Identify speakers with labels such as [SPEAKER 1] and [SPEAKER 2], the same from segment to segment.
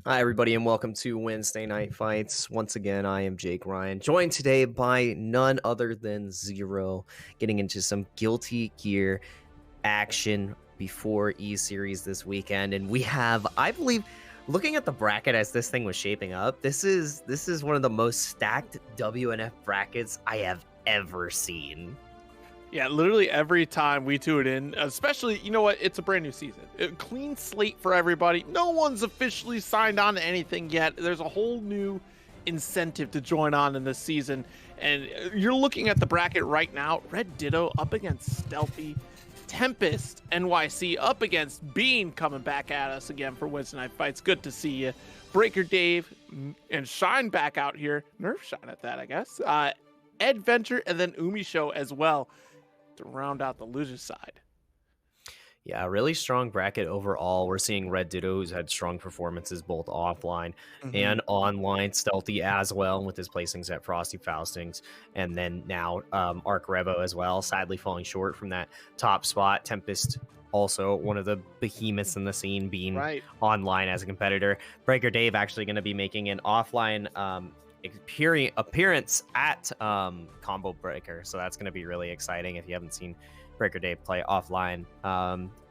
[SPEAKER 1] Hi, everybody, and welcome to Wednesday Night Fights. Once again, I am Jake Ryan, joined today by none other than Zero, getting into some Guilty Gear action before E-Series this weekend. And we have, I believe, looking at the bracket as this thing was shaping up, this is one of the most stacked WNF brackets I have ever seen.
[SPEAKER 2] Yeah, literally every time we tune in, especially, you know what, it's a brand new season. A clean slate for everybody. No one's officially signed on to anything yet. There's a whole new incentive to join on in this season. And you're looking at the bracket right now. Red Ditto up against Stealthy. Tempest NYC up against Bean coming back at us again for Weds Night Fights. Good to see you. Breaker Dave and Shine back out here. Nerf Shine at that, I guess. Adventure and then Umisho as well, to round out the loser side.
[SPEAKER 1] Yeah, really strong bracket overall. We're seeing Red Ditto, who's had strong performances both offline and online. Stealthy as well with his placings at Frosty Faustings. And then now Arc Revo as well, sadly falling short from that top spot. Tempest also one of the behemoths in the scene, being online as a competitor. Breaker Dave actually going to be making an offline appearance at Combo Breaker, so that's going to be really exciting. If you haven't seen Breaker Day play offline,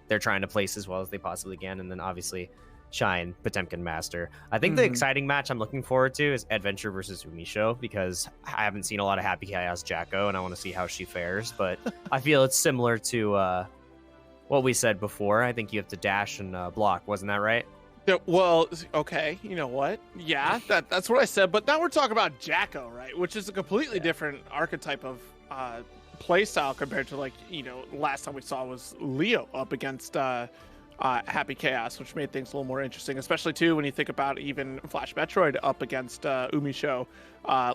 [SPEAKER 1] they're trying to place as well as they possibly can, and then obviously Shine, Potemkin Master. I think the exciting match I'm looking forward to is Adventure versus Umisho, because I haven't seen a lot of Happy Chaos Jacko, and I want to see how she fares, but I feel it's similar to what we said before. I think you have to dash and block, wasn't that right?
[SPEAKER 2] Yeah, well, okay, you know what? Yeah, that's what I said. But now we're talking about Jacko, right? Which is a completely different archetype of play style compared to, like, you know, last time we saw was Leo up against Happy Chaos, which made things a little more interesting, especially too when you think about even Flash Metroid up against Umisho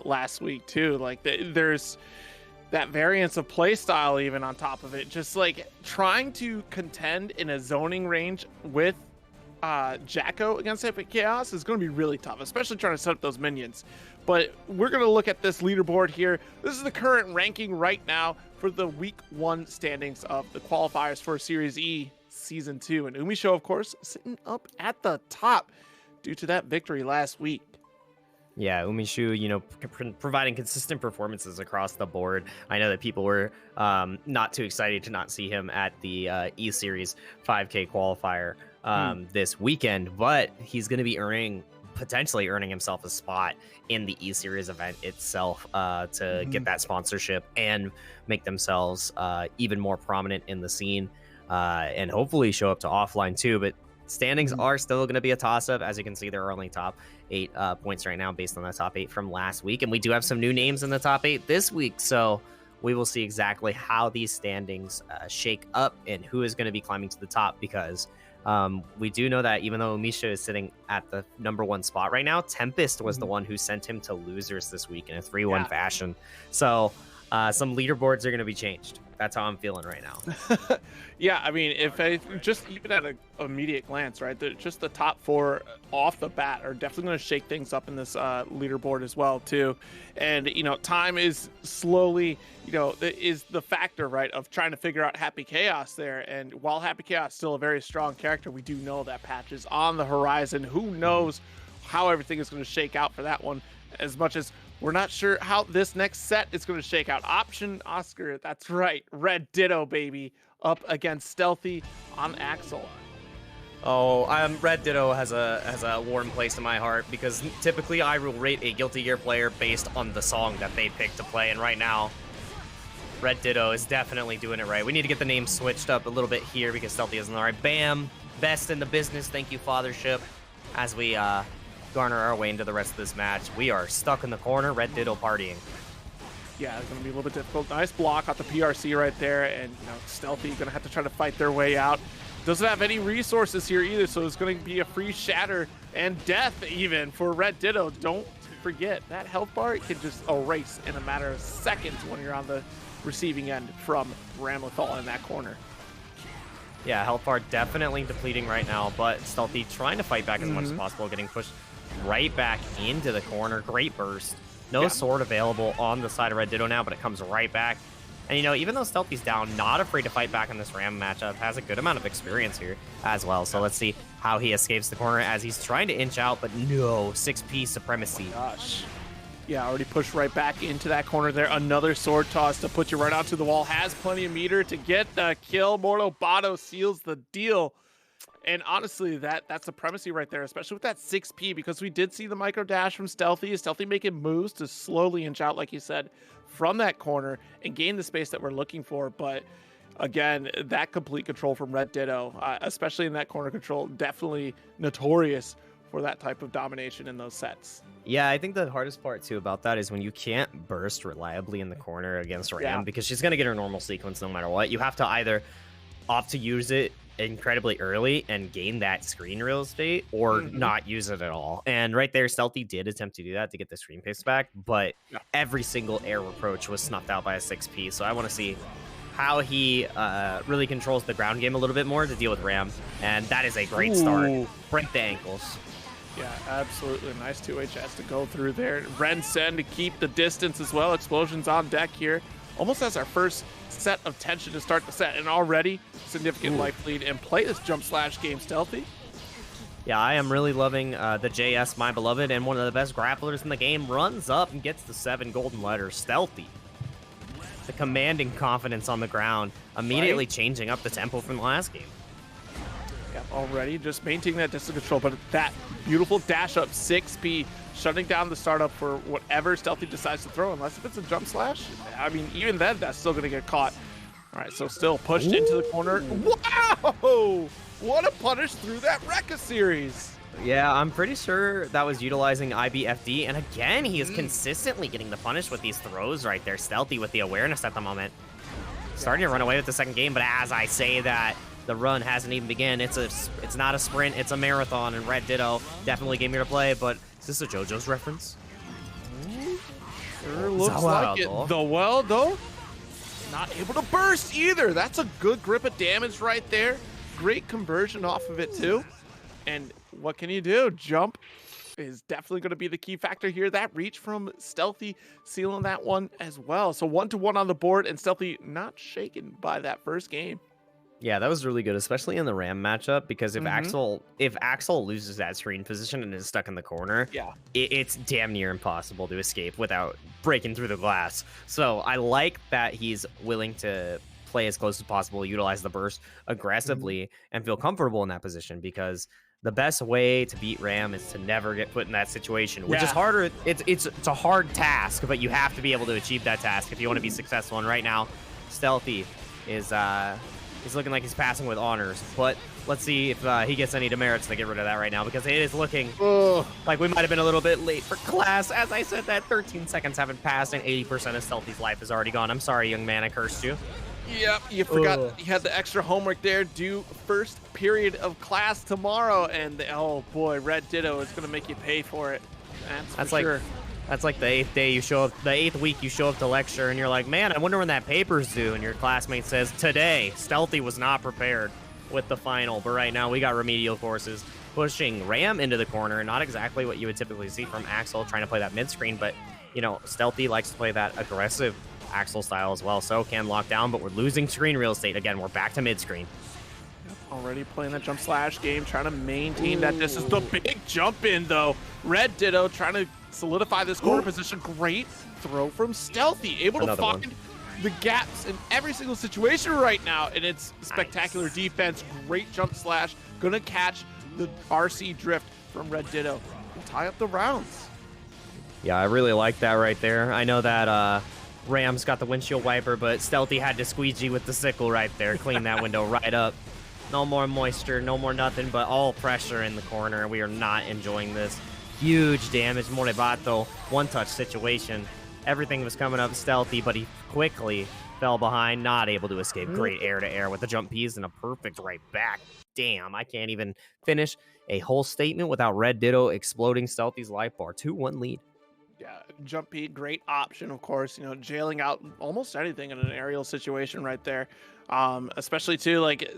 [SPEAKER 2] last week too. Like there's that variance of play style even on top of it. Just like trying to contend in a zoning range with Jacko against Epic Chaos is going to be really tough, especially trying to set up those minions. But we're going to look at this leaderboard here. This is the current ranking right now for the week 1 standings of the qualifiers for Series E Season 2. And Umisho, of course, sitting up at the top due to that victory last week.
[SPEAKER 1] Yeah, Umisho, you know, providing consistent performances across the board. I know that people were not too excited to not see him at the E-Series 5K qualifier this weekend, but he's going to be potentially earning himself a spot in the E-Series event itself to get that sponsorship and make themselves even more prominent in the scene and hopefully show up to offline too. But standings are still going to be a toss-up. As you can see, there are only top 8 points right now based on the top 8 from last week, and we do have some new names in the top 8 this week, so we will see exactly how these standings shake up and who is going to be climbing to the top, because we do know that even though Umisho is sitting at the #1 spot right now, Tempest was the one who sent him to losers this week in a 3-1 fashion. So some leaderboards are going to be changed. That's how I'm feeling right now.
[SPEAKER 2] Yeah, I mean, if I just even at an immediate glance, right, just the top 4 off the bat are definitely going to shake things up in this leaderboard as well too. And you know, time is slowly, you know, is the factor, right, of trying to figure out Happy Chaos there. And while Happy Chaos is still a very strong character, we do know that patch is on the horizon. Who knows how everything is going to shake out for that one, as much as we're not sure how this next set is going to shake out. Option Oscar, that's right. Red Ditto, baby, up against Stealthy on Axel.
[SPEAKER 1] Oh, Red Ditto has a warm place in my heart, because typically I will rate a Guilty Gear player based on the song that they pick to play, and right now, Red Ditto is definitely doing it right. We need to get the name switched up a little bit here because Stealthy isn't all right. Bam, best in the business. Thank you, Fathership. As we garner our way into the rest of this match, we are stuck in the corner. Red Ditto partying.
[SPEAKER 2] Yeah, it's going to be a little bit difficult. Nice block off the PRC right there, and you know, Stealthy going to have to try to fight their way out. Doesn't have any resources here either, so it's going to be a free shatter and death even for Red Ditto. Don't forget, that health bar can just erase in a matter of seconds when you're on the receiving end from Ramlethal in that corner.
[SPEAKER 1] Yeah, health bar definitely depleting right now, but Stealthy trying to fight back as much as possible, getting pushed right back into the corner. Great burst. No sword available on the side of Red Ditto now, but it comes right back. And, you know, even though Stealthy's down, not afraid to fight back in this Ram matchup, has a good amount of experience here as well. So let's see how he escapes the corner as he's trying to inch out, but no, 6P supremacy.
[SPEAKER 2] Gosh. Yeah, already pushed right back into that corner there. Another sword toss to put you right onto the wall. Has plenty of meter to get the kill. Mortal Bado seals the deal. And honestly, that's supremacy right there, especially with that 6P, because we did see the micro dash from Stealthy. Stealthy making moves to slowly inch out, like you said, from that corner and gain the space that we're looking for. But again, that complete control from Red Ditto, especially in that corner control, definitely notorious for that type of domination in those sets.
[SPEAKER 1] Yeah, I think the hardest part too about that is when you can't burst reliably in the corner against Ram, because she's going to get her normal sequence no matter what. You have to either opt to use it incredibly early and gain that screen real estate, or not use it at all. And right there, Stealthy did attempt to do that to get the screen pace back, but every single air approach was snuffed out by a 6P. So I want to see how he really controls the ground game a little bit more to deal with Ram. And that is a great start. Break the ankles.
[SPEAKER 2] Yeah, absolutely. Nice 2HS to go through there. Ren Sen to keep the distance as well. Explosions on deck here. Almost as our first set of tension to start the set, and already significant life lead, and play this jump slash game Stealthy.
[SPEAKER 1] Yeah, I am really loving the JS, my beloved, and one of the best grapplers in the game. Runs up and gets the 7 golden letters. Stealthy. The commanding confidence on the ground, immediately changing up the tempo from the last game.
[SPEAKER 2] Yeah, already just maintaining that distance control, but that beautiful dash up 6P, shutting down the startup for whatever Stealthy decides to throw, unless if it's a jump slash. I mean, even then, that's still going to get caught. All right, so still pushed into the corner. Wow! What a punish through that Rekka series.
[SPEAKER 1] Yeah, I'm pretty sure that was utilizing IBFD, and again, he is consistently getting the punish with these throws right there. Stealthy with the awareness at the moment. Starting to run away with the second game, but as I say that, the run hasn't even begun. It's not a sprint, it's a marathon, and Red Ditto definitely gave me to play, but is this a JoJo's reference?
[SPEAKER 2] Sure looks like it. Though, not able to burst either. That's a good grip of damage right there. Great conversion off of it too. And what can you do? Jump is definitely going to be the key factor here. That reach from Stealthy sealing that one as well. So 1-1 on the board, and Stealthy not shaken by that first game.
[SPEAKER 1] Yeah, that was really good, especially in the Ram matchup, because if Axel loses that screen position and is stuck in the corner, it's damn near impossible to escape without breaking through the glass. So I like that he's willing to play as close as possible, utilize the burst aggressively, and feel comfortable in that position, because the best way to beat Ram is to never get put in that situation, which is harder. It's a hard task, but you have to be able to achieve that task if you want to be successful. And right now, Stealthy is he's looking like he's passing with honors, but let's see if he gets any demerits to get rid of that right now, because it is looking like we might have been a little bit late for class. As I said, that 13 seconds haven't passed, and 80% of Stealthy's life is already gone. I'm sorry, young man, I cursed you.
[SPEAKER 2] Yep, you forgot you had the extra homework there. Due first period of class tomorrow, and oh boy, Red Ditto is going to make you pay for it. That's for sure.
[SPEAKER 1] That's like the 8th day you show up, the 8th week you show up to lecture, and you're like, man, I wonder when that paper's due, and your classmate says, today. Stealthy was not prepared with the final, but right now we got remedial courses pushing Ram into the corner. Not exactly what you would typically see from Axel trying to play that mid-screen, but, you know, Stealthy likes to play that aggressive Axel style as well, so can lock down, but we're losing screen real estate. Again, we're back to mid-screen.
[SPEAKER 2] Already playing that jump slash game, trying to maintain that. This is the big jump in, though. Red Ditto trying to solidify this corner position. Great throw from Stealthy, able to find the gaps in every single situation right now, and it's spectacular defense. Great jump slash, gonna catch the RC drift from Red Ditto and tie up the rounds.
[SPEAKER 1] Yeah, I really like that right there. I know that Ram's got the windshield wiper, but Stealthy had to squeegee with the sickle right there, clean that window right up. No more moisture, no more nothing, but all pressure in the corner. We are not enjoying this. Huge damage, Morebato, one-touch situation. Everything was coming up Stealthy, but he quickly fell behind, not able to escape. Great air-to-air with the jump P's and a perfect right back. Damn, I can't even finish a whole statement without Red Ditto exploding Stealthy's life bar. 2-1 lead.
[SPEAKER 2] Yeah, jump P, great option, of course. You know, jailing out almost anything in an aerial situation right there. Especially, too, like,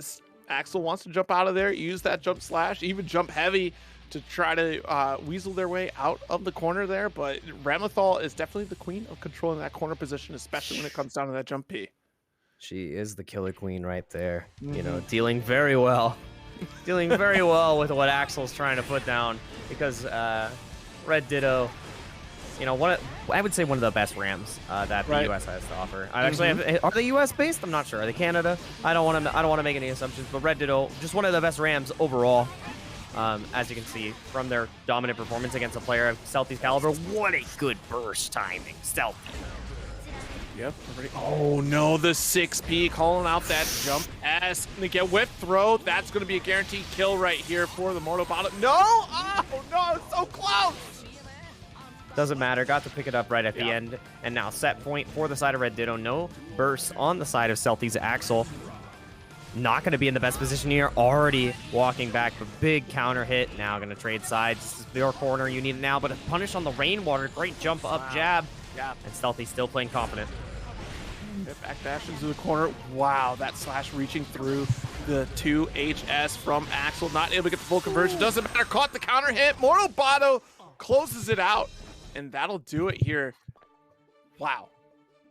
[SPEAKER 2] Axel wants to jump out of there, use that jump slash, even jump heavy to try to weasel their way out of the corner there. But Ramathal is definitely the queen of controlling that corner position, especially when it comes down to that jump P.
[SPEAKER 1] She is the killer queen right there. You know,
[SPEAKER 2] Mhm.
[SPEAKER 1] dealing very well. Dealing very well with what Axel's trying to put down because Red Ditto, you know, I would say one of the best Rams that the
[SPEAKER 2] Right.
[SPEAKER 1] U.S. has to offer. I actually are they U.S. based? I'm not sure. Are they Canada? I don't want to make any assumptions, but Red Ditto, just one of the best Rams overall. As you can see from their dominant performance against a player of Stealthy's caliber. What a good burst timing, Stealthy.
[SPEAKER 2] Yep. Oh no, the 6P calling out that jump S. Gonna get whip throw. That's gonna be a guaranteed kill right here for the Mortal Bottom. No! Oh no, it's so close!
[SPEAKER 1] Doesn't matter. Got to pick it up right at the end. And now set point for the side of Red Ditto. No burst on the side of Stealthy's Axel. Not going to be in the best position here. Already walking back. A big counter hit. Now going to trade sides. This is your corner. You need it now. But a punish on the Rainwater. Great jump up jab.
[SPEAKER 2] Yeah.
[SPEAKER 1] And Stealthy still playing confident.
[SPEAKER 2] Backdash into the corner. Wow, that slash reaching through the 2HS from Axel. Not able to get the full conversion. Doesn't matter. Caught the counter hit. Mortal Botto closes it out. And that'll do it here. Wow.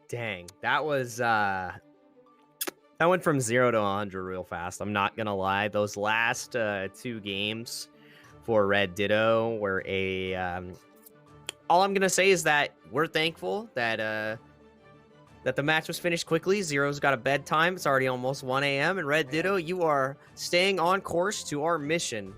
[SPEAKER 1] Dang. That was... that went from 0 to 100 real fast. I'm not going to lie. Those last 2 games for Red Ditto were a... all I'm going to say is that we're thankful that... that the match was finished quickly. Zero's got a bedtime. It's already almost 1 a.m. And Red Ditto, you are staying on course to our mission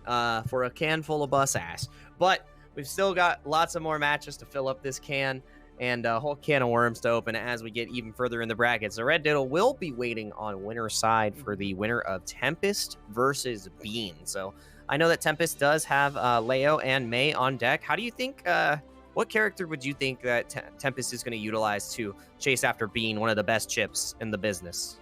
[SPEAKER 1] for a can full of bus ass. But we've still got lots of more matches to fill up this can and a whole can of worms to open as we get even further in the bracket. So Red Ditto will be waiting on winner's side for the winner of Tempest versus Bean. So I know that Tempest does have Leo and May on deck. How do you think... what character would you think that Tempest is going to utilize to chase after Bean, one of the best chips in the business?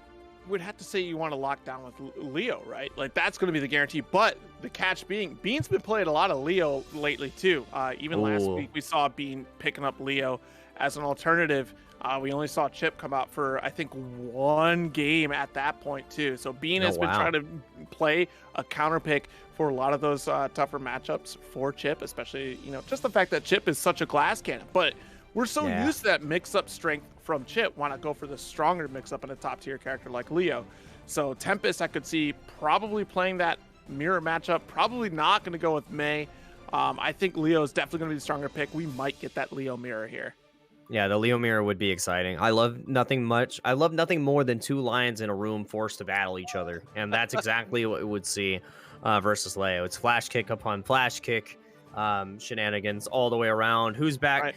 [SPEAKER 2] Would have to say you want to lock down with Leo, right? Like that's going to be the guarantee. But the catch being, Bean's been playing a lot of Leo lately too. Even last week we saw Bean picking up Leo as an alternative. We only saw Chip come out for I think 1 game at that point too. So Bean has been trying to play a counter pick for a lot of those tougher matchups for Chip, especially just the fact that Chip is such a glass cannon. But we're so used to that mix-up strength from Chip. Why not go for the stronger mix-up in a top-tier character like Leo? So Tempest, I could see probably playing that mirror matchup. Probably not going to go with May. I think Leo is definitely going to be the stronger pick. We might get that Leo mirror here.
[SPEAKER 1] Yeah, the Leo mirror would be exciting. I love nothing more than 2 lions in a room forced to battle each other. And that's exactly what we would see versus Leo. It's flash kick upon flash kick. Shenanigans all the way around. Who's back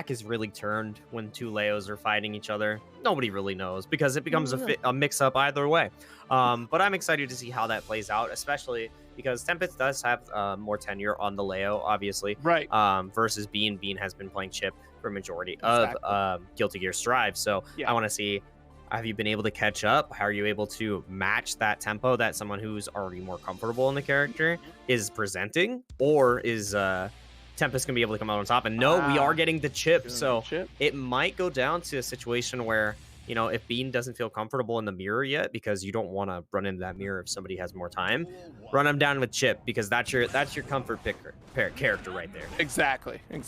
[SPEAKER 1] is really turned when 2 Leos are fighting each other. Nobody really knows because it becomes a mix-up either way. But I'm excited to see how that plays out, especially because Tempest does have more tenure on the Leo, obviously.
[SPEAKER 2] Right.
[SPEAKER 1] Versus Bean. Bean has been playing Chip for a majority of Guilty Gear Strive. So I want to see, have you been able to catch up? How are you able to match that tempo that someone who's already more comfortable in the character is presenting? Or is Tempest going to be able to come out on top? And no, we are getting the chip. So it might go down to a situation where, if Bean doesn't feel comfortable in the mirror yet, because you don't want to run into that mirror if somebody has more time, run him down with Chip, because that's your comfort character right there.
[SPEAKER 2] Exactly. And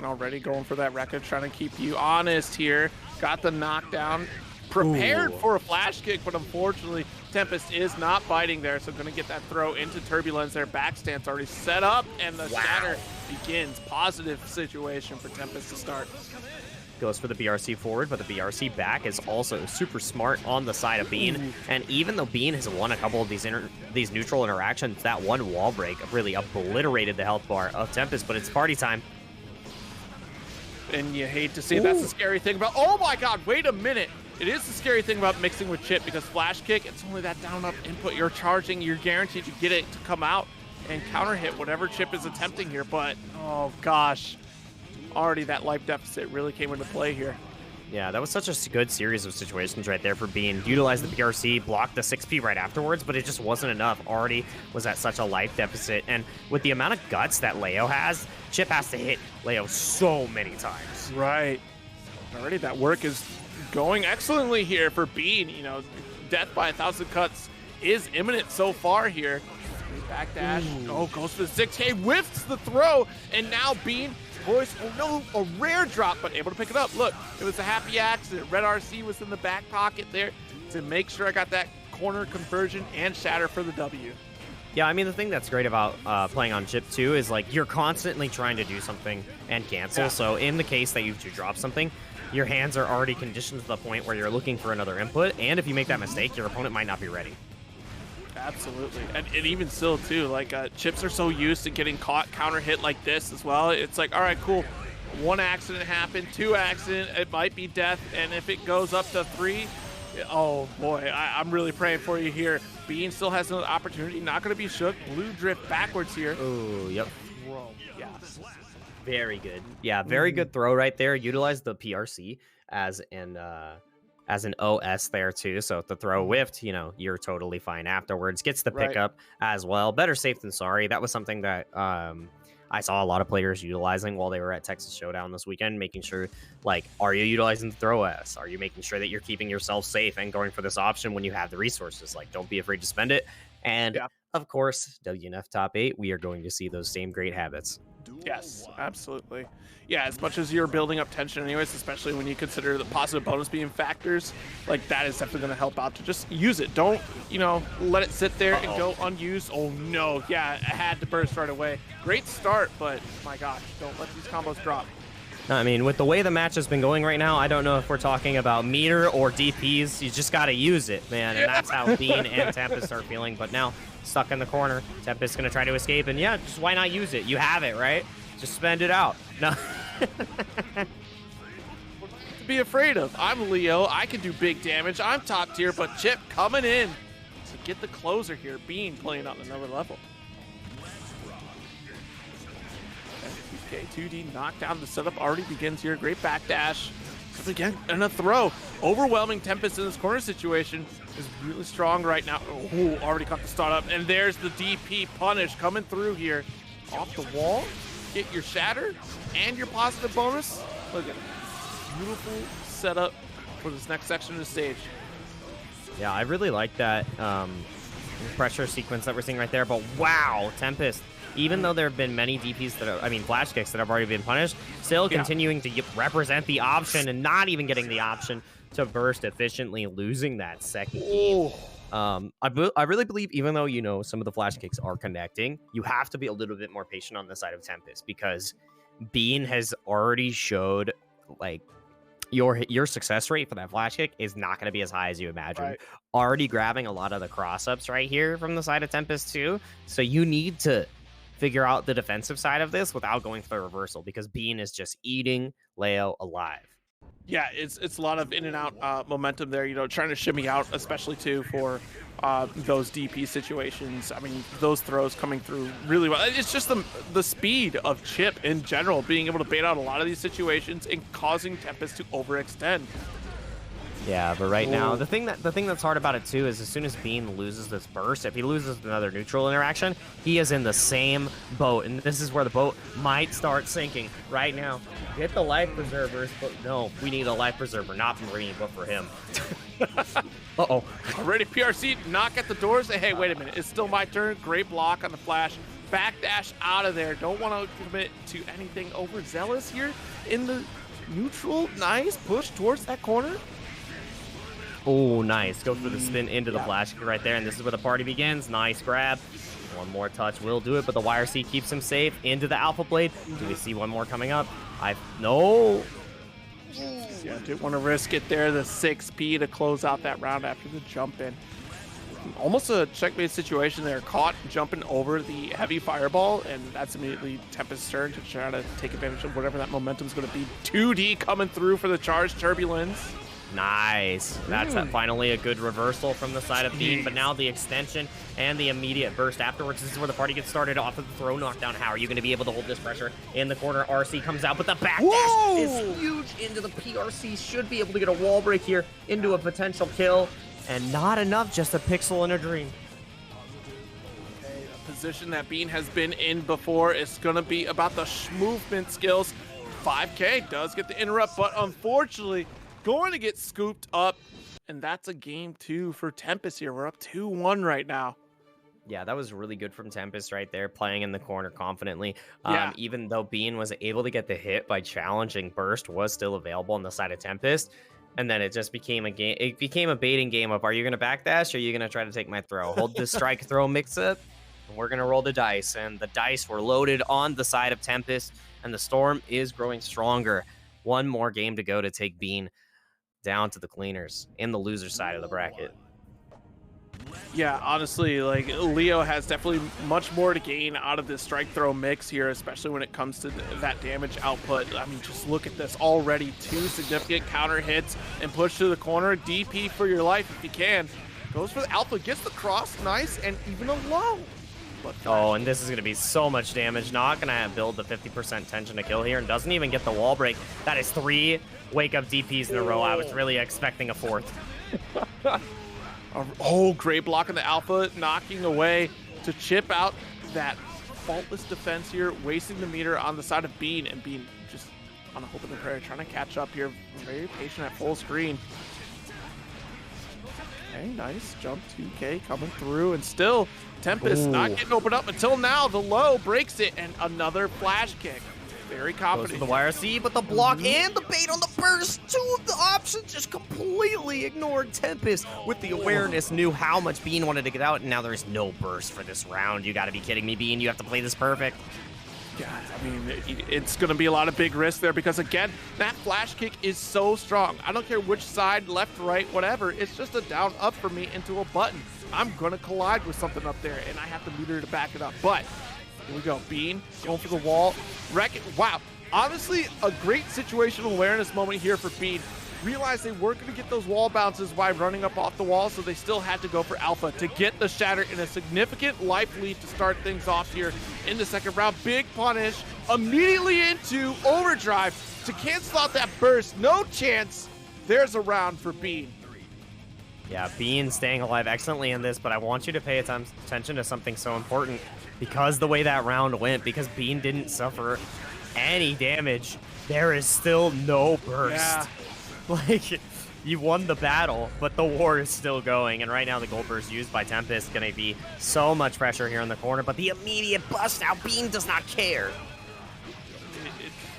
[SPEAKER 2] already going for that record, trying to keep you honest here. Got the knockdown. Prepared for a flash kick, but unfortunately Tempest is not biting there, so going to get that throw into Turbulence. Their back stance already set up, and the scatter begins. Positive situation for Tempest to start.
[SPEAKER 1] Goes for the BRC forward, but the BRC back is also super smart on the side of Bean. And even though Bean has won a couple of these neutral interactions, that one wall break really obliterated the health bar of Tempest, but it's party time.
[SPEAKER 2] And you hate to see that's the scary thing about, oh my god, wait a minute. It is the scary thing about mixing with Chip, because flash kick, it's only that down up input you're charging. You're guaranteed to get it to come out and counter hit whatever Chip is attempting here. But, oh gosh, already that life deficit really came into play here.
[SPEAKER 1] Yeah, that was such a good series of situations right there for Bean. Utilized the PRC, blocked the 6P right afterwards, but it just wasn't enough. Already was at such a life deficit. And with the amount of guts that Leo has, Chip has to hit Leo so many times.
[SPEAKER 2] Right. Already that work is going excellently here for Bean. Death by 1,000 cuts is imminent so far here. Backdash. Oh, goes for the 6K, whiffs the throw, and now Bean, boys, a rare drop, but able to pick it up. Look, it was a happy accident. Red RC was in the back pocket there. to make sure I got that corner conversion and shatter for the W.
[SPEAKER 1] Yeah, I mean, the thing that's great about playing on chip too is like you're constantly trying to do something and cancel.
[SPEAKER 2] Yeah.
[SPEAKER 1] So in the case that you do drop something, your hands are already conditioned to the point where you're looking for another input. And if you make that mistake, your opponent might not be ready.
[SPEAKER 2] Absolutely. And even still, too, like chips are so used to getting caught counter hit like this as well. It's like, all right, cool. 1 accident happened, 2 accident, it might be death. And if it goes up to 3, oh boy, I'm really praying for you here. Bean still has another opportunity, not going to be shook. Blue drift backwards here.
[SPEAKER 1] Oh, yep.
[SPEAKER 2] Whoa, yeah.
[SPEAKER 1] Very good. Yeah, very good throw right there. Utilize the PRC as an OS there too. So if the throw whiffed, you know, you're totally fine afterwards. Gets the
[SPEAKER 2] Right.
[SPEAKER 1] pickup as well. Better safe than sorry. That was something that I saw a lot of players utilizing while they were at Texas Showdown this weekend, making sure, like, are you utilizing the throw S? Are you making sure that you're keeping yourself safe and going for this option when you have the resources? Like, don't be afraid to spend it. And
[SPEAKER 2] Yeah.
[SPEAKER 1] of course, WNF top 8, we are going to see those same great habits.
[SPEAKER 2] Yes, absolutely. Yeah, as much as you're building up tension anyways, especially when you consider the positive bonus being factors, like that is definitely going to help out to just use it. Don't, you know, let it sit there and go unused. Oh no, yeah, I had to burst right away. Great start, but my gosh, don't let these combos drop.
[SPEAKER 1] I mean, with the way the match has been going right now, I don't know if we're talking about meter or DPs. You just got to use it, man. And that's how Bean and Tempest are feeling. But now, stuck in the corner. Tempest going to try to escape. And yeah, just why not use it? You have it, right? Just spend it out. No.
[SPEAKER 2] To be afraid of. I'm Leo. I can do big damage. I'm top tier, but Chip coming in to get the closer here. Bean playing on another level. K2D knockdown. The setup already begins here. Great backdash. Again, and a throw. Overwhelming Tempest in this corner situation is really strong right now. Oh, already caught the startup. And there's the DP punish coming through here. Off the wall. Get your shatter and your positive bonus. Look at it. Beautiful setup for this next section of the stage.
[SPEAKER 1] Yeah, I really like that pressure sequence that we're seeing right there. But wow, Tempest, even though there have been many DPs that are, I mean, flash kicks that have already been punished, still continuing to represent the option and not even getting the option to burst efficiently, losing that second game. I really believe, even though, you know, some of the flash kicks are connecting, you have to be a little bit more patient on the side of Tempest, because Bean has already showed, like, your success rate for that flash kick is not going to be as high as you imagine.
[SPEAKER 2] Right.
[SPEAKER 1] Already grabbing a lot of the cross-ups right here from the side of Tempest too, so you need to figure out the defensive side of this without going for the reversal, because Bean is just eating Leo alive.
[SPEAKER 2] Yeah, it's a lot of in and out momentum there, you know, trying to shimmy out, especially too for those DP situations. I mean, those throws coming through really well. It's just the speed of Chip in general, being able to bait out a lot of these situations and causing Tempest to overextend.
[SPEAKER 1] Yeah, but right now, the thing that's hard about it too is, as soon as Bean loses this burst, if he loses another neutral interaction, he is in the same boat, and this is where the boat might start sinking right now. Get the life preservers, but no, we need a life preserver, not for me, but for him. Uh-oh.
[SPEAKER 2] Already PRC, knock at the doors. Hey, wait a minute, it's still my turn. Great block on the flash. Backdash out of there. Don't want to commit to anything overzealous here in the neutral. Nice push towards that corner.
[SPEAKER 1] Oh, nice. Go for the spin into the flash kick right there, and this is where the party begins. Nice grab. One more touch will do it, but the YRC keeps him safe. Into the Alpha Blade. Do we see one more coming up? No.
[SPEAKER 2] Yeah, didn't want to risk it there. The 6P to close out that round after the jump in. Almost a checkmate situation there. Caught jumping over the heavy fireball, and that's immediately Tempest's turn to try to take advantage of whatever that momentum is going to be. 2D coming through for the charge turbulence.
[SPEAKER 1] Nice. That's finally a good reversal from the side of Bean, but now the extension and the immediate burst afterwards. This is where the party gets started off of the throw knockdown. How are you going to be able to hold this pressure in the corner? RC comes out, but the backdash is huge into the PRC. Should be able to get a wall break here into a potential kill, and not enough, just a pixel in a dream.
[SPEAKER 2] A position that Bean has been in before. It's going to be about the movement skills. 5K does get the interrupt, but unfortunately going to get scooped up, and that's a game 2 for Tempest here. We're up 2-1 right now.
[SPEAKER 1] Yeah, that was really good from Tempest right there, playing in the corner confidently.
[SPEAKER 2] Yeah.
[SPEAKER 1] Even though Bean was able to get the hit by challenging, burst was still available on the side of Tempest. And then it just became a game. It became a baiting game of, are you going to backdash or are you going to try to take my throw? Hold this strike throw mix up, and we're going to roll the dice. And the dice were loaded on the side of Tempest, and the Storm is growing stronger. One more game to go to take Bean down to the cleaners in the loser side of the bracket.
[SPEAKER 2] Yeah, honestly, like Leo has definitely much more to gain out of this strike throw mix here, especially when it comes to that damage output. I mean, just look at this already. 2 significant counter hits and push to the corner. DP for your life if you can. Goes for the alpha, gets the cross, nice, and even a low. But
[SPEAKER 1] oh, and this is going to be so much damage. Not going to build the 50% tension to kill here, and doesn't even get the wall break. That is 3 wake-up DPs in a row. I was really expecting a 4th.
[SPEAKER 2] Oh, great block on the alpha, knocking away to chip out that faultless defense here, wasting the meter on the side of Bean, and Bean just on a hope and a prayer, trying to catch up here. Very patient at full screen. Okay, nice jump 2K coming through, and still Tempest not getting opened up until now. The low breaks it, and another flash kick. Very confident.
[SPEAKER 1] Goes for the YRC, but the block and the bait on the burst. 2 of the options just completely ignored. Tempest, with the awareness, knew how much Bean wanted to get out, and now there's no burst for this round. You got to be kidding me, Bean. You have to play this perfect.
[SPEAKER 2] Yeah, I mean, it's going to be a lot of big risks there because, again, that flash kick is so strong. I don't care which side, left, right, whatever. It's just a down up for me into a button. I'm going to collide with something up there, and I have the meter to back it up. But here we go. Bean going for the wall. Wreck it. Wow. Honestly, a great situational awareness moment here for Bean. Realized they weren't going to get those wall bounces by running up off the wall, so they still had to go for alpha to get the shatter in a significant life lead to start things off here in the second round. Big punish immediately into overdrive to cancel out that burst. No chance. There's a round for Bean.
[SPEAKER 1] Yeah, Bean staying alive excellently in this, but I want you to pay attention to something so important. Because the way that round went, because Bean didn't suffer any damage, there is still no burst.
[SPEAKER 2] Yeah.
[SPEAKER 1] Like, you won the battle, but the war is still going. And right now, the gold burst used by Tempest is going to be so much pressure here in the corner. But the immediate bust now, Bean does not care.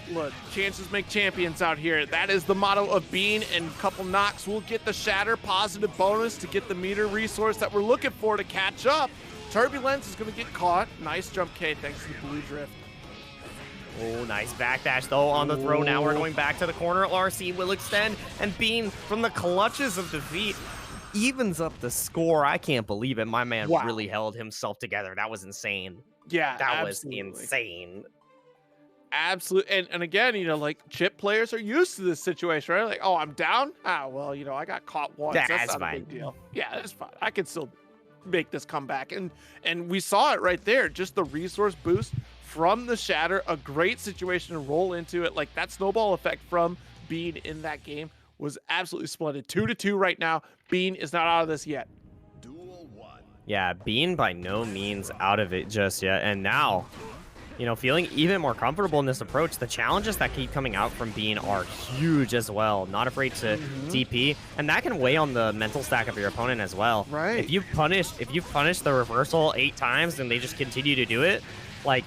[SPEAKER 2] Look, chances make champions out here. That is the motto of Bean, and a couple knocks will get the shatter. Positive bonus to get the meter resource that we're looking for to catch up. Turbulence is going to get caught. Nice jump K thanks to the blue drift.
[SPEAKER 1] Oh, nice backdash, though, on the throw. Now we're going back to the corner. RC will extend, and Bean, from the clutches of defeat, evens up the score. I can't believe it. My man really held himself together. That was insane.
[SPEAKER 2] Yeah,
[SPEAKER 1] that
[SPEAKER 2] absolutely.
[SPEAKER 1] was insane.
[SPEAKER 2] Absolutely. And again, you know, like, chip players are used to this situation, right? Like, oh, I'm down? Ah, well, you know, I got caught once. That's not
[SPEAKER 1] fine.
[SPEAKER 2] A big deal. Yeah, that's fine. I can still make this comeback. And we saw it right there. Just the resource boost from the shatter, a great situation to roll into it. Like, that snowball effect from Bean in that game was absolutely splendid. 2-2 right now. Bean is not out of this yet.
[SPEAKER 1] Yeah, Bean by no means out of it just yet. And now, you know, feeling even more comfortable in this approach. The challenges that keep coming out from Bean are huge as well. Not afraid to DP, and that can weigh on the mental stack of your opponent as well.
[SPEAKER 2] Right.
[SPEAKER 1] If you've punished the reversal 8 times and they just continue to do it, like,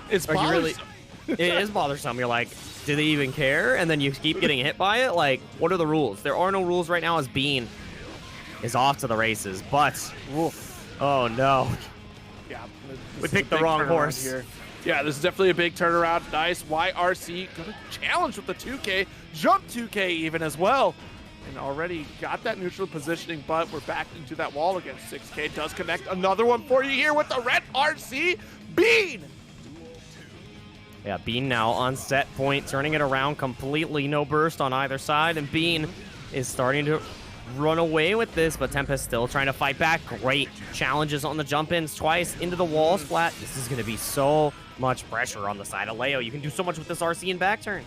[SPEAKER 2] it's bothersome.
[SPEAKER 1] It is bothersome. You're like, do they even care? And then you keep getting hit by it. Like, what are the rules? There are no rules right now as Bean is off to the races. But, oh no.
[SPEAKER 2] Yeah,
[SPEAKER 1] we picked the wrong horse
[SPEAKER 2] here. Yeah, this is definitely a big turnaround. Nice. YRC gonna challenge with the 2K, jump 2K even as well. And already got that neutral positioning, but we're back into that wall again. 6K does connect another one for you here with the red RC. Bean!
[SPEAKER 1] Yeah, Bean now on set point, turning it around completely. No burst on either side, and Bean is starting to run away with this, but Tempest still trying to fight back. Great challenges on the jump-ins twice into the walls flat. This is going to be so much pressure on the side of Leo. You can do so much with this RC and back turn.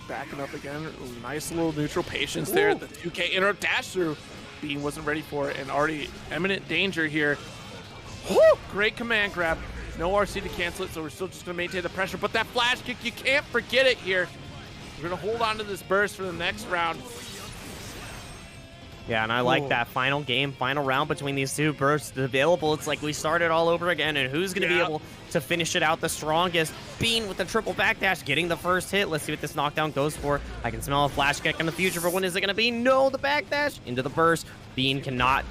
[SPEAKER 2] Backing up again. Nice little neutral patience there. The 2K inner dash through. Bean wasn't ready for it and already imminent danger here. Woo! Great command grab. No RC to cancel it, so we're still just going to maintain the pressure. But that flash kick, you can't forget it here. We're going to hold on to this burst for the next round.
[SPEAKER 1] Yeah, and I like that final round between these two bursts available. It's like we started all over again, and who's going to be able to finish it out the strongest? Bean with the triple backdash, getting the first hit. Let's see what this knockdown goes for. I can smell a flash kick in the future, but when is it going to be? No, the backdash into the burst. Bean cannot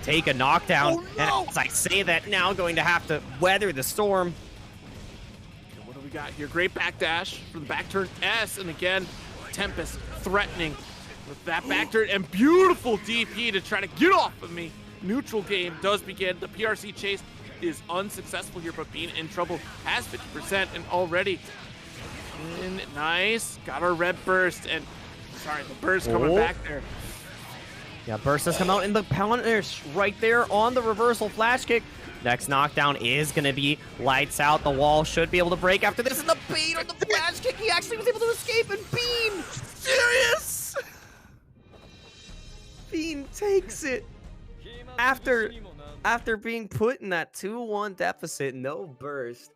[SPEAKER 1] take a knockdown, and as I say that, now going to have to weather the storm.
[SPEAKER 2] What do we got here? Great backdash for the back turn S, and again, Tempest threatening with that back turn and beautiful DP to try to get off of me. Neutral game does begin. The PRC chase is unsuccessful here, but Bean in trouble, has 50% and already. Nice. Got our red burst, and sorry, the burst coming back there.
[SPEAKER 1] Yeah, burst has come out in the punish right there on the reversal flash kick. Next knockdown is going to be lights out. The wall should be able to break after this. And the bait on the flash kick, he actually was able to escape, and Bean, serious? Bean takes it after being put in that 2-1 deficit, no burst,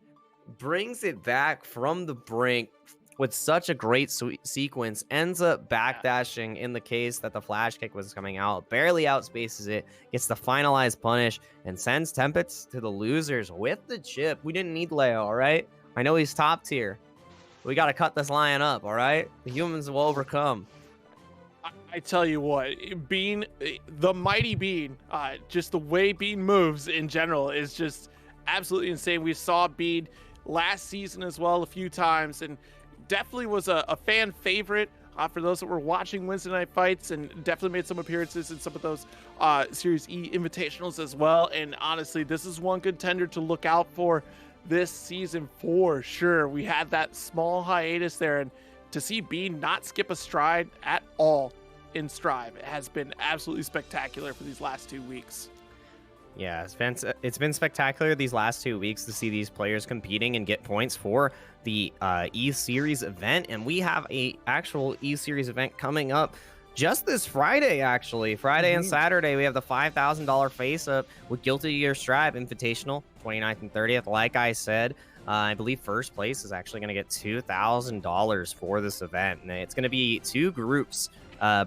[SPEAKER 1] brings it back from the brink with such a great sequence, ends up backdashing in the case that the flash kick was coming out, barely outspaces it, gets the finalized punish, and sends Tempest to the losers with the chip. We didn't need Leo, all right? I know he's top tier. We got to cut this lion up, all right? The humans will overcome.
[SPEAKER 2] I tell you what, Bean, the mighty Bean, just the way Bean moves in general is just absolutely insane. We saw Bean last season as well a few times, and definitely was a fan favorite for those that were watching Wednesday Night Fights, and definitely made some appearances in some of those Series E invitationals as well. And honestly, this is one contender to look out for this season for sure. We had that small hiatus there, and to see Bean not skip a stride at all in Strive, it has been absolutely spectacular for these last 2 weeks.
[SPEAKER 1] Yeah, it's been spectacular these last 2 weeks to see these players competing and get points for the E-Series event. And we have a actual E-Series event coming up just this Friday, actually. Friday and Saturday, we have the $5,000 face-up with Guilty Gear Strive Invitational, 29th and 30th. Like I said, I believe first place is actually going to get $2,000 for this event. And it's going to be 2 groups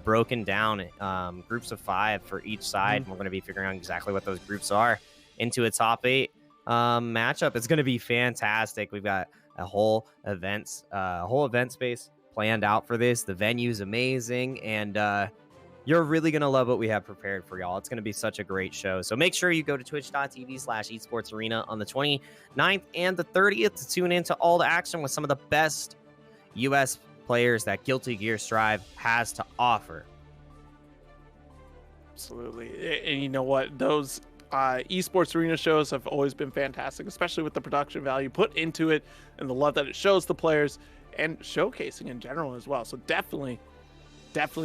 [SPEAKER 1] broken down, groups of 5 for each side. We're going to be figuring out exactly what those groups are into a top 8 matchup. It's going to be fantastic. We've got a whole event space planned out for this. The venue's amazing, and you're really going to love what we have prepared for y'all. It's going to be such a great show. So make sure you go to twitch.tv/esportsarena on the 29th and the 30th to tune into all the action with some of the best U.S. players that Guilty Gear Strive has to offer.
[SPEAKER 2] Absolutely. And you know what? Those esports arena shows have always been fantastic, especially with the production value put into it and the love that it shows the players and showcasing in general as well. So definitely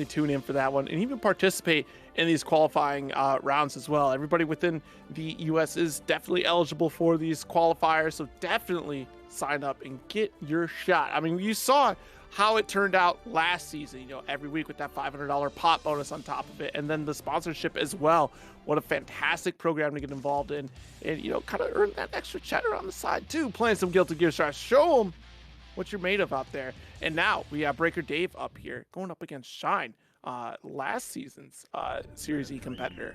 [SPEAKER 2] tune in for that one, and even participate in these qualifying rounds as well. Everybody within the US is definitely eligible for these qualifiers, so definitely sign up and get your shot. I mean, you saw how it turned out last season, you know, every week with that $500 pot bonus on top of it, and then the sponsorship as well. What a fantastic program to get involved in, and, you know, kind of earn that extra cheddar on the side too, playing some Guilty Gear Strive. Show them what you're made of out there. And now we have Breaker Dave up here going up against Shine, last season's Series E competitor.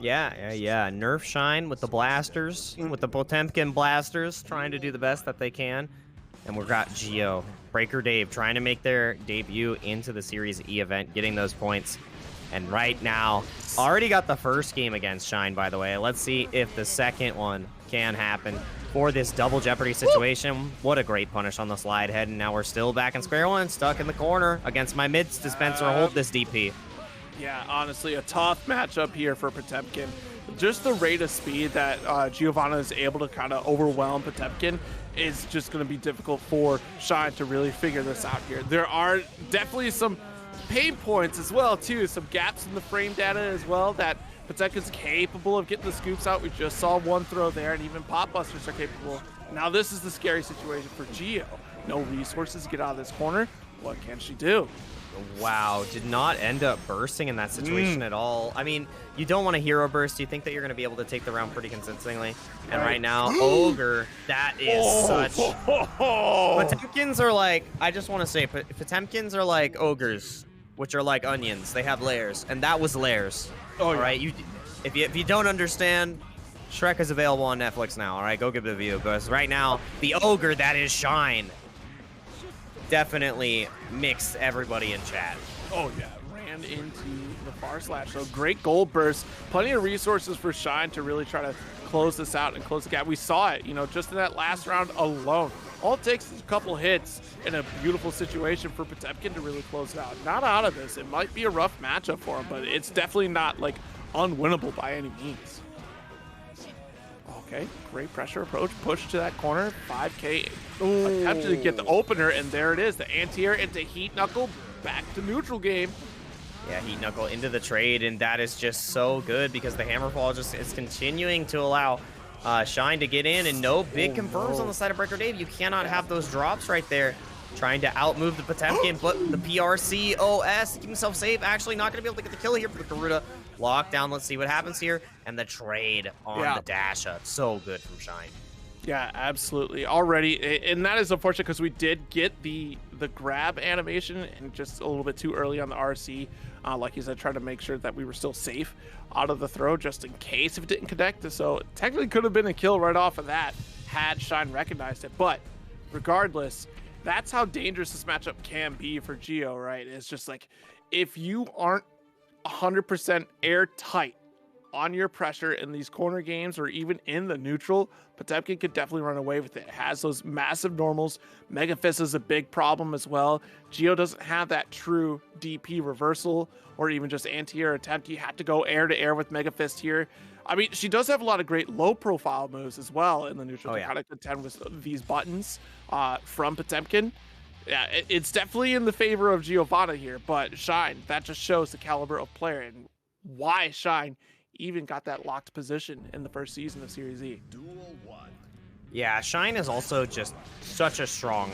[SPEAKER 1] Yeah. Nerf Shine with the blasters, with the Potemkin blasters, trying to do the best that they can. And we've got Geo, Breaker Dave, trying to make their debut into the Series E event, getting those points. And right now, already got the first game against Shine, by the way. Let's see if the second one can happen for this double Jeopardy situation. What a great punish on the slide head. And now we're still back in square one, stuck in the corner against my mids dispenser. Hold this DP.
[SPEAKER 2] Yeah, honestly, a tough matchup here for Potemkin. Just the rate of speed that Giovanna is able to kind of overwhelm Potemkin is just going to be difficult for Shine to really figure this out here. There are definitely some pain points as well, too. Some gaps in the frame data as well that Potemkin's capable of getting the scoops out. We just saw one throw there, and even Pop Busters are capable. Now this is the scary situation for Geo. No resources to get out of this corner. What can she do?
[SPEAKER 1] Wow, did not end up bursting in that situation at all. I mean, you don't want to hero burst. You think that you're going to be able to take the round pretty consistently. And right now, Ogre, that is such... Potemkins are like, I just want to say, Potemkins are like Ogres which are like onions. They have layers, and that was layers.
[SPEAKER 2] Oh,
[SPEAKER 1] All
[SPEAKER 2] yeah.
[SPEAKER 1] right, if you don't understand, Shrek is available on Netflix now. All right, go give it a view. Because right now, the ogre that is Shine definitely mixed everybody in chat.
[SPEAKER 2] Oh, yeah. Ran into the far slash. So great gold burst. Plenty of resources for Shine to really try to close this out and close the gap. We saw it, you know, just in that last round alone. All it takes is a couple hits in a beautiful situation for Potemkin to really close it out. Not out of this. It might be a rough matchup for him, but it's definitely not, like, unwinnable by any means. Okay, great pressure approach. Push to that corner. 5K. Attempted to get the opener, and there it is. The anti-air into Heat Knuckle. Back to neutral game.
[SPEAKER 1] Yeah, Heat Knuckle into the trade, and that is just so good because the Hammerfall just is continuing to allow Shine to get in, and no big confirms on the side of Breaker Dave. You cannot have those drops right there. Trying to outmove the Potemkin, but the PRC OS to keep himself safe. Actually not going to be able to get the kill here for the Garuda. Lockdown, let's see what happens here. And the trade on the dash up. So good from Shine.
[SPEAKER 2] Yeah, absolutely. Already, and that is unfortunate because we did get the grab animation and just a little bit too early on the RC. Like you said, trying to make sure that we were still safe out of the throw just in case if it didn't connect. So it technically could have been a kill right off of that had Shine recognized it. But regardless, that's how dangerous this matchup can be for Geo, right? It's just like, if you aren't 100% airtight on your pressure in these corner games or even in the neutral, Potemkin could definitely run away with it. It has those massive normals. Mega Fist is a big problem as well. Geo doesn't have that true DP reversal or even just anti-air attempt. You have to go air to air with Mega Fist here. I mean, she does have a lot of great low-profile moves as well in the neutral to kind of contend with these buttons from Potemkin. Yeah, it's definitely in the favor of Giovanna here, but Shine, that just shows the caliber of player and why Shine even got that locked position in the first season of Series E.
[SPEAKER 1] Yeah, Shine is also just such a strong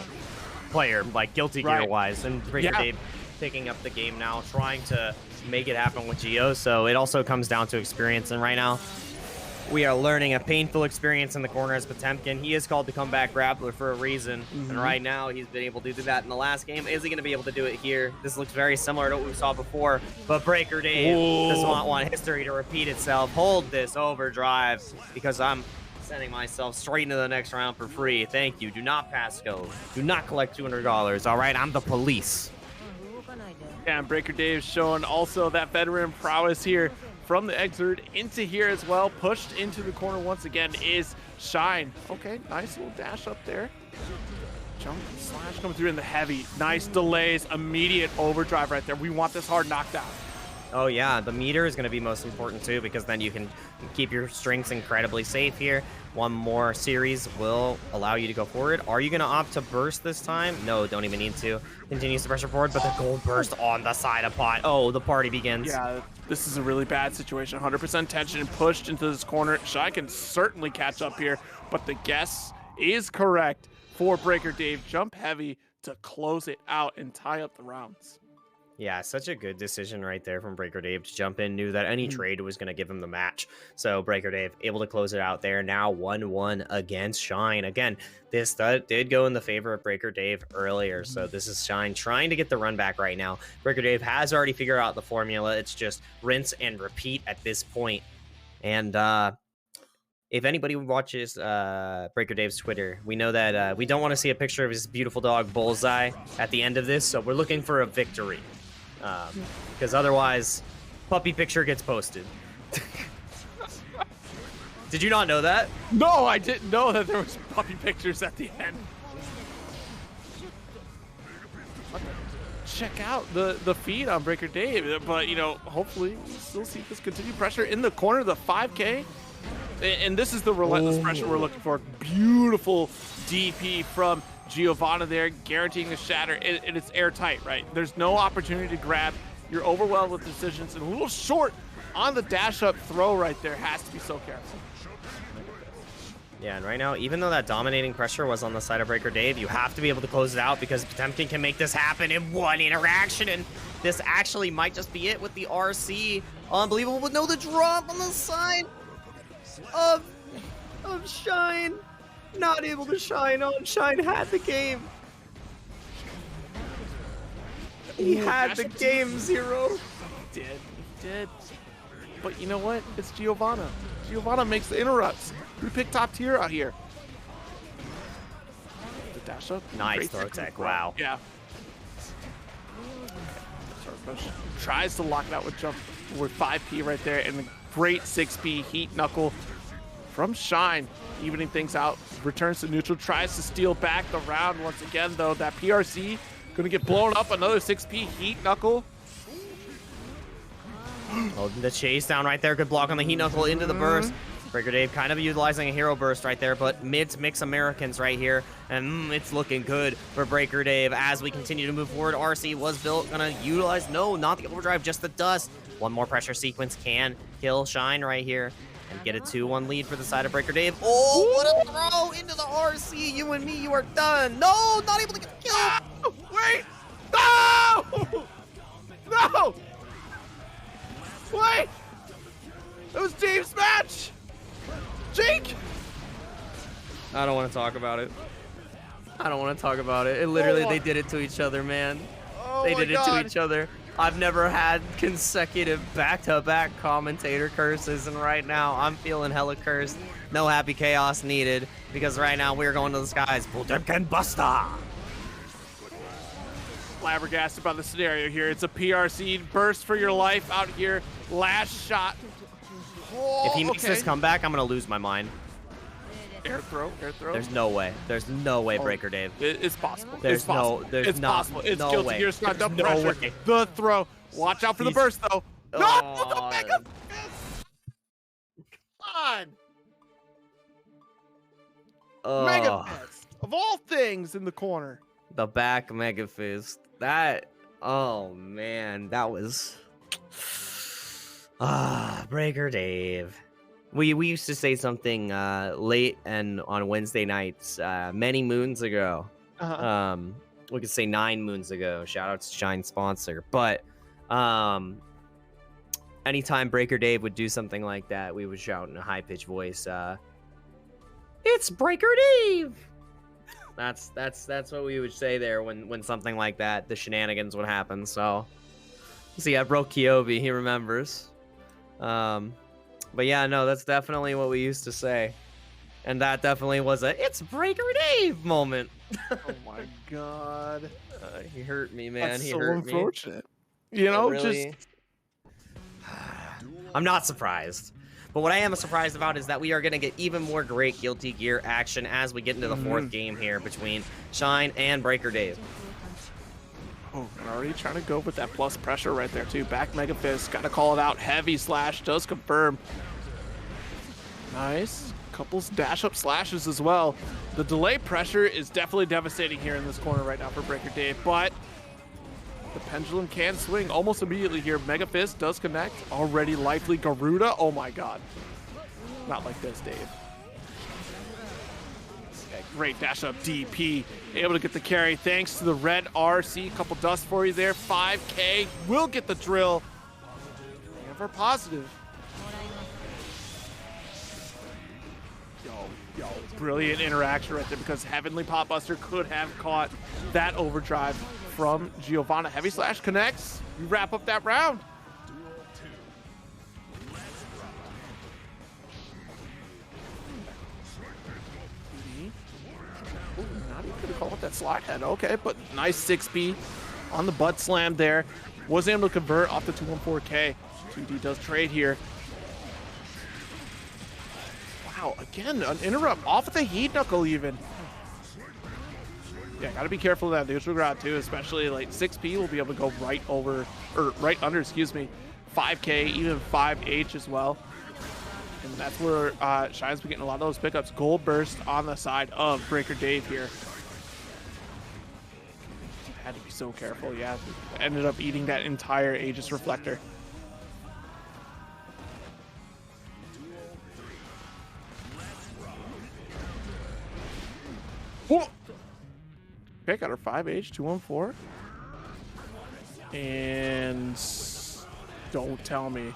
[SPEAKER 1] player, like Guilty Gear-wise, and Breaker Dave picking up the game now, trying to make it happen with Geo, so it also comes down to experience, and right now, we are learning a painful experience in the corner as Potemkin. He is called the comeback grappler for a reason, and right now he's been able to do that in the last game. Is he going to be able to do it here? This looks very similar to what we saw before, but Breaker Dave does not want history to repeat itself. Hold this overdrive, because I'm sending myself straight into the next round for free. Thank you. Do not pass go. Do not collect $200. All right, I'm the police.
[SPEAKER 2] Yeah, and Breaker Dave showing also that veteran prowess here from the exert into here as well. Pushed into the corner once again is Shine. Okay, nice little dash up there. Jump and slash coming through in the heavy. Nice delays, immediate overdrive right there. We want this hard knockdown.
[SPEAKER 1] Oh yeah, the meter is going to be most important too, because then you can keep your strings incredibly safe here. One more series will allow you to go forward. Are you going to opt to burst this time? No, don't even need to. Continues to pressure forward, but the gold burst on the side of pot. Oh, the party begins.
[SPEAKER 2] Yeah, this is a really bad situation. 100% tension pushed into this corner. Shine can certainly catch up here, but the guess is correct for Breaker Dave. Jump heavy to close it out and tie up the rounds.
[SPEAKER 1] Yeah, such a good decision right there from Breaker Dave to jump in. Knew that any trade was going to give him the match. So Breaker Dave able to close it out there. Now 1-1 against Shine. Again, this did go in the favor of Breaker Dave earlier. So this is Shine trying to get the run back right now. Breaker Dave has already figured out the formula. It's just rinse and repeat at this point. And if anybody watches Breaker Dave's Twitter, we know that we don't want to see a picture of his beautiful dog Bullseye at the end of this. So we're looking for a victory. Because otherwise, puppy picture gets posted. Did you not know that?
[SPEAKER 2] No, I didn't know that there was puppy pictures at the end. Check out the feed on Breaker Dave, but you know, hopefully we still see this continued pressure in the corner, the 5K, and this is the relentless pressure we're looking for. Beautiful DP from Giovanna there, guaranteeing the shatter, and it's airtight, right? There's no opportunity to grab. You're overwhelmed with decisions, and a little short on the dash-up throw right there. Has to be so careful.
[SPEAKER 1] Yeah, and right now, even though that dominating pressure was on the side of Breaker Dave, you have to be able to close it out because Potemkin can make this happen in one interaction, and this actually might just be it with the RC. Unbelievable, but no, the drop on the side of Shine. Not able to shine on. Shine had the game. He
[SPEAKER 2] Ooh,
[SPEAKER 1] had the
[SPEAKER 2] dash up
[SPEAKER 1] game, Zero.
[SPEAKER 2] He did. But you know what? It's Giovanna. Giovanna makes the interrupts. We pick top tier out here. The dash up.
[SPEAKER 1] Nice
[SPEAKER 2] Great
[SPEAKER 1] throw
[SPEAKER 2] technique,
[SPEAKER 1] tech,
[SPEAKER 2] bro.
[SPEAKER 1] wow.
[SPEAKER 2] Yeah. Push. Tries to lock it out with jump with 5P right there, and the great 6P heat knuckle from Shine, evening things out. Returns to neutral, tries to steal back the round once again, though. That PRC gonna get blown up. Another 6P heat knuckle.
[SPEAKER 1] Oh, the chase down right there. Good block on the heat knuckle into the burst. Breaker Dave kind of utilizing a hero burst right there, but mids mix Americans right here, and it's looking good for Breaker Dave as we continue to move forward. RC was built, gonna utilize, no, not the overdrive, just the dust. One more pressure sequence can kill Shine right here and get a 2-1 lead for the side of Breaker Dave. Oh, what a throw into the RC. You and me, you are done. No, not able to get killed.
[SPEAKER 2] Oh, wait, no! No! Wait! It was Dave's match! Jake!
[SPEAKER 1] I don't want to talk about it. I don't want to talk about it. It literally, they did it to each other, man.
[SPEAKER 2] Oh
[SPEAKER 1] They
[SPEAKER 2] my
[SPEAKER 1] did it
[SPEAKER 2] God.
[SPEAKER 1] to each other. I've never had consecutive back-to-back commentator curses, and right now I'm feeling hella cursed. No happy chaos needed, because right now we're going to the skies. Potemkin Buster!
[SPEAKER 2] Flabbergasted by the scenario here. It's a PRC burst for your life out here. Last shot. Oh,
[SPEAKER 1] If he makes this comeback, I'm going to lose my mind.
[SPEAKER 2] Air throw.
[SPEAKER 1] There's no way. There's no way, Breaker Dave.
[SPEAKER 2] It's possible.
[SPEAKER 1] There's no, there's
[SPEAKER 2] it's
[SPEAKER 1] not,
[SPEAKER 2] possible. It's
[SPEAKER 1] no
[SPEAKER 2] guilty
[SPEAKER 1] way.
[SPEAKER 2] gear stun,
[SPEAKER 1] There's
[SPEAKER 2] the
[SPEAKER 1] no
[SPEAKER 2] pressure,
[SPEAKER 1] way.
[SPEAKER 2] the throw. Watch out for the burst though. No,
[SPEAKER 1] Oh.
[SPEAKER 2] the mega fist. Come on. Mega fist of all things in the corner.
[SPEAKER 1] The back Mega Fist. That, oh man, that was... Breaker Dave. We used to say something late and on Wednesday nights many moons ago. We could say 9 moons ago. Shout out to Shine sponsor. But anytime Breaker Dave would do something like that, we would shout in a high-pitched voice, "It's Breaker Dave!" That's what we would say there when something like that, the shenanigans would happen. So, see, I broke Kyobi. He remembers. But yeah, no, that's definitely what we used to say. And that definitely was a "It's Breaker Dave" moment.
[SPEAKER 2] Oh my God.
[SPEAKER 1] He hurt me, man.
[SPEAKER 2] That's
[SPEAKER 1] he
[SPEAKER 2] so
[SPEAKER 1] hurt me.
[SPEAKER 2] unfortunate. You know,
[SPEAKER 1] Really... I'm not surprised. But what I am surprised about is that we are going to get even more great Guilty Gear action as we get into the 4th game here between Shine and Breaker Dave.
[SPEAKER 2] Oh, and already trying to go with that plus pressure right there too. Back Mega Fist, gotta call it out. Heavy slash does confirm. Nice. Couples dash up slashes as well. The delay pressure is definitely devastating here in this corner right now for Breaker Dave, but the pendulum can swing almost immediately here. Mega Fist does connect. Already lively Garuda. Oh my God. Not like this, Dave. Okay, great dash up DP. Able to get the carry thanks to the red RC. Couple dust for you there. 5K will get the drill. And for positive. Yo, brilliant interaction right there because Heavenly Popbuster could have caught that overdrive from Giovanna. Heavy slash connects. We wrap up that round. Ooh, not even gonna call it that slide head. Okay, but nice 6B on the butt slam there. Was able to convert off the 214K. 2D does trade here. Wow, again, an interrupt off of the heat knuckle even. Yeah, gotta be careful of that neutral ground too, especially like 6P will be able to go right over, or right under, excuse me, 5K, even 5H as well. And that's where Shine's been getting a lot of those pickups. Gold burst on the side of Breaker Dave here. Had to be so careful, yeah. Ended up eating that entire Aegis Reflector. Whoa! Okay, got her 5H, 214. And don't tell me.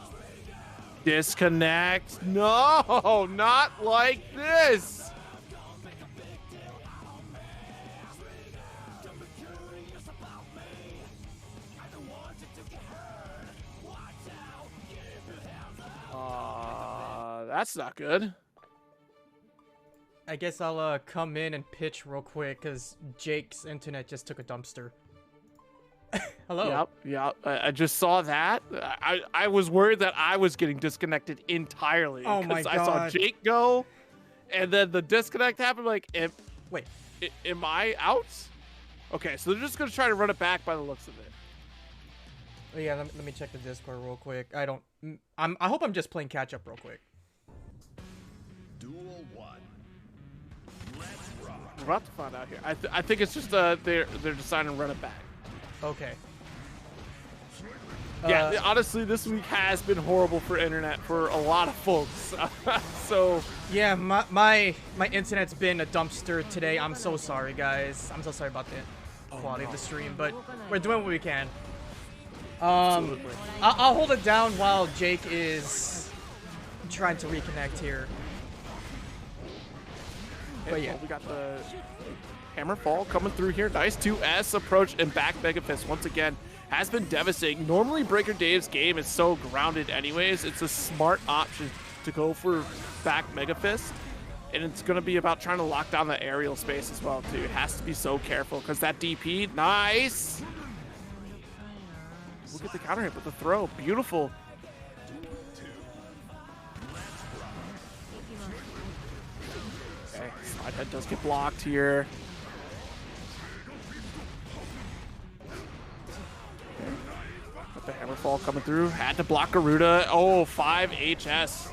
[SPEAKER 2] Disconnect. No, not like this. That's not good.
[SPEAKER 3] I guess I'll come in and pitch real quick because Jake's internet just took a dumpster. Hello.
[SPEAKER 2] Yep. I just saw that. I was worried that I was getting disconnected entirely.
[SPEAKER 3] Oh my
[SPEAKER 2] I saw
[SPEAKER 3] God.
[SPEAKER 2] Jake go, and then the disconnect happened. Like,
[SPEAKER 3] Wait.
[SPEAKER 2] Am I out? Okay, so they're just gonna try to run it back by the looks of it.
[SPEAKER 3] Oh, yeah, let me check the Discord real quick. I hope I'm just playing catch up real quick.
[SPEAKER 4] Duel 1. Let's rock.
[SPEAKER 2] We're about to find out here. I think it's just they're deciding to run it back.
[SPEAKER 3] Okay.
[SPEAKER 2] Yeah, honestly, this week has been horrible for internet for a lot of folks. So
[SPEAKER 3] yeah, my internet's been a dumpster today. I'm so sorry, guys. I'm so sorry about the quality of the stream, but we're doing what we can. I'll hold it down while Jake is trying to reconnect here. But yeah,
[SPEAKER 2] we got the hammer fall coming through here. Nice 2S approach and back Mega Fist once again has been devastating. Normally Breaker Dave's game is so grounded anyways. It's a smart option to go for back Mega Fist. And it's going to be about trying to lock down the aerial space as well too. It has to be so careful because that DP, nice. Look at the counter hit with the throw. Beautiful. Okay, side head does get blocked here. Got the hammer fall coming through. Had to block Garuda. Oh, 5 HS.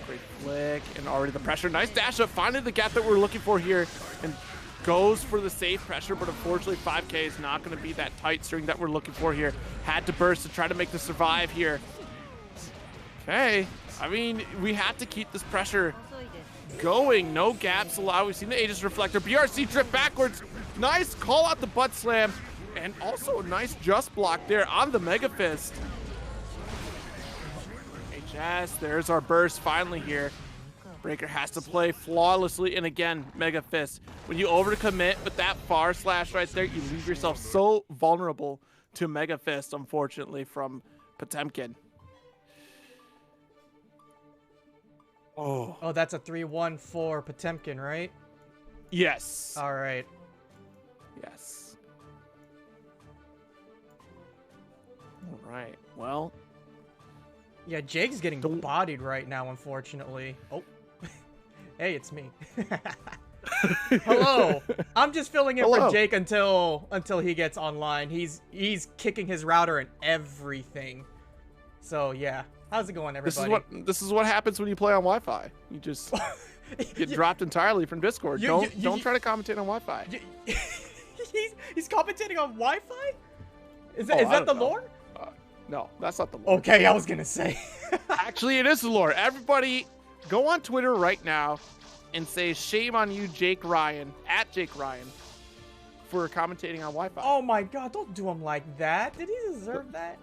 [SPEAKER 2] Great flick and already the pressure. Nice dash up. Finding the gap that we're looking for here. And goes for the safe pressure, but unfortunately 5K is not going to be that tight string that we're looking for here. Had to burst to try to make the survive here. Okay, I mean, we have to keep this pressure going. No gaps allowed. We've seen the Aegis Reflector. BRC drift backwards. Nice call out the butt slam. And also a nice just block there on the Mega Fist. HS, there's our burst finally here. Breaker has to play flawlessly, and again, Mega Fist. When you overcommit with that far slash right there, you leave yourself so vulnerable to Mega Fist, unfortunately, from Potemkin.
[SPEAKER 3] Oh, that's a 3-1 for Potemkin, right?
[SPEAKER 2] Yes.
[SPEAKER 3] All right.
[SPEAKER 2] Yes. All right. Well.
[SPEAKER 3] Yeah, Jake's getting bodied right now, unfortunately. Oh. Hey, it's me. Hello. I'm just filling in for Jake until he gets online. He's kicking his router and everything. So yeah, how's it going, everybody?
[SPEAKER 2] This is what happens when you play on Wi-Fi. You just get dropped entirely from Discord. Don't try to commentate on Wi-Fi.
[SPEAKER 3] He's commentating on Wi-Fi? Is that the lore?
[SPEAKER 2] No, that's not the lore.
[SPEAKER 3] Okay, I was gonna say.
[SPEAKER 2] Actually, it is the lore. Everybody, go on Twitter right now and say shame on you, Jake Ryan, at Jake Ryan, for commentating on Wi-Fi.
[SPEAKER 3] Oh my God! Don't do him like that. Did he deserve that?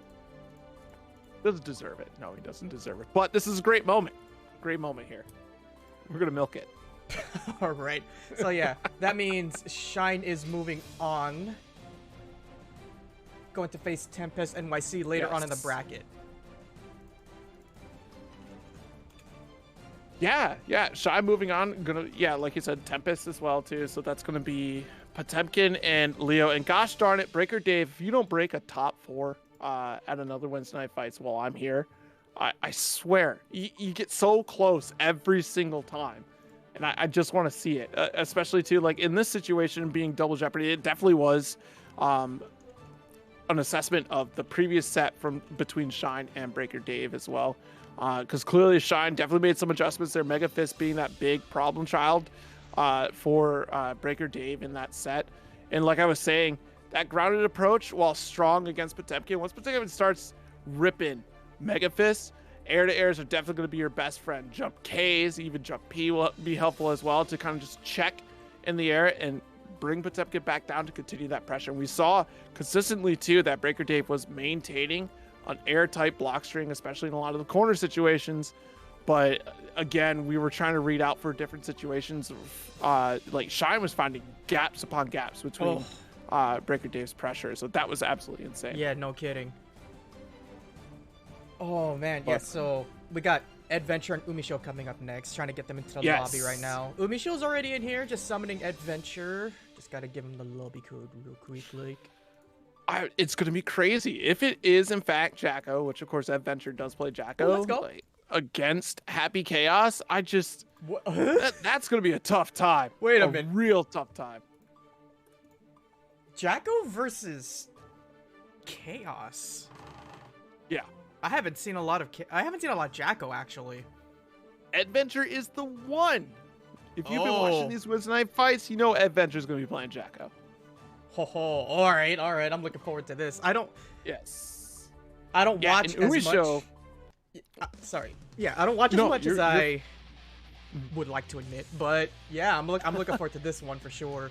[SPEAKER 2] Doesn't deserve it. No, he doesn't deserve it. But this is a great moment. Great moment here. We're gonna milk it.
[SPEAKER 3] All right. So yeah, that means Shine is moving on. Going to face Tempest NYC later on in the bracket.
[SPEAKER 2] Yeah. Shine moving on. Like you said, Tempest as well too. So that's gonna be Potemkin and Leo. And gosh darn it, Breaker Dave, if you don't break a top 4 at another Weds Night Fights while I'm here, I swear you get so close every single time. And I just want to see it, especially too, like in this situation being double jeopardy. It definitely was an assessment of the previous set from between Shine and Breaker Dave as well. Because clearly Shine definitely made some adjustments there. Mega Fist being that big problem child for Breaker Dave in that set. And like I was saying, that grounded approach, while strong against Potemkin, once Potemkin starts ripping Mega Fist, air to airs are definitely going to be your best friend. Jump Ks, even jump P will be helpful as well to kind of just check in the air and bring Potemkin back down to continue that pressure. And we saw consistently too that Breaker Dave was maintaining an airtight block string, especially in a lot of the corner situations. But again, we were trying to read out for different situations. Like Shine was finding gaps upon gaps between Breaker Dave's pressure. So that was absolutely insane.
[SPEAKER 3] Yeah, no kidding. Oh man, yeah. So we got Adventure and Umisho coming up next, trying to get them into the
[SPEAKER 2] Yes.
[SPEAKER 3] lobby right now. Umisho's already in here, just summoning Adventure. Just gotta give him the lobby code real quick, like.
[SPEAKER 2] It's gonna be crazy if it is in fact Jacko, which of course Adventure does play Jacko.
[SPEAKER 3] Let's go.
[SPEAKER 2] Like, against Happy Chaos.
[SPEAKER 3] What?
[SPEAKER 2] That's gonna be a tough time.
[SPEAKER 3] Wait a minute.
[SPEAKER 2] Real tough time.
[SPEAKER 3] Jacko versus Chaos.
[SPEAKER 2] Yeah.
[SPEAKER 3] I haven't seen a lot of Jacko actually.
[SPEAKER 2] Adventure is the one. If you've been
[SPEAKER 3] Oh.
[SPEAKER 2] watching these Weds Night Fights, you know Adventure's gonna be playing Jacko.
[SPEAKER 3] Ho ho. All right. I'm looking forward to this. I don't
[SPEAKER 2] Yes.
[SPEAKER 3] watch
[SPEAKER 2] and
[SPEAKER 3] as
[SPEAKER 2] Umisho,
[SPEAKER 3] much. Sorry. Yeah, I don't watch as
[SPEAKER 2] No,
[SPEAKER 3] much as
[SPEAKER 2] you're-
[SPEAKER 3] I would like to admit, but yeah, I'm looking forward to this one for sure.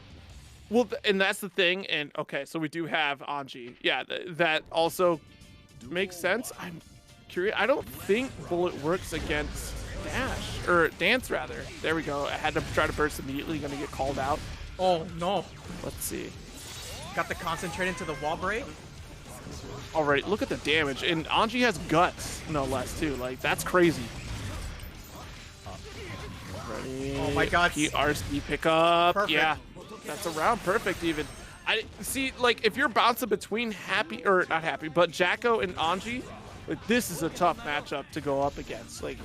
[SPEAKER 2] Well, and that's the thing. And okay, so we do have Anji. Yeah, that also makes sense. I'm curious. I don't think Bullet works against Dash or Dance rather. There we go. I had to try to burst immediately. Gonna get called out.
[SPEAKER 3] Oh no.
[SPEAKER 2] Let's see.
[SPEAKER 3] Got the concentrate into the wall break.
[SPEAKER 2] All right, look at the damage. And Anji has guts, no less, too. Like, that's crazy. Ready.
[SPEAKER 3] Oh my God.
[SPEAKER 2] PRC pickup.
[SPEAKER 3] Perfect.
[SPEAKER 2] Yeah, that's around perfect even. I see, like, if you're bouncing between Happy, or not Happy, but Jacko and Anji, like, this is a tough matchup to go up against. Like,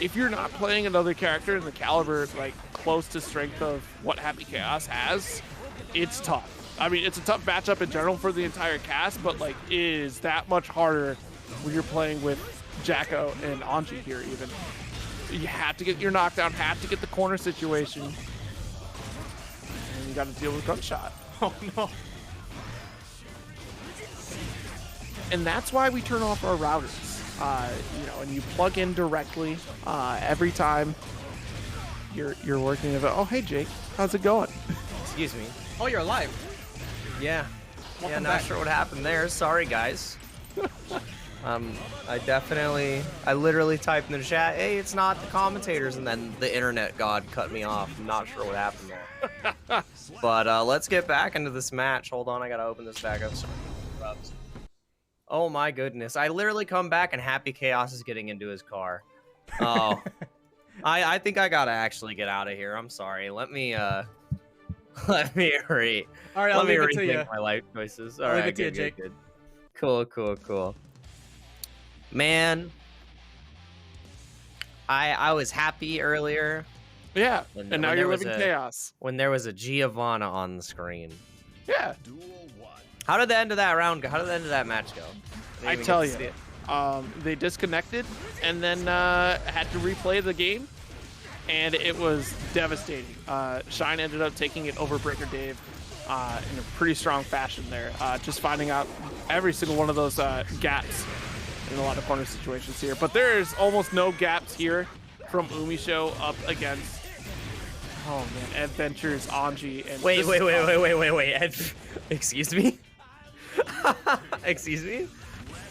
[SPEAKER 2] if you're not playing another character in the caliber, like, close to strength of what Happy Chaos has, it's tough. I mean, it's a tough matchup in general for the entire cast, but like, it is that much harder when you're playing with Jacko and Anji here. Even you have to get your knockdown, have to get the corner situation, and you got to deal with gunshot.
[SPEAKER 3] Oh no.
[SPEAKER 2] And that's why we turn off our routers. You know, and you plug in directly every time you're working. Oh, hey Jake, how's it going?
[SPEAKER 1] Excuse me.
[SPEAKER 3] Oh, you're alive.
[SPEAKER 1] Yeah.
[SPEAKER 3] Welcome
[SPEAKER 1] Not
[SPEAKER 3] back.
[SPEAKER 1] sure what happened there. Sorry, guys. I literally typed in the chat, hey, it's not the commentators, and then the internet god cut me off. I'm not sure what happened there. But let's get back into this match. Hold on, I gotta open this back up. Sorry. Oh my goodness. I literally come back and Happy Chaos is getting into his car. Oh. I think I gotta actually get out of here. I'm sorry. Let me let me rethink
[SPEAKER 3] All right, I'll leave it to you.
[SPEAKER 1] my life choices. All
[SPEAKER 3] I'll leave
[SPEAKER 1] right,
[SPEAKER 3] it to you,
[SPEAKER 1] good,
[SPEAKER 3] Jake.
[SPEAKER 1] good, good. Cool. Man, I was happy earlier
[SPEAKER 2] Yeah,
[SPEAKER 1] When-
[SPEAKER 2] and now
[SPEAKER 1] when
[SPEAKER 2] you're
[SPEAKER 1] there was
[SPEAKER 2] living
[SPEAKER 1] a-
[SPEAKER 2] chaos.
[SPEAKER 1] when there was a Giovanna on the screen.
[SPEAKER 2] Yeah,
[SPEAKER 4] Duel 1.
[SPEAKER 1] How did the end of that round go? How did the end of that match go?
[SPEAKER 2] I
[SPEAKER 1] didn't even
[SPEAKER 2] tell
[SPEAKER 1] get to see
[SPEAKER 2] you,
[SPEAKER 1] it.
[SPEAKER 2] they disconnected and then had to replay the game, and it was devastating. Shine ended up taking it over Breaker Dave in a pretty strong fashion there, just finding out every single one of those gaps in a lot of corner situations here. But there's almost no gaps here from Umisho up against, oh man, Adventures, Anji, and
[SPEAKER 1] Wait.
[SPEAKER 2] this-
[SPEAKER 1] Excuse me? Excuse me?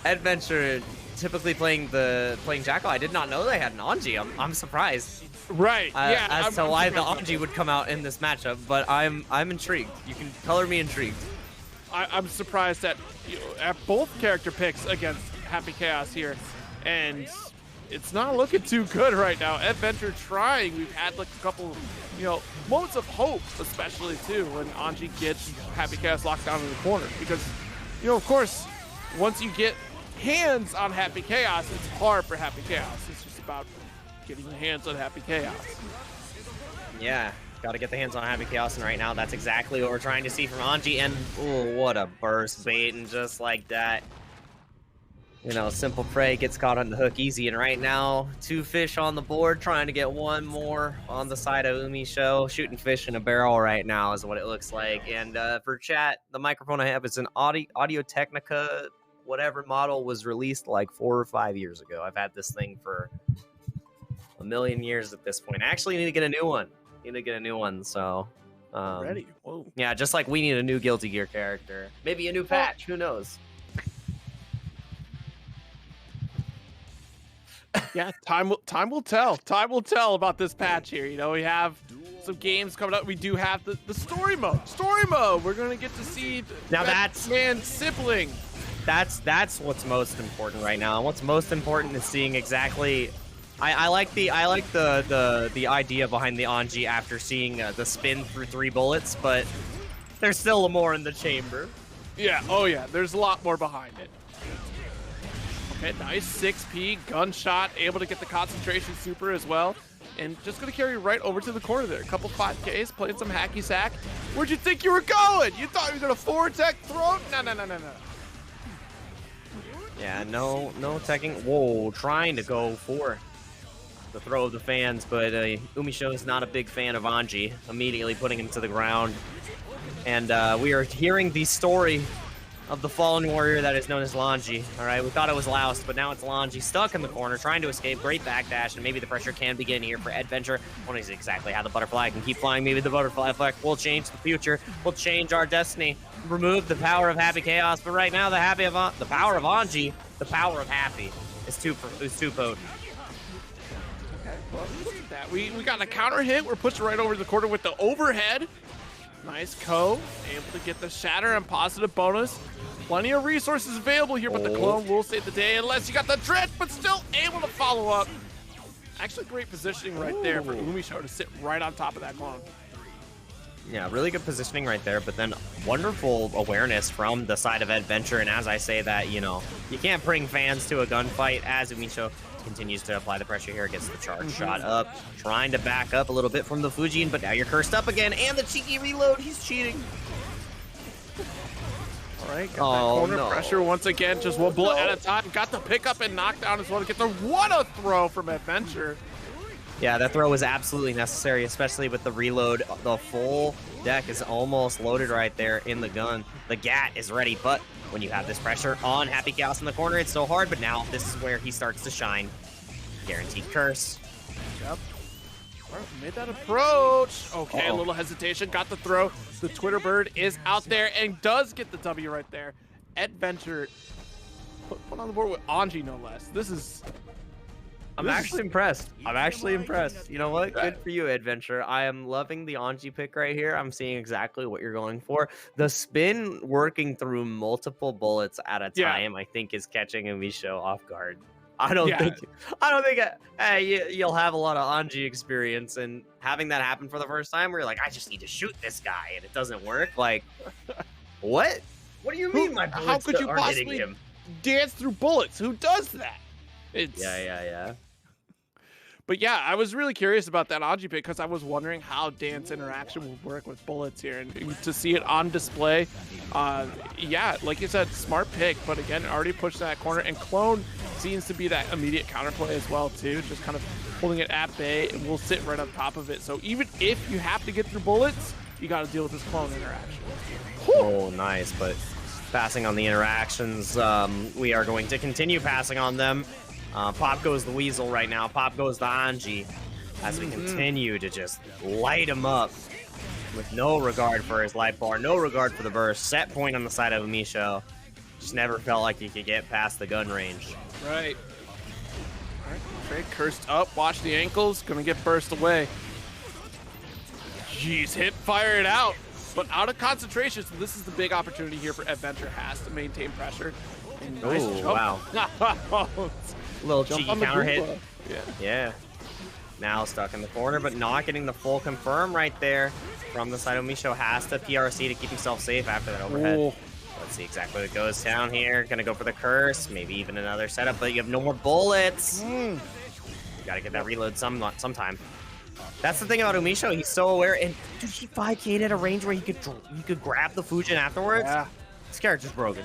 [SPEAKER 1] Adventure typically playing Jackal. I did not know they had an Anji. I'm surprised.
[SPEAKER 2] Right, yeah.
[SPEAKER 1] As to
[SPEAKER 2] I'm
[SPEAKER 1] why the
[SPEAKER 2] surprised.
[SPEAKER 1] Anji would come out in this matchup, but I'm intrigued. You can color me intrigued.
[SPEAKER 2] I'm surprised at both character picks against Happy Chaos here, and it's not looking too good right now. Adventure trying. We've had like a couple, moments of hope, especially too when Anji gets Happy Chaos locked down in the corner, because, of course, once you get hands on Happy Chaos, it's hard for Happy Chaos. It's just about getting your hands on Happy Chaos.
[SPEAKER 1] Yeah, got to get the hands on Happy Chaos, and right now that's exactly what we're trying to see from Anji. And oh, what a burst bait, and just like that, Simple Prey gets caught on the hook easy. And right now, 2 fish on the board, trying to get 1 more on the side of Umisho. Shooting fish in a barrel right now is what it looks like. And for chat, the microphone I have is an Audio Technica, whatever model was released like 4 or 5 years ago. I've had this thing for a million years at this point. I actually need to get a new one. So
[SPEAKER 2] Ready? Whoa.
[SPEAKER 1] yeah, just like we need a new Guilty Gear character, maybe a new patch, who knows.
[SPEAKER 2] Yeah, time will tell. Time will tell about this patch here. We have some games coming up. We do have the story mode. We're gonna get to see
[SPEAKER 1] Now that's
[SPEAKER 2] man's sibling
[SPEAKER 1] That's what's most important right now. And what's most important is seeing exactly. I like the idea behind the Anji after seeing the spin through 3 bullets, but there's still more in the chamber.
[SPEAKER 2] Yeah. Oh yeah. There's a lot more behind it. Okay, nice 6P gunshot, able to get the concentration super as well. And just gonna carry right over to the corner there. A couple 5Ks, playing some hacky sack. Where'd you think you were going? You thought you were gonna forward tech throw? No.
[SPEAKER 1] Yeah, no teching. Whoa, trying to go for the throw of the fans, but Umisho is not a big fan of Anji, immediately putting him to the ground. And we are hearing the story of the fallen warrior that is known as Lanji. All right, we thought it was Loust, but now it's Lanji stuck in the corner, trying to escape. Great backdash, and maybe the pressure can begin here for Adventure. Wondering exactly how the butterfly can keep flying. Maybe the butterfly effect will change the future, will change our destiny, remove the power of Happy Chaos. But right now, the power of Anji, the power of Happy, is too potent.
[SPEAKER 2] Okay, well, look at that. We got a counter hit. We're pushing right over the corner with the overhead. Nice Ko, able to get the shatter and positive bonus. Plenty of resources available here, but the clone will save the day unless you got the drift, but still able to follow up. Actually, great positioning right there for Umisho to sit right on top of that clone.
[SPEAKER 1] Yeah, really good positioning right there, but then wonderful awareness from the side of Adventure. And as I say that, you know, you can't bring fans to a gunfight as Umisho continues to apply the pressure here, gets the charge shot up, trying to back up a little bit from the Fujin, but now you're cursed up again, and the cheeky reload, he's cheating.
[SPEAKER 2] All right, got that corner pressure once again, just one bullet at a time. Got the pickup and knockdown as well to get the what a throw from Adventure.
[SPEAKER 1] Yeah, that throw was absolutely necessary, especially with the reload. The full deck is almost loaded right there in the gun. The GAT is ready, but when you have this pressure on Happy Chaos in the corner, it's so hard, but now this is where he starts to shine. Guaranteed curse.
[SPEAKER 2] Yep. All right, made that approach. Okay, a little hesitation, got the throw. The Twitter bird is out there and does get the W right there. Adventure put on the board with Anji, no less. This is...
[SPEAKER 1] I'm actually impressed. You know what? Good for you, Adventure. I am loving the Anji pick right here. I'm seeing exactly what you're going for. The spin working through multiple bullets at a time, I think, is catching Umisho off guard. I don't think you'll have a lot of Anji experience, and having that happen for the first time where you're like, I just need to shoot this guy and it doesn't work. Like, what? What do you mean my bullets
[SPEAKER 2] how could you
[SPEAKER 1] aren't hitting
[SPEAKER 2] possibly
[SPEAKER 1] him?
[SPEAKER 2] dance through bullets? Who does that? It's...
[SPEAKER 1] Yeah.
[SPEAKER 2] But yeah, I was really curious about that Anji pick because I was wondering how dance interaction would work with bullets here, and to see it on display, yeah, like you said, smart pick. But again, already pushed that corner, and Clone seems to be that immediate counterplay as well too, just kind of holding it at bay, and we'll sit right on top of it. So even if you have to get through bullets, you got to deal with this Clone interaction.
[SPEAKER 1] Oh, nice, but passing on the interactions, we are going to continue passing on them. Pop goes the Weasel right now. Pop goes the Anji as we continue to just light him up with no regard for his life bar, no regard for the burst. Set point on the side of Umisho. Just never felt like he could get past the gun range.
[SPEAKER 2] Right. All right, Trey cursed up. Watch the ankles. Gonna get burst away. Jeez, hit, fire it out. But out of concentration, so this is the big opportunity here for Adventure. Has to maintain pressure. And nice jump.
[SPEAKER 1] Wow. Little cheeky counter hit.
[SPEAKER 2] Yeah.
[SPEAKER 1] Now stuck in the corner, but not getting the full confirm right there from the side of Umisho. Has to PRC to keep himself safe after that overhead.
[SPEAKER 2] Ooh.
[SPEAKER 1] Let's see exactly what goes down here. Gonna go for the curse, maybe even another setup, but you have no more bullets. You gotta get that reload sometime. That's the thing about Umisho. He's so aware, and dude, he 5K'd at a range where he could grab the Fujin afterwards.
[SPEAKER 2] Yeah.
[SPEAKER 1] This character's broken.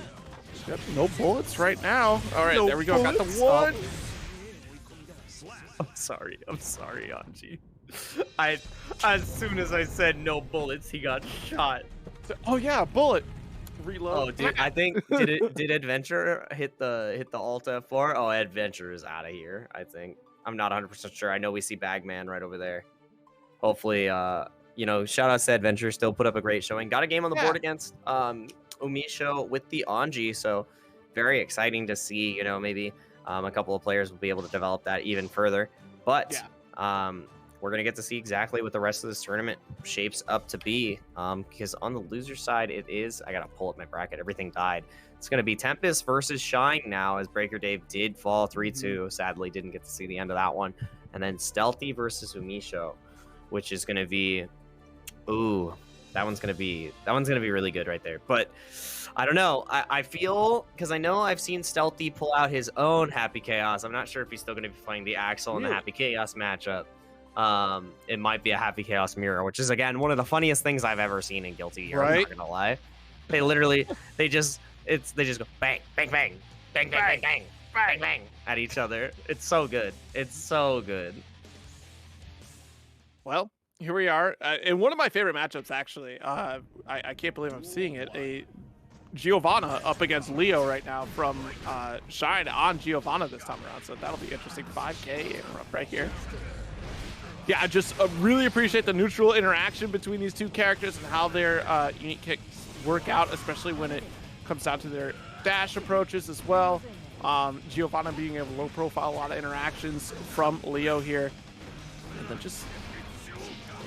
[SPEAKER 2] Yep, no bullets right now. All right, there we go. Got the one.
[SPEAKER 1] I'm sorry, Anji. As soon as I said no bullets, he got shot.
[SPEAKER 2] Oh yeah, bullet. Reload.
[SPEAKER 1] Oh, dude, I think did Adventure hit the alt F4? Oh, Adventure is out of here. I think. I'm not 100% sure. I know we see Bagman right over there. Hopefully, you know, shout out to Adventure. Still put up a great showing. Got a game on the board against Umisho with the Anji, so very exciting to see. You know, maybe a couple of players will be able to develop that even further. But we're going to get to see exactly what the rest of this tournament shapes up to be. Because on the loser side, it is, I got to pull up my bracket. Everything died. It's going to be Tempest versus Shine now, as Breaker Dave did fall 3-2. Sadly, didn't get to see the end of that one. And then Stealthy versus Umisho, which is going to be, ooh, that one's going to be really good right there. But I don't know. I feel, because I know I've seen Stealthy pull out his own Happy Chaos. I'm not sure if he's still going to be playing the Axel in the Happy Chaos matchup. It might be a Happy Chaos mirror, which is, again, one of the funniest things I've ever seen in Guilty Gear. I'm not going to lie. They literally, they just go bang, bang, bang, bang, bang, bang, bang, bang, bang at each other. It's so good. It's so good.
[SPEAKER 2] Well, here we are. In one of my favorite matchups, actually. I can't believe I'm seeing it. A Giovanna up against Leo right now from Shine on Giovanna this time around. So that'll be interesting. 5K interrupt right here. Yeah, I just really appreciate the neutral interaction between these two characters and how their unique kicks work out, especially when it comes down to their dash approaches as well. Giovanna being able to low profile a lot of interactions from Leo here. And then just,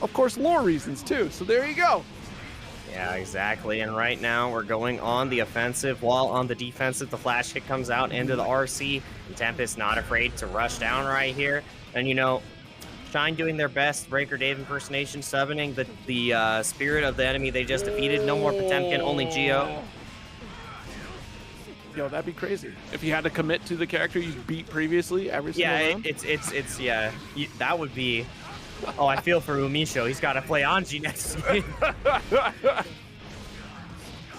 [SPEAKER 2] of course, lore reasons too. So there you go.
[SPEAKER 1] Yeah, exactly. And right now we're going on the offensive, while on the defensive, the flash kick comes out into the RC. And Tempest not afraid to rush down right here. And, you know, Shine doing their best, Breaker Dave impersonation, summoning the spirit of the enemy they just defeated. No more Potemkin, only Geo.
[SPEAKER 2] Yo, that'd be crazy. If you had to commit to the character you beat previously every single round.
[SPEAKER 1] It's yeah. That would be. Oh, I feel for Umisho. He's got to play Anji next game.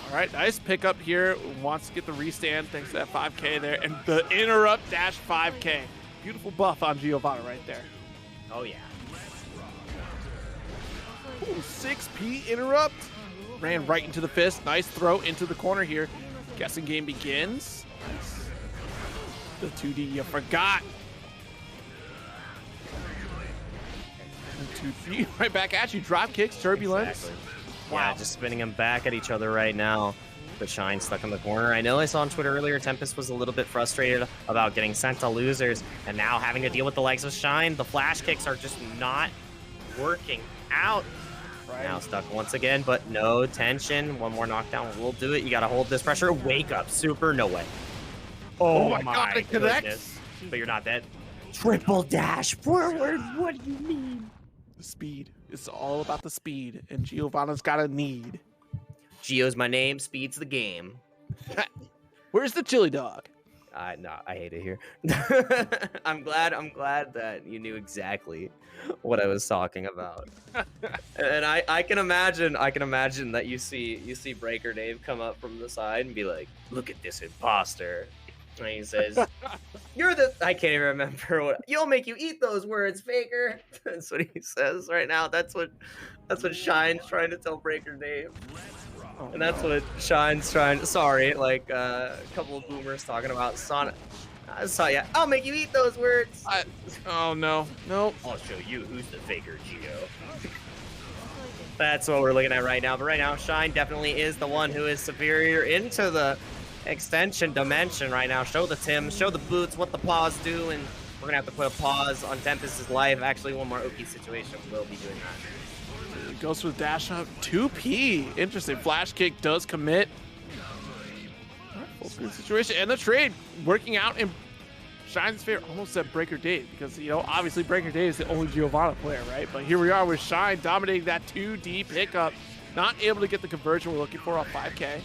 [SPEAKER 2] All right, nice pickup here. Wants to get the restand thanks to that 5K there. And the interrupt dash 5K. Beautiful buff on Giovanna right there.
[SPEAKER 1] Oh, yeah.
[SPEAKER 2] Ooh, 6P interrupt. Ran right into the fist. Nice throw into the corner here. Guessing game begins. Nice. The 2D you forgot. And 2D right back at you. Drop kicks, turbulence.
[SPEAKER 1] Exactly.
[SPEAKER 2] Wow.
[SPEAKER 1] Yeah, just spinning them back at each other right now. But Shine stuck in the corner. I know I saw on Twitter earlier, Tempest was a little bit frustrated about getting sent to losers and now having to deal with the legs of Shine. The flash kicks are just not working out. Right. Now stuck once again, but no tension. One more knockdown will do it. You got to hold this pressure. Wake up, super. No way.
[SPEAKER 2] Oh my God, it
[SPEAKER 1] goodness.
[SPEAKER 2] connects.
[SPEAKER 1] But you're not dead. Triple dash forward. What do you mean?
[SPEAKER 2] The speed. It's all about the speed, and Giovanna's got a need.
[SPEAKER 1] Gio's my name. Speed's the game.
[SPEAKER 2] Where's the chili dog?
[SPEAKER 1] No, I hate it here. I'm glad that you knew exactly what I was talking about. And I can imagine that you see Breaker Dave come up from the side and be like, "Look at this imposter." And he says, "You're the," I can't even remember what. "You'll make you eat those words, Faker." That's what he says right now. That's what Shine's trying to tell Breaker Dave. And that's what Shine's trying to, sorry, like a couple of boomers talking about Sonic. I saw ya. "I'll make you eat those words."
[SPEAKER 2] Oh no, no.
[SPEAKER 1] "I'll show you who's the faker, Geo." That's what we're looking at right now. But right now, Shine definitely is the one who is superior into the extension dimension right now. Show the Tims, show the boots, what the paws do, and we're gonna have to put a pause on Tempest's life. Actually, one more Oki situation will be doing that.
[SPEAKER 2] Goes with dash up. 2P. Interesting. Flash kick does commit. Right, full screen situation. And the trade working out in Shine's favor. Almost said Breaker Dave because, you know, obviously Breaker Dave is the only Giovanna player, right? But here we are with Shine dominating that 2D pickup. Not able to get the conversion we're looking for on 5K.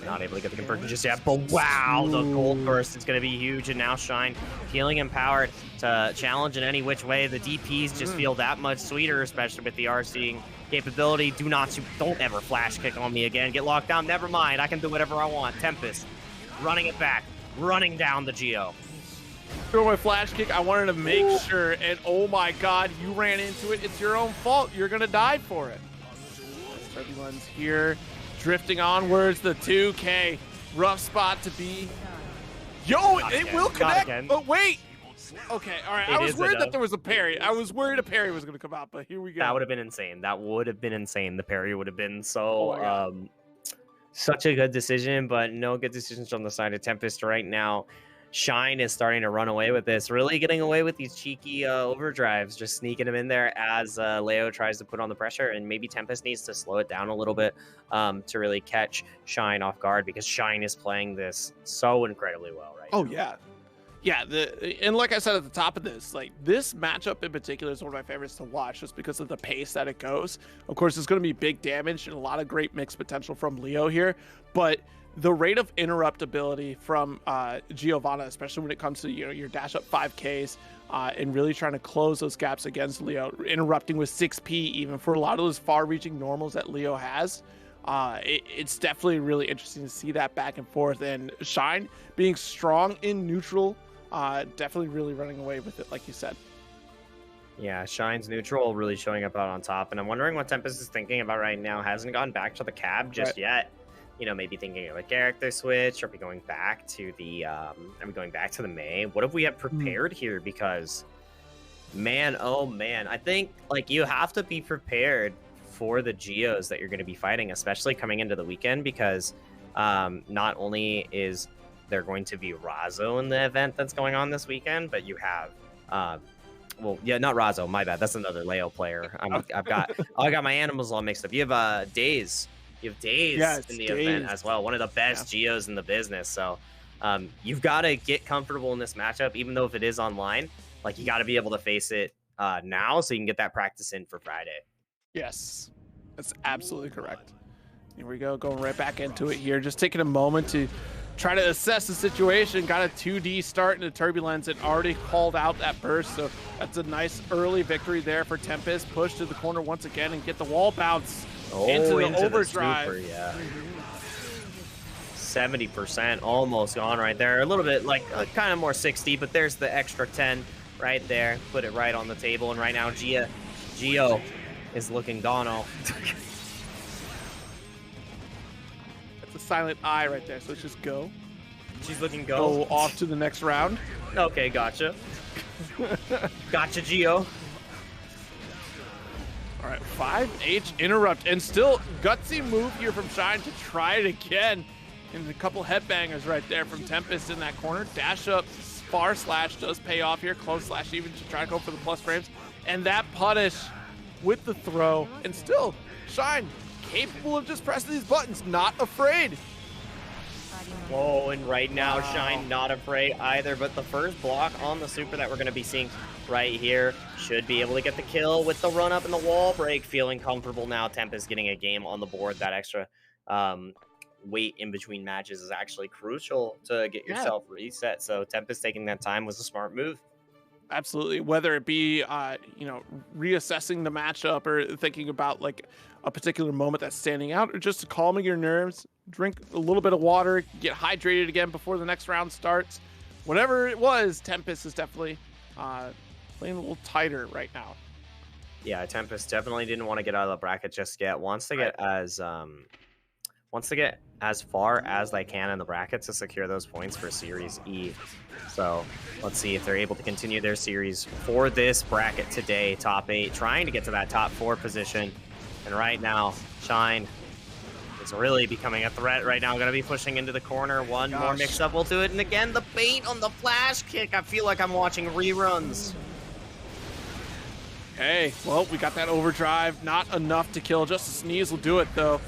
[SPEAKER 1] Not able to get the conversion just yet, but wow, the gold burst is going to be huge, and now Shine feeling empowered to challenge in any which way. The DPs just feel that much sweeter, especially with the RCing capability. Don't ever flash kick on me again. Get locked down. Never mind. I can do whatever I want. Tempest running it back, running down the Geo.
[SPEAKER 2] Throw my flash kick. I wanted to make sure, and oh my God, you ran into it. It's your own fault. You're going to die for it. Turbulence here. Drifting onwards, the 2K. Rough spot to be. Yo, it will connect. Oh, wait. Okay, all right. I was worried that there was a parry. I was worried a parry was going to come out, but here we go.
[SPEAKER 1] That would have been insane. That would have been insane. The parry would have been so, such a good decision, but no good decisions on the side of Tempest right now. Shine is starting to run away with this, really getting away with these cheeky overdrives, just sneaking him in there as Leo tries to put on the pressure, and maybe Tempest needs to slow it down a little bit to really catch Shine off guard, because Shine is playing this so incredibly well right now.
[SPEAKER 2] Yeah. Yeah, and like I said at the top of this, like this matchup in particular is one of my favorites to watch just because of the pace that it goes. Of course, it's going to be big damage and a lot of great mix potential from Leo here, but the rate of interruptibility from Giovanna, especially when it comes to your dash up 5Ks and really trying to close those gaps against Leo, interrupting with 6P even for a lot of those far-reaching normals that Leo has. It's definitely really interesting to see that back and forth, and Shine being strong in neutral, definitely really running away with it, like you said.
[SPEAKER 1] Yeah, Shine's neutral really showing up out on top, and I'm wondering what Tempest is thinking about right now. Hasn't gone back to the cab just yet. Maybe thinking of a character switch. Are we going back to the May? What if we have prepared here? Because man, oh man, I think like you have to be prepared for the Geos that you're going to be fighting, especially coming into the weekend, because not only is there going to be Razo in the event that's going on this weekend, but you have not Razo, my bad, that's another Leo player. I got my animals all mixed up. You have Daze. You have Daze in the event as well, one of the best Geos in the business. So you've got to get comfortable in this matchup, even though if it is online, like you got to be able to face it now so you can get that practice in for Friday.
[SPEAKER 2] Yes, that's absolutely correct. Here we go, going right back into it here. Just taking a moment to try to assess the situation. Got a 2D start into Turbulence and already called out that burst. So that's a nice early victory there for Tempest. Push to the corner once again and get the wall bounce into the overdrive.
[SPEAKER 1] The snooper, 70% almost gone right there. A little bit like kind of more 60, but there's the extra 10 right there. Put it right on the table. And right now, Geo is looking gono.
[SPEAKER 2] That's a silent I right there, so let's just go.
[SPEAKER 1] She's looking go
[SPEAKER 2] off to the next round.
[SPEAKER 1] Okay, gotcha. Gotcha, Geo.
[SPEAKER 2] All right, 5H interrupt, and still gutsy move here from Shine to try it again. And a couple headbangers right there from Tempest in that corner. Dash up, far slash does pay off here. Close slash even to try to go for the plus frames. And that punish with the throw, and still Shine capable of just pressing these buttons, not afraid.
[SPEAKER 1] Whoa, and right now Shine not afraid either, but the first block on the super that we're going to be seeing right here should be able to get the kill with the run up and the wall break. Feeling comfortable now. Tempest getting a game on the board. That extra wait in between matches is actually crucial to get yourself reset, so Tempest taking that time was a smart move.
[SPEAKER 2] Absolutely, whether it be reassessing the matchup or thinking about like a particular moment that's standing out, or just calming your nerves, drink a little bit of water, get hydrated again before the next round starts. Whatever it was, Tempest is definitely playing a little tighter right now.
[SPEAKER 1] Yeah, Tempest definitely didn't want to get out of the bracket just yet. Wants to get as far as they can in the bracket to secure those points for Series E. So let's see if they're able to continue their series for this bracket today. Top 8, trying to get to that top 4 position. And right now, Shine is really becoming a threat right now. Going to be pushing into the corner. One more mix-up will do it. And again, the bait on the flash kick. I feel like I'm watching reruns.
[SPEAKER 2] Okay, well, we got that overdrive. Not enough to kill. Just a sneeze will do it, though.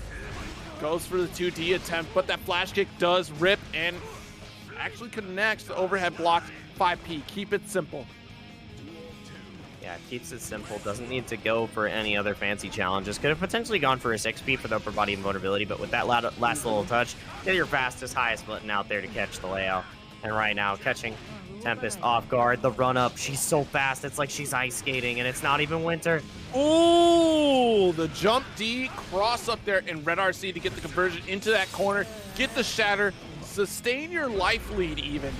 [SPEAKER 2] Goes for the 2D attempt, but that flash kick does rip and actually connects the overhead block 5P. Keep it simple.
[SPEAKER 1] Yeah, keeps it simple. Doesn't need to go for any other fancy challenges. Could have potentially gone for a 6P for the upper body invulnerability, but with that last little touch, get your fastest, highest button out there to catch the layout. And right now, catching Tempest off guard. The run up, she's so fast, it's like she's ice skating, and it's not even winter.
[SPEAKER 2] Ooh, the jump D, cross up there, and Red RC to get the conversion into that corner, get the shatter, sustain your life lead even.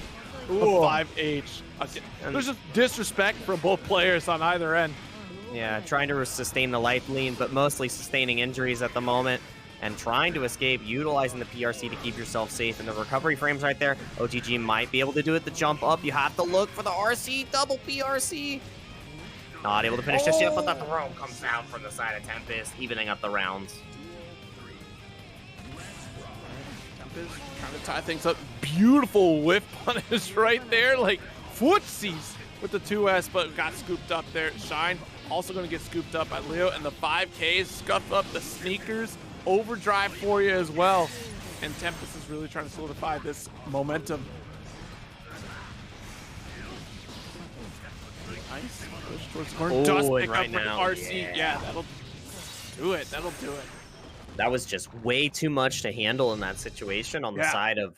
[SPEAKER 2] Ooh, 5H. Okay. There's just disrespect from both players on either end.
[SPEAKER 1] Yeah, trying to sustain the life lead, but mostly sustaining injuries at the moment, and trying to escape, utilizing the PRC to keep yourself safe. And the recovery frames right there, OTG might be able to do it. The jump up, you have to look for the RC, double PRC. Not able to finish just yet, but the throw comes out from the side of Tempest, evening up the rounds.
[SPEAKER 2] Tempest trying to tie things up. Beautiful whiff punish right there, like footsies with the 2S, but got scooped up there. Shine also going to get scooped up by Leo, and the 5Ks scuff up the sneakers. Overdrive for you as well. And Tempest is really trying to solidify this momentum. Nice push towards the corner. Does pick up with RC. Yeah, that'll do it. That'll do it.
[SPEAKER 1] That was just way too much to handle in that situation on the side of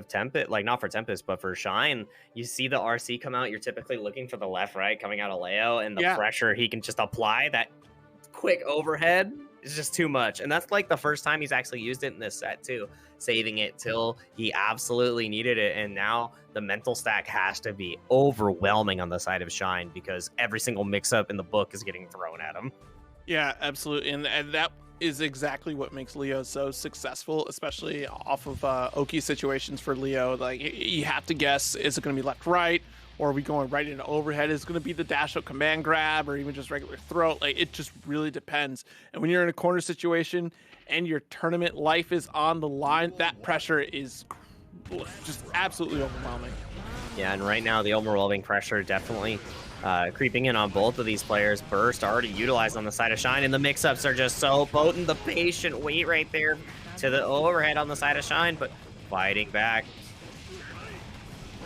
[SPEAKER 1] Tempest. Like, not for Tempest, but for Shine. You see the RC come out, you're typically looking for the left-right coming out of Leo, and the pressure he can just apply, that quick overhead, is just too much. And that's like the first time he's actually used it in this set too, saving it till he absolutely needed it. And now the mental stack has to be overwhelming on the side of Shine, because every single mix-up in the book is getting thrown at him.
[SPEAKER 2] Yeah, absolutely. And that is exactly what makes Leo so successful, especially off of Oki situations for Leo. Like, you have to guess, is it going to be left-right, or are we going right into overhead? Is it going to be the dash-out command grab, or even just regular throw? Like, it just really depends. And when you're in a corner situation and your tournament life is on the line, that pressure is just absolutely overwhelming.
[SPEAKER 1] Yeah, and right now the overwhelming pressure definitely creeping in on both of these players. Burst already utilized on the side of Shine, and the mix-ups are just so potent. The patient wait right there to the overhead on the side of Shine, but fighting back.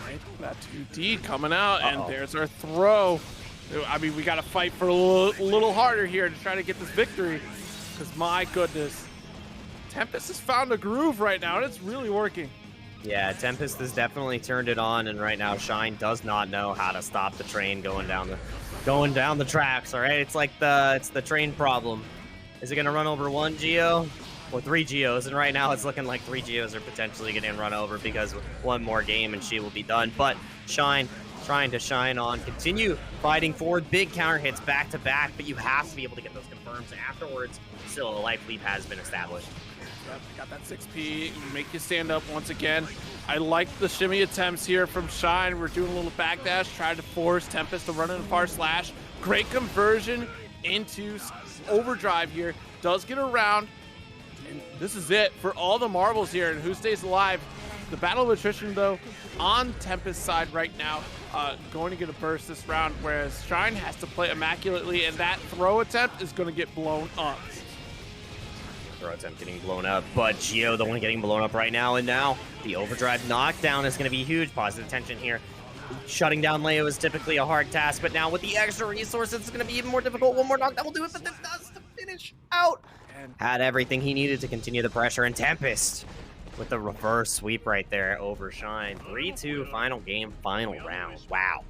[SPEAKER 2] Right, that 2D coming out, and there's our throw. I mean, we got to fight for a little harder here to try to get this victory, because my goodness, Tempest has found a groove right now, and it's really working.
[SPEAKER 1] Yeah, Tempest has definitely turned it on, and right now Shine does not know how to stop the train going down the tracks. All right, it's like the train problem. Is it gonna run over one Geo or 3 Geos? And right now it's looking like 3 Geos are potentially getting run over, because one more game and she will be done. But Shine trying to shine on, continue fighting forward, big counter hits back to back, but you have to be able to get those confirms afterwards. Still, a life lead has been established.
[SPEAKER 2] Yep, got that 6P, make you stand up once again. I like the shimmy attempts here from Shine. We're doing a little backdash, trying to force Tempest to run in a far slash. Great conversion into overdrive here. Does get around, and this is it for all the marbles here, and who stays alive. The battle of attrition, though, on Tempest's side right now, going to get a burst this round, whereas Shine has to play immaculately, and that throw attempt is going to get blown up.
[SPEAKER 1] Throw attempt getting blown up, but Geo the one getting blown up right now, and now the overdrive knockdown is going to be huge. Positive tension here. Shutting down Leo is typically a hard task, but now with the extra resources, it's going to be even more difficult. One more knockdown will do it, but this does to finish out. And had everything he needed to continue the pressure, and Tempest with the reverse sweep right there over Shine. 3-2, final game, final round. Wow.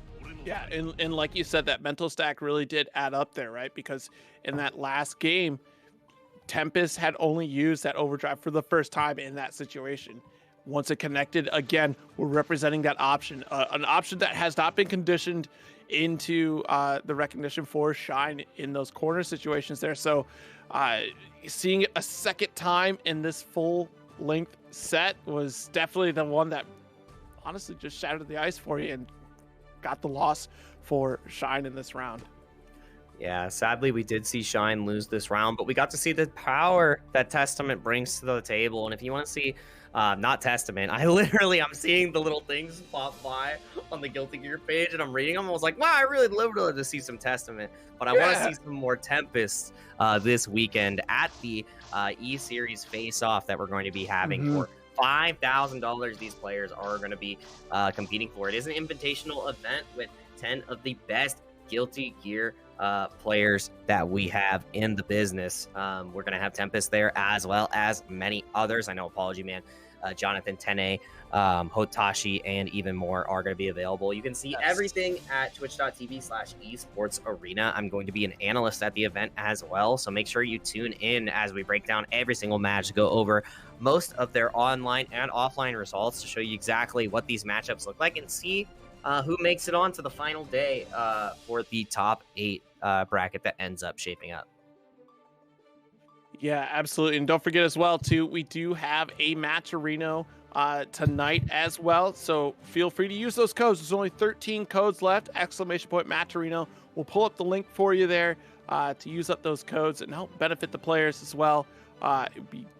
[SPEAKER 2] Yeah, and like you said, that mental stack really did add up there, right? Because in that last game, Tempest had only used that overdrive for the first time in that situation. Once it connected, again, we're representing that option, an option that has not been conditioned into the recognition for Shine in those corner situations there. So seeing it a second time in this full-length set was definitely the one that honestly just shattered the ice for you and got the loss for Shine in this round.
[SPEAKER 1] Yeah, sadly, we did see Shine lose this round, but we got to see the power that Testament brings to the table. And if you want to see, not Testament, I'm seeing the little things pop by on the Guilty Gear page, and I'm reading them. I was like, wow, I really would love to see some Testament, but I want to see some more Tempest this weekend at the E-Series face-off that we're going to be having for $5,000. These players are going to be competing for. It is an invitational event with 10 of the best Guilty Gear players that we have in the business. We're going to have Tempest there, as well as many others. I know Apology Man, Jonathan Tene, Hotashi, and even more are going to be available. You can see everything at twitch.tv/esportsarena. I'm going to be an analyst at the event as well, so make sure you tune in as we break down every single match, go over most of their online and offline results to show you exactly what these matchups look like, and see who makes it on to the final day for the top 8 bracket that ends up shaping up.
[SPEAKER 2] Yeah, absolutely. And don't forget as well, too, we do have a Matcherino tonight as well. So feel free to use those codes. There's only 13 codes left. !Matcherino. We'll pull up the link for you there. to use up those codes and help benefit the players as well.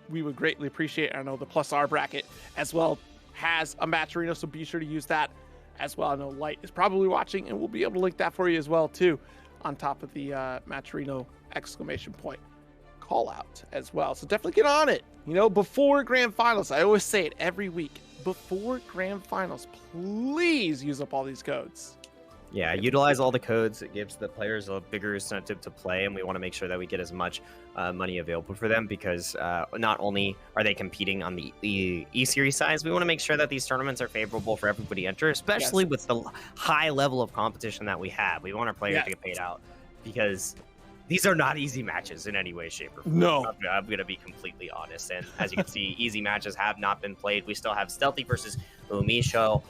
[SPEAKER 2] We would greatly appreciate it. I know the Plus R bracket as well has a Matcherino, so be sure to use that as well. I know Light is probably watching, and we'll be able to link that for you as well too, on top of the Matcherino exclamation point call out as well. So definitely get on it. You know, before grand finals, I always say it every week, before grand finals, please use up all these codes.
[SPEAKER 1] Yeah, utilize all the codes. It gives the players a bigger incentive to play, and we want to make sure that we get as much money available for them, because not only are they competing on the E-Series size, we want to make sure that these tournaments are favorable for everybody to enter, especially with the high level of competition that we have. We want our players to get paid out, because these are not easy matches in any way, shape, or form.
[SPEAKER 2] No.
[SPEAKER 1] I'm going to be completely honest. And as you can see, easy matches have not been played. We still have Stealthy versus Umisho,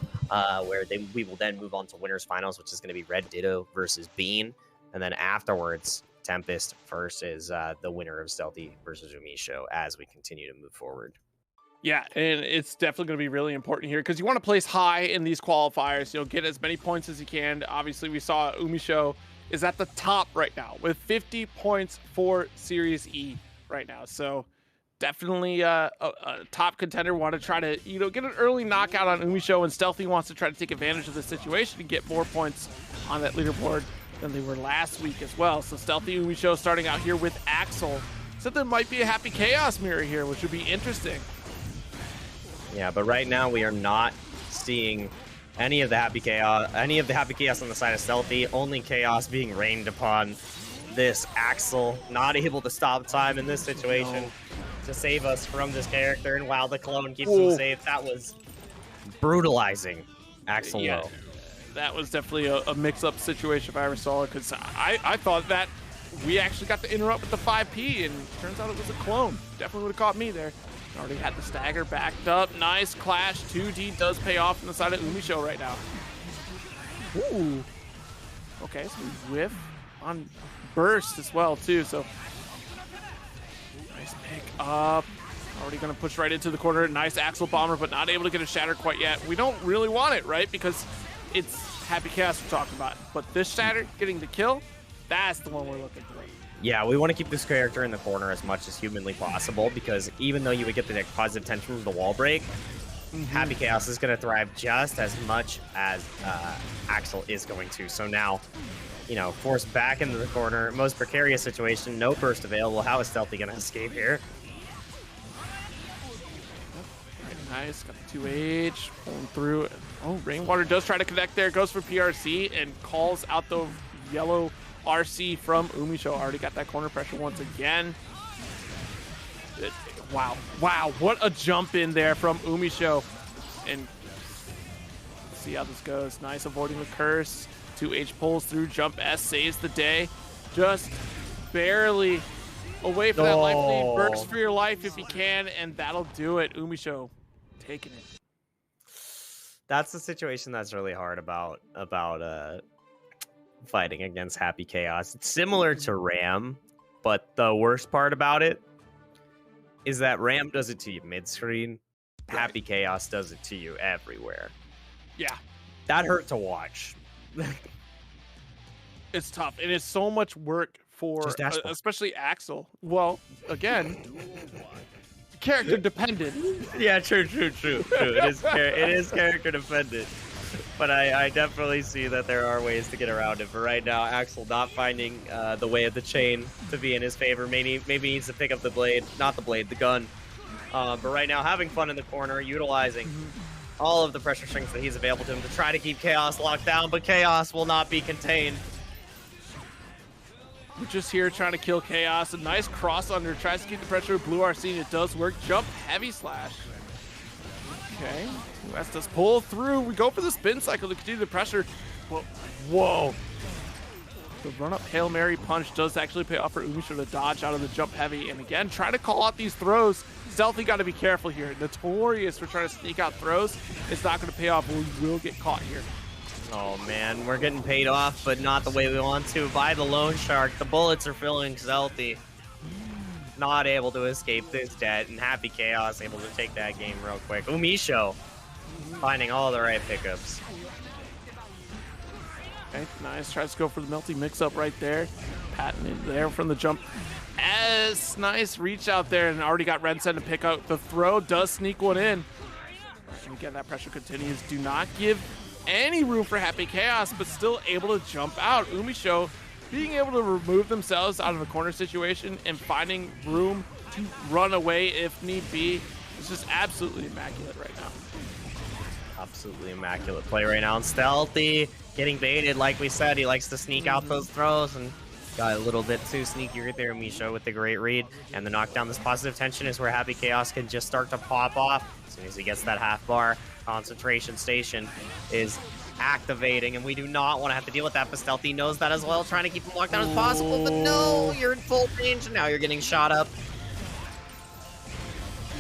[SPEAKER 1] where we will then move on to winners finals, which is going to be Red Ditto versus Bean. And then afterwards, Tempest versus the winner of Stealthy versus Umisho as we continue to move forward.
[SPEAKER 2] Yeah, and it's definitely going to be really important here because you want to place high in these qualifiers. You'll get as many points as you can. Obviously, we saw Umisho is at the top right now with 50 points for Series E right now. So definitely a top contender. Want to try to, get an early knockout on Umisho, and Stealthy wants to try to take advantage of the situation and get more points on that leaderboard than they were last week as well. So Stealthy Umisho starting out here with Axel. So there might be a Happy Chaos mirror here, which would be interesting.
[SPEAKER 1] Yeah, but right now we are not seeing any of the Happy Chaos on the side of Stealthy. Only chaos being rained upon this Axel. Not able to stop time in this situation to save us from this character. And while the clone keeps him safe, that was brutalizing Axel low.
[SPEAKER 2] That was definitely a mix-up situation if I ever saw it, because I thought that we actually got to interrupt with the 5P, and turns out it was a clone. Definitely would have caught me there. Already had the stagger backed up. Nice clash. 2D does pay off on the side of Umisho right now. Ooh. Okay, so we whiff on burst as well, too. So nice pick up. Already going to push right into the corner. Nice Axel bomber, but not able to get a shatter quite yet. We don't really want it, right? Because it's Happy Chaos we're talking about. But this shatter, getting the kill, that's the one we're looking for.
[SPEAKER 1] Yeah, we want to keep this character in the corner as much as humanly possible, because even though you would get the positive tension from the wall break, Happy Chaos is going to thrive just as much as Axel is going to. So now, forced back into the corner, most precarious situation, no burst available. How is Stealthy going to escape here?
[SPEAKER 2] Nice, got the 2H, pulling through. Oh, Rainwater does try to connect there, goes for PRC, and calls out the yellow RC from Umisho. Already got that corner pressure once again. Wow, what a jump in there from Umisho. And let's see how this goes. Nice, avoiding the curse. 2H pulls through, jump S saves the day. Just barely away from that life lead. Burst for your life if you can, and that'll do it. Umisho taking it.
[SPEAKER 1] That's the situation that's really hard about fighting against Happy Chaos. It's similar to Ram, but the worst part about it is that Ram does it to you mid-screen. Happy Chaos does it to you everywhere.
[SPEAKER 2] Yeah.
[SPEAKER 1] That hurt to watch.
[SPEAKER 2] It's tough, and it's so much work for especially Axel. Well, again, character dependent.
[SPEAKER 1] Yeah, true. It is character dependent. But I definitely see that there are ways to get around it. But right now, Axel not finding the way of the chain to be in his favor. Maybe needs to pick up the blade. Not the blade, the gun. But right now, having fun in the corner, utilizing all of the pressure strings that he's available to him to try to keep Chaos locked down. But Chaos will not be contained.
[SPEAKER 2] We're just here trying to kill Chaos. A nice cross under. Tries to keep the pressure with Blue RC, and it does work. Jump heavy slash. Okay. West does pull through. We go for the spin cycle to continue the pressure. Whoa. The run-up Hail Mary punch does actually pay off for Umisho to dodge out of the jump heavy. And again, try to call out these throws. Stealthy got to be careful here. Notorious for trying to sneak out throws. It's not going to pay off, but we will get caught here.
[SPEAKER 1] Oh, man. We're getting paid off, but not the way we want to by the Lone Shark. The bullets are filling Stealthy. Not able to escape this debt, and Happy Chaos able to take that game real quick. Umisho finding all the right pickups.
[SPEAKER 2] Okay, nice. Tries to go for the melty mix-up right there. Patting it there from the jump. As nice reach out there, and already got Ren Sen to pick out the throw. Does sneak one in. And again, that pressure continues. Do not give any room for Happy Chaos, but still able to jump out. Umisho being able to remove themselves out of a corner situation and finding room to run away if need be. It's just absolutely immaculate right now.
[SPEAKER 1] Absolutely immaculate play right now. And Stealthy getting baited, like we said. He likes to sneak out those throws and got a little bit too sneaky right there. Umisho with the great read. And the knockdown, this positive tension is where Happy Chaos can just start to pop off. As soon as he gets that half bar, concentration station is activating, and we do not want to have to deal with that, but Stealthy knows that as well, trying to keep him locked down as possible, but no, you're in full range, and now you're getting shot up.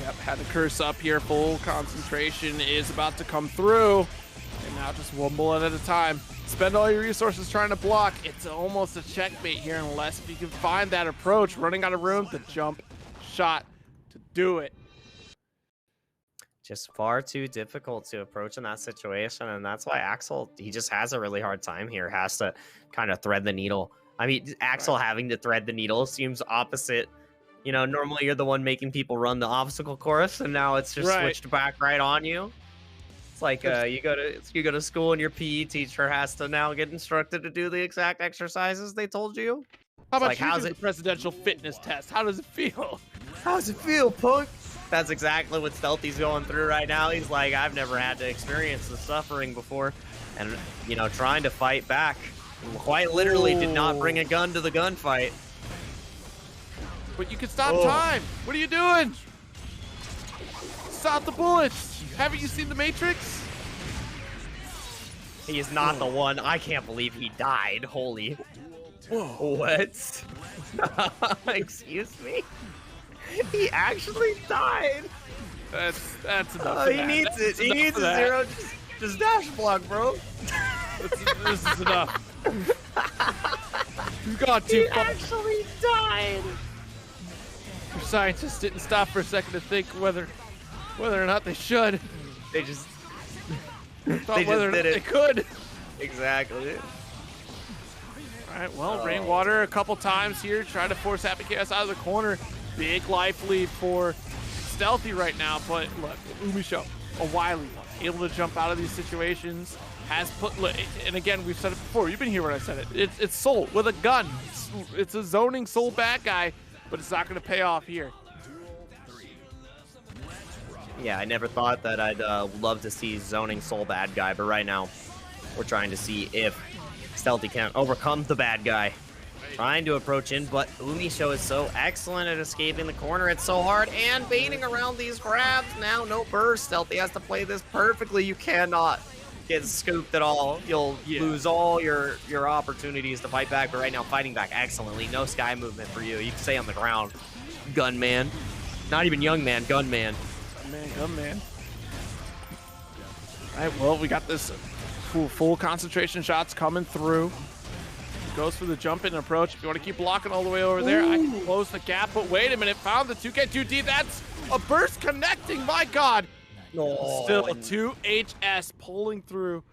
[SPEAKER 2] Yep, had the curse up here. Full concentration is about to come through, and now just one bullet at a time. Spend all your resources trying to block. It's almost a checkmate here, unless if you can find that approach, running out of room, the jump shot to do it.
[SPEAKER 1] Just far too difficult to approach in that situation, and that's why Axel, he just has a really hard time here, has to kind of thread the needle. I mean, Axel having to thread the needle seems opposite. You know, normally you're the one making people run the obstacle course, and now it's just switched back right on you. It's like you go to school and your PE teacher has to now get instructed to do the exact exercises they told you.
[SPEAKER 2] How about
[SPEAKER 1] like,
[SPEAKER 2] you
[SPEAKER 1] how's
[SPEAKER 2] do the presidential fitness test? How does it feel?
[SPEAKER 1] How's it feel, punk? That's exactly what Stealthy's going through right now. He's like, I've never had to experience the suffering before. And, you know, trying to fight back. Quite literally did not bring a gun to the gunfight.
[SPEAKER 2] But you can stop time. What are you doing? Stop the bullets. Haven't you seen The Matrix?
[SPEAKER 1] He is not the one. I can't believe he died. Holy.
[SPEAKER 2] Whoa.
[SPEAKER 1] What? Excuse me? He actually died.
[SPEAKER 2] That's enough.
[SPEAKER 1] He needs it. He needs a zero. Just dash block, bro.
[SPEAKER 2] This is enough. You got too far.
[SPEAKER 1] He actually died.
[SPEAKER 2] Your scientists didn't stop for a second to think whether or not they should.
[SPEAKER 1] They just
[SPEAKER 2] thought whether or not they could.
[SPEAKER 1] Exactly.
[SPEAKER 2] All right. Well, Rainwater a couple times here, trying to force Happy Chaos out of the corner. Big life lead for Stealthy right now, but look, Umisho, a wily one, able to jump out of these situations, has put, and again, we've said it before, you've been here when I said it, it's Soul with a gun. It's a zoning Soul bad guy, but it's not going to pay off here.
[SPEAKER 1] Yeah, I never thought that I'd love to see zoning Soul bad guy, but right now, we're trying to see if Stealthy can overcome the bad guy. Trying to approach in, but Umisho is so excellent at escaping the corner. It's so hard and baiting around these grabs. Now no burst. Stealthy has to play this perfectly. You cannot get scooped at all. You'll lose all your opportunities to fight back, but right now fighting back excellently. No sky movement for you. You can stay on the ground. Gunman. Not even young man, gunman.
[SPEAKER 2] Gunman. All right, well, we got this full concentration shots coming through. Goes for the jump in approach. If you want to keep blocking all the way over there, I can close the gap. But wait a minute, found the 2K2D. That's a burst connecting. My God.
[SPEAKER 1] Oh,
[SPEAKER 2] Still 2HS pulling through.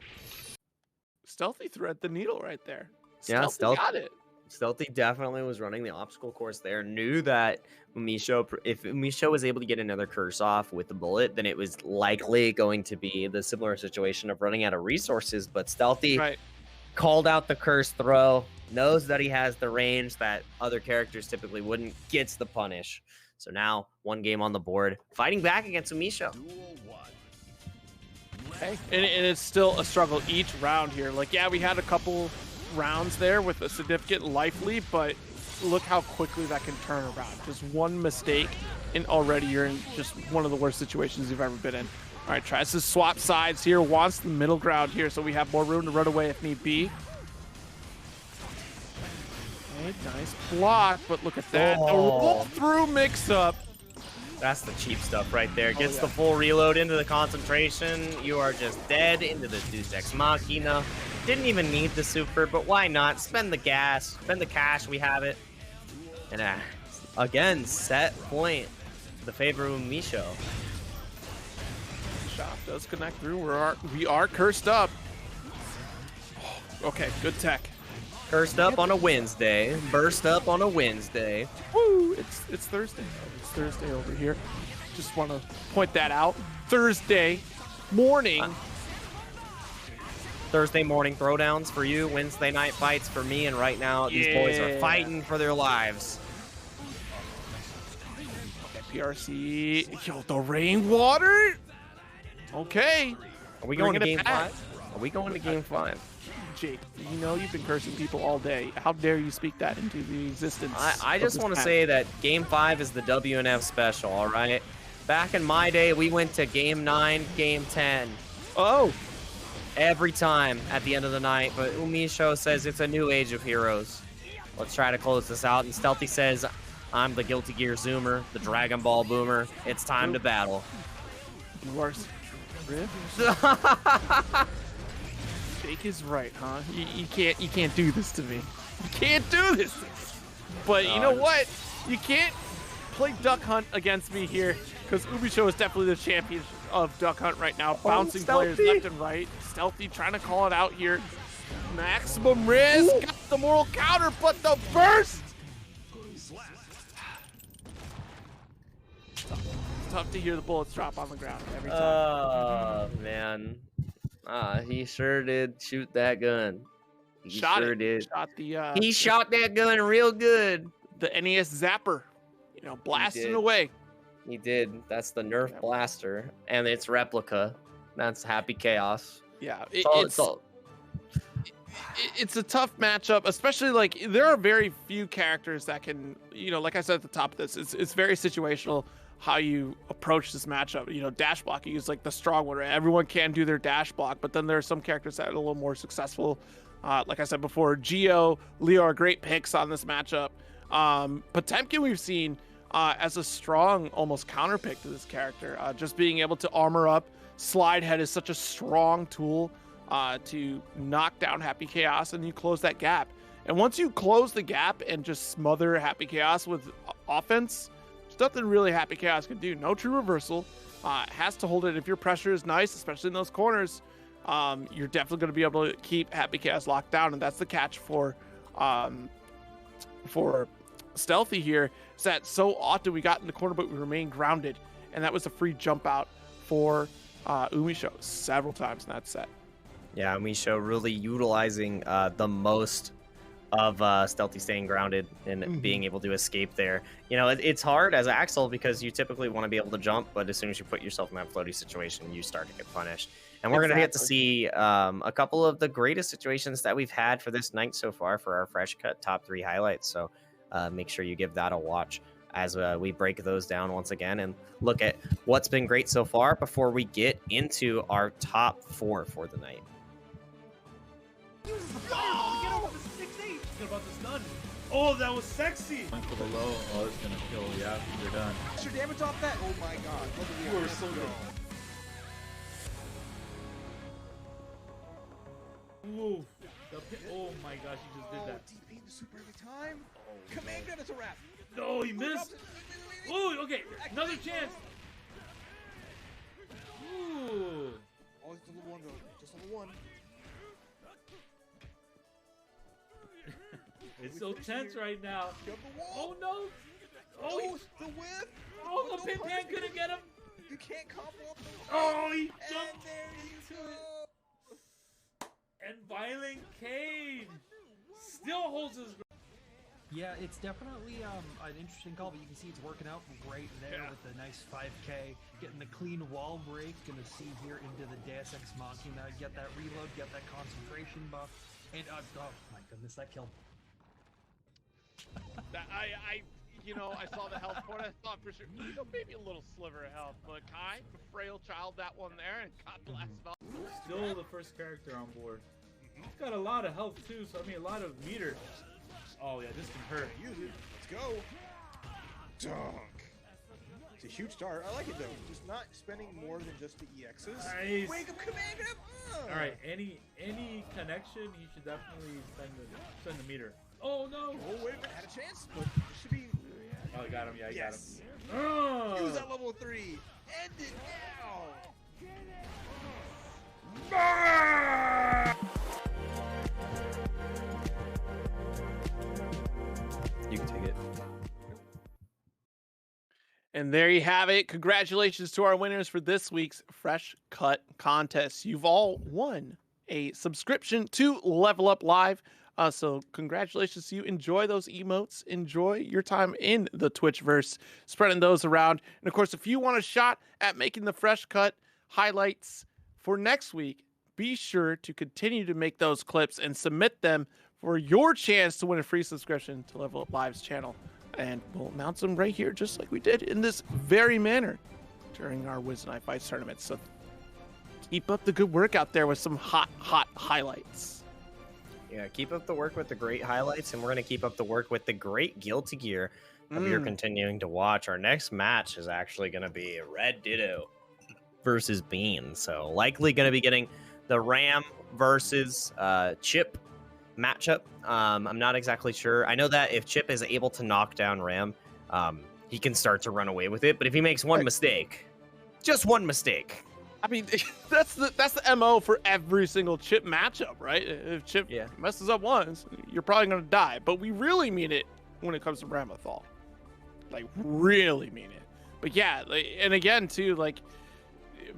[SPEAKER 2] Stealthy thread the needle right there.
[SPEAKER 1] Yeah,
[SPEAKER 2] Stealthy got it.
[SPEAKER 1] Stealthy definitely was running the obstacle course there. Knew that Umisho, if Umisho was able to get another curse off with the bullet, then it was likely going to be the similar situation of running out of resources. But Stealthy called out the curse throw, knows that he has the range that other characters typically wouldn't, gets the punish. So now, one game on the board, fighting back against Umisho.
[SPEAKER 2] Okay. And it's still a struggle each round here. Like, yeah, we had a couple rounds there with a significant life lead, but look how quickly that can turn around. Just one mistake, and already you're in just one of the worst situations you've ever been in. All right, tries to swap sides here, wants the middle ground here, so we have more room to run away if need be. Okay, nice block, but look at that. The roll-through mix-up.
[SPEAKER 1] That's the cheap stuff right there. Gets the full reload into the concentration. You are just dead into the Deus Ex Machina. Didn't even need the super, but why not? Spend the gas, spend the cash, we have it. And again, set point to the favor of Umisho.
[SPEAKER 2] Shot does connect through. We are cursed up. Okay, good tech.
[SPEAKER 1] Cursed up on a Wednesday. Burst up on a Wednesday.
[SPEAKER 2] Woo! It's Thursday. It's Thursday over here. Just want to point that out. Thursday morning.
[SPEAKER 1] Thursday morning throwdowns for you. Wednesday night fights for me. And right now, these boys are fighting for their lives.
[SPEAKER 2] Okay, PRC. Yo, the rainwater. Okay.
[SPEAKER 1] Are we going to
[SPEAKER 2] Bring
[SPEAKER 1] game
[SPEAKER 2] it back.
[SPEAKER 1] 5? Are we going to game 5?
[SPEAKER 2] Jake, you know you've been cursing people all day. How dare you speak that into the existence?
[SPEAKER 1] I just want to say that game 5 is the WNF special, all right? Back in my day, we went to game 9, game 10.
[SPEAKER 2] Oh.
[SPEAKER 1] Every time at the end of the night, but Umisho says it's a new age of heroes. Let's try to close this out. And Stealthy says, I'm the Guilty Gear Zoomer, the Dragon Ball Boomer. It's time to battle.
[SPEAKER 2] Worse. Jake is right, huh? You can't do this to me. You can't do this. But you know what? You can't play Duck Hunt against me here because Umisho is definitely the champion of Duck Hunt right now. Bouncing players left and right. Stealthy trying to call it out here. Maximum risk. Got the moral counter, but the burst. It's tough to hear the bullets drop on the ground every time.
[SPEAKER 1] Oh, man. He sure did shoot that gun. He sure did. He shot that gun real good.
[SPEAKER 2] The NES Zapper, you know, blasting away.
[SPEAKER 1] He did. That's the Nerf blaster, and it's replica. That's Happy Chaos.
[SPEAKER 2] Yeah, it's a tough matchup, especially like there are very few characters that can, you know, like I said at the top of this, it's very situational how you approach this matchup. You know, dash blocking is like the strong one, right? Everyone can do their dash block, but then there are some characters that are a little more successful. Like I said before, Geo, Leo are great picks on this matchup. Potemkin we've seen as a strong almost counter pick to this character. Just being able to armor up. Slide head is such a strong tool to knock down Happy Chaos, and you close that gap. And once you close the gap and just smother Happy Chaos with offense, there's nothing really Happy Chaos can do. No true reversal. Has to hold it. If your pressure is nice, especially in those corners, you're definitely going to be able to keep Happy Chaos locked down. And that's the catch for Stealthy here, is that so often we got in the corner, but we remained grounded. And that was a free jump out for Umisho several times in that set.
[SPEAKER 1] Yeah, Umisho really utilizing the most of Stealthy staying grounded and being able to escape there. You know, it's hard as Axel because you typically want to be able to jump, but as soon as you put yourself in that floaty situation, you start to get punished. And we're going to get to see a couple of the greatest situations that we've had for this night so far for our fresh cut top 3 highlights. So make sure you give that a watch as we break those down once again and look at what's been great so far before we get into our top 4 for the night.
[SPEAKER 5] Oh, that was sexy! Went for the low. Oh, it's gonna kill. Yeah, you're done.
[SPEAKER 6] What's your damage off that? Oh my god.
[SPEAKER 5] You were so good. Ooh. Oh my gosh, you just did that.
[SPEAKER 6] TP the super every time. Command gun is a wrap.
[SPEAKER 5] No, he missed. Ooh, okay. Another chance. Ooh.
[SPEAKER 6] Oh, it's level 1 though. Just level 1.
[SPEAKER 5] It's so tense right now.
[SPEAKER 6] Jump the
[SPEAKER 5] Oh
[SPEAKER 6] wall.
[SPEAKER 5] no! Oh,
[SPEAKER 6] The whip.
[SPEAKER 5] oh, the pin pan couldn't get him.
[SPEAKER 6] You can't combo up the whip.
[SPEAKER 5] Oh, he
[SPEAKER 6] And
[SPEAKER 5] jumped
[SPEAKER 6] there you go.
[SPEAKER 5] and Violent Kane still holds his.
[SPEAKER 7] Yeah, it's definitely an interesting call, but you can see it's working out great there with the nice 5K, getting the clean wall break. Gonna see here into the Deus Ex Machina, get that reload, get that concentration buff, and oh my goodness, that killed.
[SPEAKER 2] You know, I saw the health point. I thought for sure, you know, maybe a little sliver of health, but Kai, the frail child, that one there, and God bless him.
[SPEAKER 5] Still the first character on board. He's got a lot of health too, so I mean a lot of meter. Oh yeah, this can hurt.
[SPEAKER 6] Use it. Let's go. Dunk. It's a huge start. I like it though. Just not spending more than just the EXs.
[SPEAKER 5] Nice.
[SPEAKER 6] Wake up, command him.
[SPEAKER 5] All right, any connection, he should definitely spend the meter. Oh no!
[SPEAKER 6] Oh wait a minute, had a chance, but it should be.
[SPEAKER 5] Oh, I got him. Yeah, I
[SPEAKER 6] Yes.
[SPEAKER 5] got him. Oh.
[SPEAKER 6] Use that level 3. End it now.
[SPEAKER 1] You can take it.
[SPEAKER 2] And there you have it. Congratulations to our winners for this week's Fresh Cut contest. You've all won a subscription to Level Up Live. So congratulations to you. Enjoy those emotes. Enjoy your time in the Twitchverse, spreading those around. And of course, if you want a shot at making the Fresh Cut highlights for next week, be sure to continue to make those clips and submit them for your chance to win a free subscription to Level Up Live's channel. And we'll announce them right here, just like we did in this very manner during our Weds Night Fights tournament. So keep up the good work out there with some hot highlights.
[SPEAKER 1] Yeah, keep up the work with the great highlights, and we're going to keep up the work with the great Guilty Gear that we are continuing to watch. Our next match is actually going to be Red Ditto versus Bean. So likely going to be getting the Ram versus Chip matchup. I'm not exactly sure. I know that if Chip is able to knock down Ram, he can start to run away with it. But if he makes one mistake, just one mistake,
[SPEAKER 2] I mean, that's the MO for every single Chip matchup, right? If Chip messes up once, you're probably going to die. But we really mean it when it comes to Ramathal. Like, really mean it. But yeah, and again, too, like,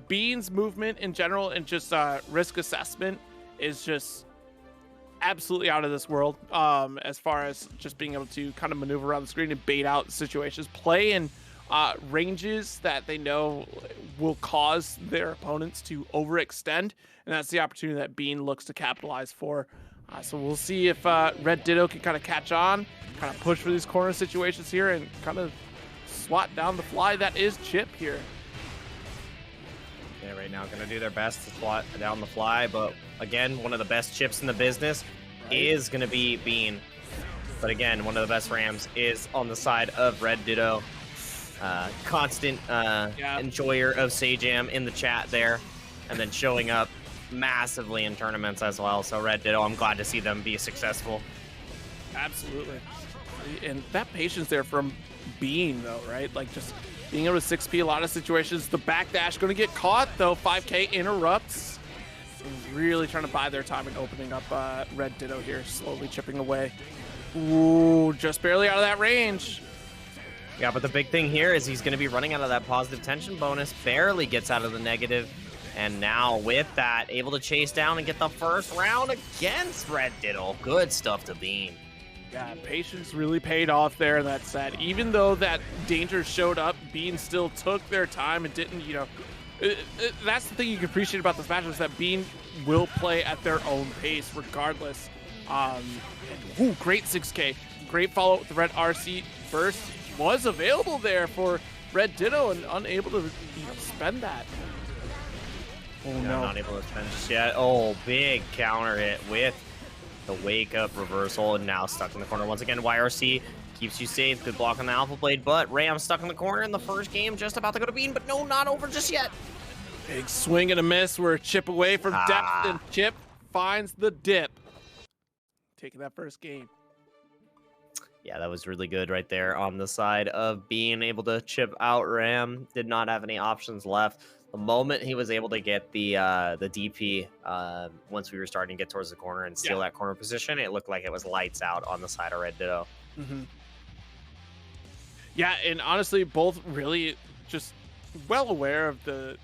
[SPEAKER 2] Bean's movement in general and just risk assessment is just absolutely out of this world, as far as just being able to kind of maneuver around the screen and bait out situations, play in ranges that they know will cause their opponents to overextend, and that's the opportunity that Bean looks to capitalize for. So we'll see if Red Ditto can kind of catch on, kind of push for these corner situations here, and kind of swat down the fly that is Chip here.
[SPEAKER 1] Yeah, right now going to do their best to swat down the fly, but again, one of the best Chips in the business is going to be Bean. But again, one of the best Rams is on the side of Red Ditto. Constant enjoyer of Sajam in the chat there, and then showing up massively in tournaments as well. So Red Ditto, I'm glad to see them be successful.
[SPEAKER 2] Absolutely. And that patience there from Bean, though, right? Like, just being able to 6P a lot of situations. The backdash going to get caught, though. 5K interrupts. Really trying to buy their time and opening up Red Ditto here, slowly chipping away. Ooh, just barely out of that range.
[SPEAKER 1] Yeah, but the big thing here is he's going to be running out of that positive tension bonus, barely gets out of the negative, and now with that, able to chase down and get the first round against Red Ditto. Good stuff to Bean.
[SPEAKER 2] Yeah, patience really paid off there in that set. Even though that danger showed up, Bean still took their time and didn't, you know, that's the thing you can appreciate about this match, is that Bean will play at their own pace regardless. Ooh, great 6K. Great follow with the red RC burst. Was available there for Red Ditto and unable to spend that. Oh no.
[SPEAKER 1] Not able to spend just yet. Oh, big counter hit with the wake up reversal, and now stuck in the corner once again. YRC keeps you safe. Good block on the Alpha Blade, but Ram stuck in the corner in the first game, just about to go to Bean, but no, not over just yet.
[SPEAKER 2] Big swing and a miss. We're a chip away from depth, and Chip finds the dip. Taking that first game.
[SPEAKER 1] Yeah, that was really good right there on the side of being able to chip out Ram. Did not have any options left. The moment he was able to get the DP, once we were starting to get towards the corner and steal that corner position, it looked like it was lights out on the side of Red Ditto.
[SPEAKER 2] Yeah, and honestly, both really just well aware of the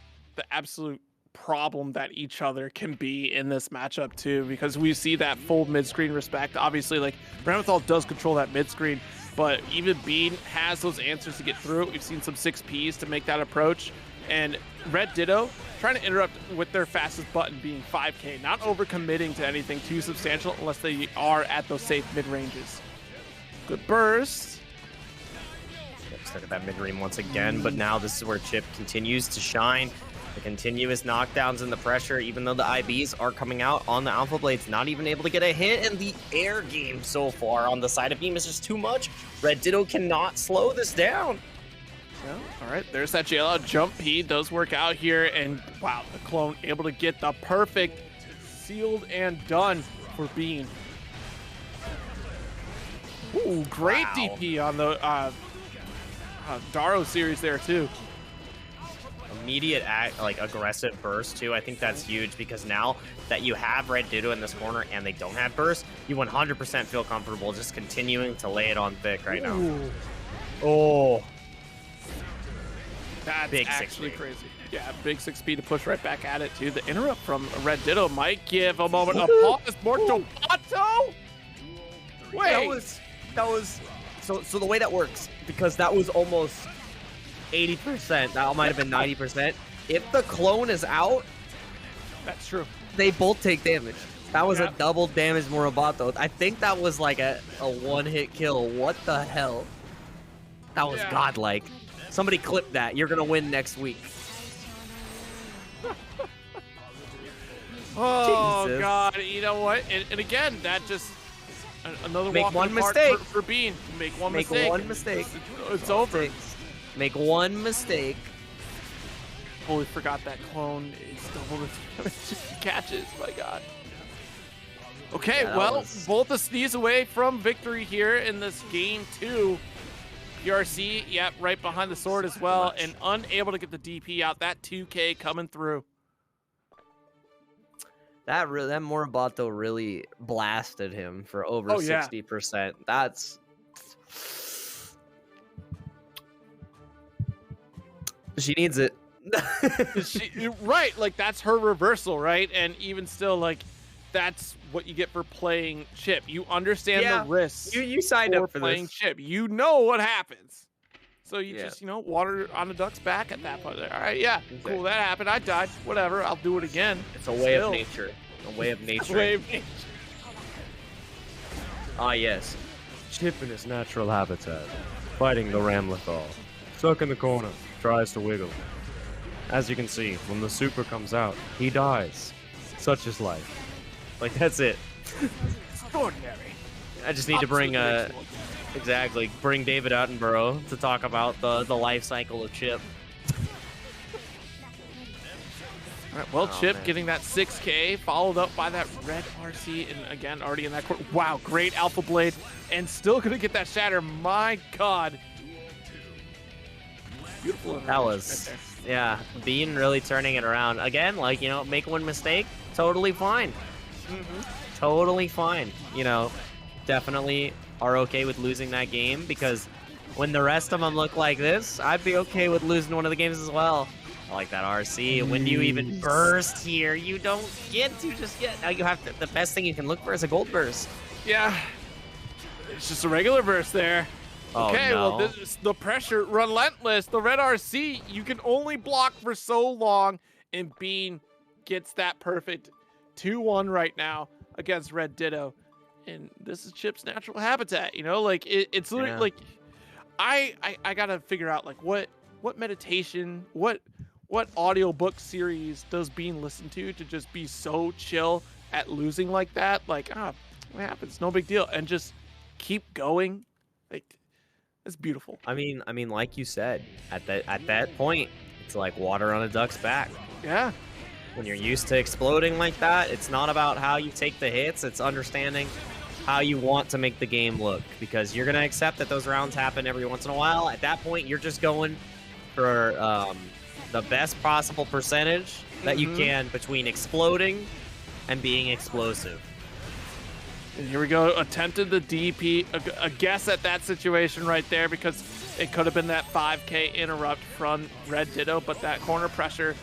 [SPEAKER 2] absolute problem that each other can be in this matchup too, because we see that full mid-screen respect. Obviously, like, Ramathal does control that mid-screen, but even Bean has those answers to get through it. We've seen some 6Ps to make that approach, and Red Ditto trying to interrupt with their fastest button being 5K, not overcommitting to anything too substantial unless they are at those safe mid-ranges. Good burst.
[SPEAKER 1] Stuck at that mid-range once again, but now this is where Chip continues to shine. The continuous knockdowns and the pressure, even though the IBs are coming out on the Alpha Blades, not even able to get a hit, and the air game so far on the side of Beam is just too much. Red Ditto cannot slow this down.
[SPEAKER 2] Well, all right, there's that JL jump P. Does work out here, and wow, the clone able to get the perfect sealed and done for Bean. Ooh, great DP on the Daro series there too.
[SPEAKER 1] immediate like aggressive burst too. I think that's huge because now that you have Red Ditto in this corner and they don't have burst, you 100% feel comfortable just continuing to lay it on thick right now. Oh,
[SPEAKER 2] that's
[SPEAKER 1] big
[SPEAKER 2] actually
[SPEAKER 1] 6-speed.
[SPEAKER 2] crazy. Yeah, big 6-speed to push right back at it too. The interrupt from Red Ditto might give a moment of pause. Morto Pato. Wait,
[SPEAKER 8] that was so the way that works, because that was almost 80%. That might have been 90%. If the clone is out,
[SPEAKER 2] that's true.
[SPEAKER 8] they both take damage. That was a double damage Morobato. I think that was like a one-hit kill. What the hell? That was godlike. Somebody clip that. You're gonna win next week.
[SPEAKER 2] Oh
[SPEAKER 8] Jesus.
[SPEAKER 2] God! You know what? And again, that just another
[SPEAKER 8] Make
[SPEAKER 2] walk
[SPEAKER 8] one
[SPEAKER 2] in the park
[SPEAKER 8] mistake.
[SPEAKER 2] for Bean. Make one
[SPEAKER 8] Make
[SPEAKER 2] mistake.
[SPEAKER 8] one mistake.
[SPEAKER 2] It's over.
[SPEAKER 8] Make one mistake.
[SPEAKER 2] Totally forgot that clone is double the damage he catches. My God. Okay,
[SPEAKER 8] Yeah,
[SPEAKER 2] well, both a sneeze away from victory here in this game 2. PRC, yep, right behind the sword as well, and unable to get the DP out. That 2K coming through.
[SPEAKER 8] That Morobato really blasted him for over 60%. That's she needs it.
[SPEAKER 2] Right, like that's her reversal, right? And even still, like that's what you get for playing Chip. You understand the risks.
[SPEAKER 8] You signed up for
[SPEAKER 2] playing
[SPEAKER 8] this.
[SPEAKER 2] Chip. You know what happens. So you just, water on the duck's back at that point. All right, cool, that happened. I died. Whatever, I'll do it again.
[SPEAKER 8] It's a way of nature. A way of nature.
[SPEAKER 2] Way of nature.
[SPEAKER 8] Ah, yes.
[SPEAKER 9] Chip in his natural habitat, fighting the Ramlethal. Stuck in the corner, tries to wiggle. As you can see, when the super comes out, he dies. Such is life.
[SPEAKER 1] Like, that's it.
[SPEAKER 2] Extraordinary.
[SPEAKER 1] I just need to bring bring David Attenborough to talk about the life cycle of Chip.
[SPEAKER 2] All right, well, Chip getting that 6K, followed up by that red RC, and again, already in that court. Wow, great Alpha Blade, and still gonna get that shatter. My God. Beautiful.
[SPEAKER 1] That was, Bean really turning it around. Again, like, make one mistake, totally fine. Totally fine. Definitely are okay with losing that game, because when the rest of them look like this, I'd be okay with losing one of the games as well. I like that RC. When do you even burst here? You don't get to just yet. Now you have to, the best thing you can look for is a gold burst.
[SPEAKER 2] Yeah. It's just a regular burst there. Okay, well, this is the pressure relentless. The red RC, you can only block for so long, and Bean gets that perfect 2-1 right now against Red Ditto. And this is Chip's natural habitat, like it's literally like I gotta figure out like what meditation, what audiobook series does Bean listen to just be so chill at losing like that? Like, what happens? No big deal, and just keep going. Like, it's beautiful.
[SPEAKER 1] I mean, like you said, at that point, it's like water on a duck's back.
[SPEAKER 2] Yeah.
[SPEAKER 1] When you're used to exploding like that, it's not about how you take the hits, it's understanding how you want to make the game look, because you're going to accept that those rounds happen every once in a while. At that point, you're just going for the best possible percentage that you can between exploding and being explosive.
[SPEAKER 2] And here we go, attempted the DP, a guess at that situation right there, because it could have been that 5K interrupt from Red Ditto, but that corner pressure,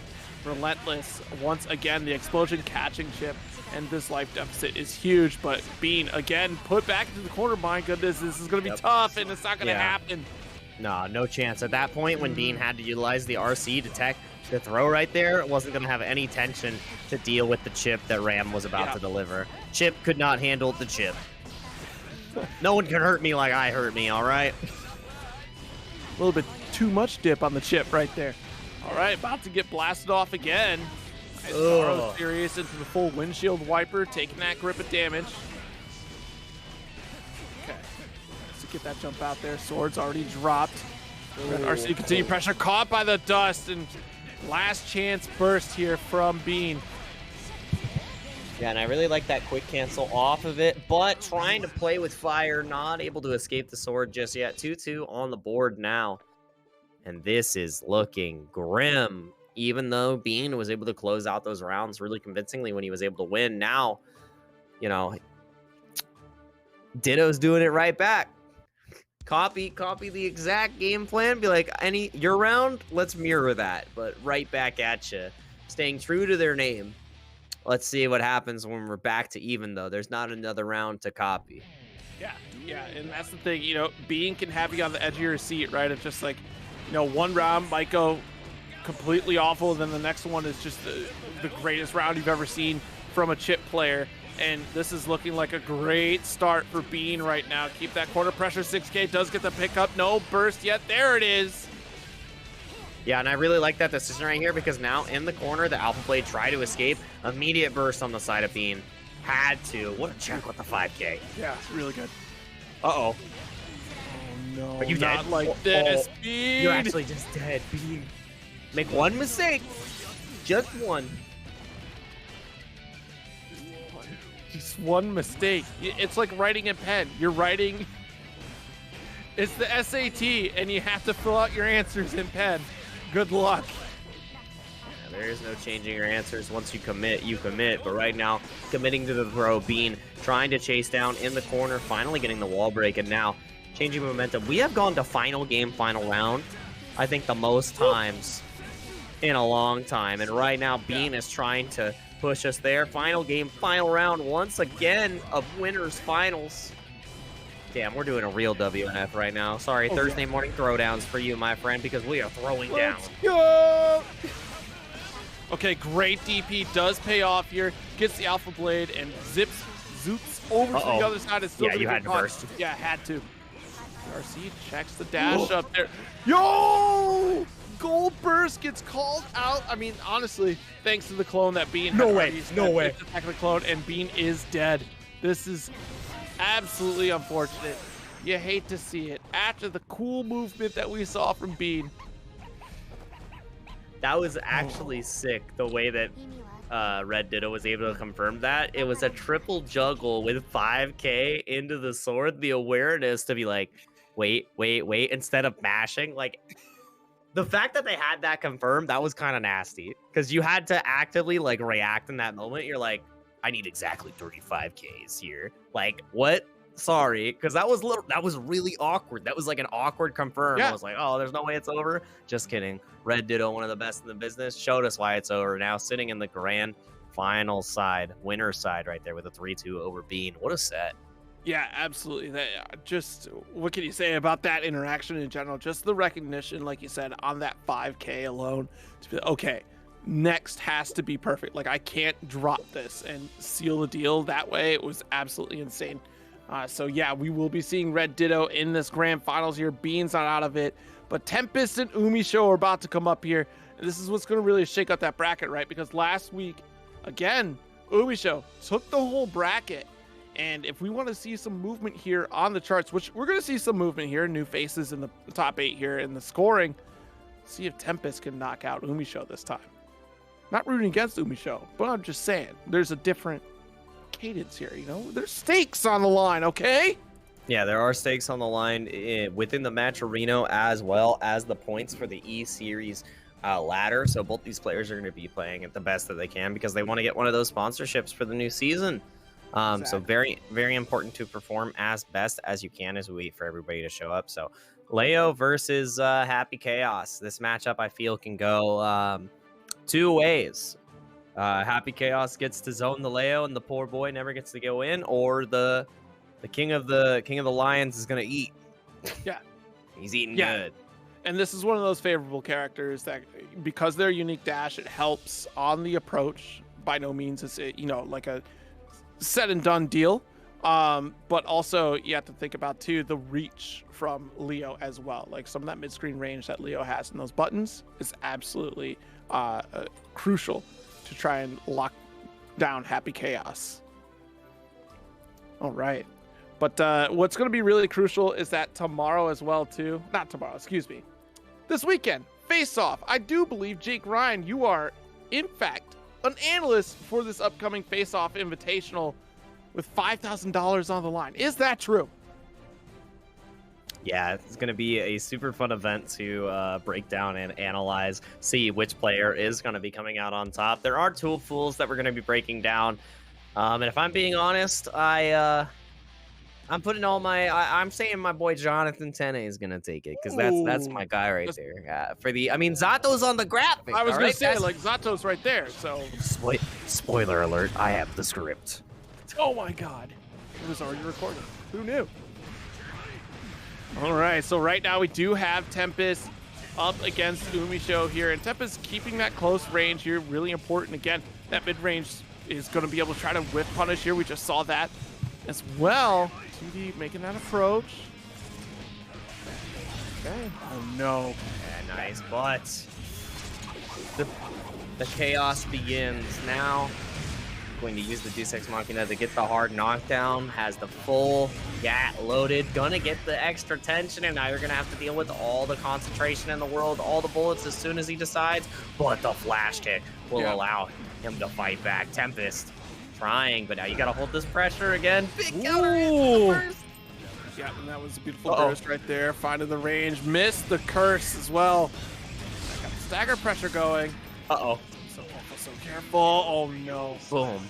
[SPEAKER 2] relentless. Once again, the explosion catching Chip, and this life deficit is huge, but Bean, again, put back into the corner. My goodness, this is going to be tough, and it's not going to happen.
[SPEAKER 1] No chance. At that point, when Bean had to utilize the RC to tech the throw right there, it wasn't going to have any tension to deal with the chip that Ram was about to deliver. Chip could not handle the chip. No one can hurt me like I hurt me, all right?
[SPEAKER 2] A little bit too much dip on the Chip right there. All right, about to get blasted off again. Nice Serious into the full windshield wiper, taking that grip of damage. Okay, let's get that jump out there. Sword's already dropped. RC continue pressure, caught by the dust, and last chance burst here from Bean.
[SPEAKER 1] Yeah, and I really like that quick cancel off of it, but trying to play with fire, not able to escape the sword just yet. 2-2 on the board now. And this is looking grim.
[SPEAKER 8] even though Bean was able to close out those rounds really convincingly when he was able to win. Now, you know, Ditto's doing it right back. Copy the exact game plan. Be like, your round, let's mirror that, but right back at you. Staying true to their name. Let's see what happens when we're back to even, though. There's not another round to copy.
[SPEAKER 2] Yeah, and that's the thing, you know, Bean can have you on the edge of your seat, right? It's just like, you know, one round might go completely awful, then the next one is just the greatest round you've ever seen from a chip player. And this is looking like a great start for Bean right now. Keep that corner pressure. 6K does get the pickup. No burst yet. There it is.
[SPEAKER 8] Yeah, and I really like that decision right here because now in the corner, the Alpha Blade tried to escape. Immediate burst on the side of Bean. Had to. What a check with the 5K.
[SPEAKER 2] Yeah, it's really good.
[SPEAKER 8] Uh-oh.
[SPEAKER 2] Oh, no.
[SPEAKER 8] Are you
[SPEAKER 2] not
[SPEAKER 8] dead?
[SPEAKER 2] like this, Bean.
[SPEAKER 8] You're actually just dead, Bean. Make one mistake. Just one.
[SPEAKER 2] Just one mistake. It's like writing a pen. You're writing... It's the SAT, and you have to fill out your answers in pen. Good luck.
[SPEAKER 8] Yeah, there is no changing your answers. Once you commit, you commit. But right now, committing to the throw, Bean trying to chase down in the corner, finally getting the wall break, and now changing momentum. We have gone to final game, final round, I think the most times in a long time. And right now, Bean is trying to push us there. Final game, final round, once again of winners finals. Damn, we're doing a real WNF right now. Sorry, Thursday morning throwdowns for you, my friend, because we are throwing down.
[SPEAKER 2] Let's go! Okay, great DP does pay off here. Gets the Alpha Blade and zoops over to the other side. It's still
[SPEAKER 8] yeah, you had to burst.
[SPEAKER 2] Yeah, had to. RC checks the dash up there. Yo! Gold burst gets called out. I mean, honestly, thanks to the clone that Bean
[SPEAKER 8] No
[SPEAKER 2] had
[SPEAKER 8] way,
[SPEAKER 2] already
[SPEAKER 8] no
[SPEAKER 2] said,
[SPEAKER 8] way.
[SPEAKER 2] it's a technical clone, and Bean is dead. This is absolutely unfortunate. You hate to see it. After the cool movement that we saw from Bean.
[SPEAKER 8] That was actually sick, the way that Red Ditto was able to confirm that. It was a triple juggle with 5K into the sword. The awareness to be like, wait, instead of mashing. Like, the fact that they had that confirmed, that was kind of nasty. Because you had to actively, like, react in that moment. You're like, I need exactly 35Ks here. Like, what? Sorry, because that was really awkward. That was like an awkward confirm.
[SPEAKER 2] Yeah.
[SPEAKER 8] I was like, oh, there's no way it's over. Just kidding. Red Ditto, one of the best in the business, showed us why it's over. Now sitting in the grand final side, winner side right there with a 3-2 over Bean. What a set.
[SPEAKER 2] Yeah, absolutely. Just what can you say about that interaction in general? Just the recognition, like you said, on that 5K alone. To be okay, next has to be perfect. Like, I can't drop this and seal the deal that way. It was absolutely insane. So yeah, we will be seeing Red Ditto in this grand finals here. Bean's not out of it, but Tempest and Umisho are about to come up here. And this is what's going to really shake up that bracket, right? Because last week, again, Umisho took the whole bracket. And if we want to see some movement here on the charts, which we're going to see some movement here, new faces in the top 8 here in the scoring, see if Tempest can knock out Umisho this time. Not rooting against Umisho, but I'm just saying there's a different cadence here, you know? There's stakes on the line, okay?
[SPEAKER 8] Yeah, there are stakes on the line within the match arena as well as the points for the E-Series ladder. So both these players are going to be playing at the best that they can because they want to get one of those sponsorships for the new season.
[SPEAKER 2] Exactly.
[SPEAKER 8] So very, very important to perform as best as you can as we wait for everybody to show up. So Leo versus Happy Chaos. This matchup, I feel, can go two ways. Happy Chaos gets to zone the Leo and the poor boy never gets to go in, or the king of the lions is gonna eat.
[SPEAKER 2] Yeah,
[SPEAKER 8] he's eating good.
[SPEAKER 2] And this is one of those favorable characters that, because their unique dash, it helps on the approach. By no means is it, you know, like a said and done deal. But also you have to think about too the reach from Leo as well. Like some of that mid-screen range that Leo has in those buttons is absolutely crucial to try and lock down Happy Chaos. All right. But what's going to be really crucial is that tomorrow as well, too. Not tomorrow, excuse me. This weekend, Face Off. I do believe, Jake Ryan, you are, in fact, an analyst for this upcoming Face Off Invitational with $5,000 on the line. Is that true?
[SPEAKER 1] Yeah, it's going to be a super fun event to break down and analyze, see which player is going to be coming out on top. There are tool pools that we're going to be breaking down. And if I'm being honest, I'm putting all my... I'm saying my boy Jonathan Tene is going to take it, because that's my guy right there. For the... I mean, Zato's on the graphic.
[SPEAKER 2] I was going
[SPEAKER 1] right?
[SPEAKER 2] to say, like, Zato's right there, so...
[SPEAKER 1] Spoiler alert, I have the script.
[SPEAKER 2] Oh my god. It was already recorded. Who knew? All right, so right now we do have Tempest up against Umisho here, and Tempest keeping that close range here, really important. Again, that mid-range is going to be able to try to whip punish here. We just saw that as well. 2D making that approach. Okay. Oh no.
[SPEAKER 1] Yeah, nice, but the chaos begins now. Going to use the Deus Ex Machina to get the hard knockdown, has the full gat loaded, gonna get the extra tension, and now you're gonna have to deal with all the concentration in the world, all the bullets as soon as he decides, but the flash kick will allow him to fight back. Tempest trying, but now you gotta hold this pressure again. Big counter in the first.
[SPEAKER 2] Yeah, and that was a beautiful burst right there, finding the range, missed the curse as well. Got the stagger pressure going.
[SPEAKER 1] Uh-oh.
[SPEAKER 2] So careful, so careful. Oh no.
[SPEAKER 1] Boom.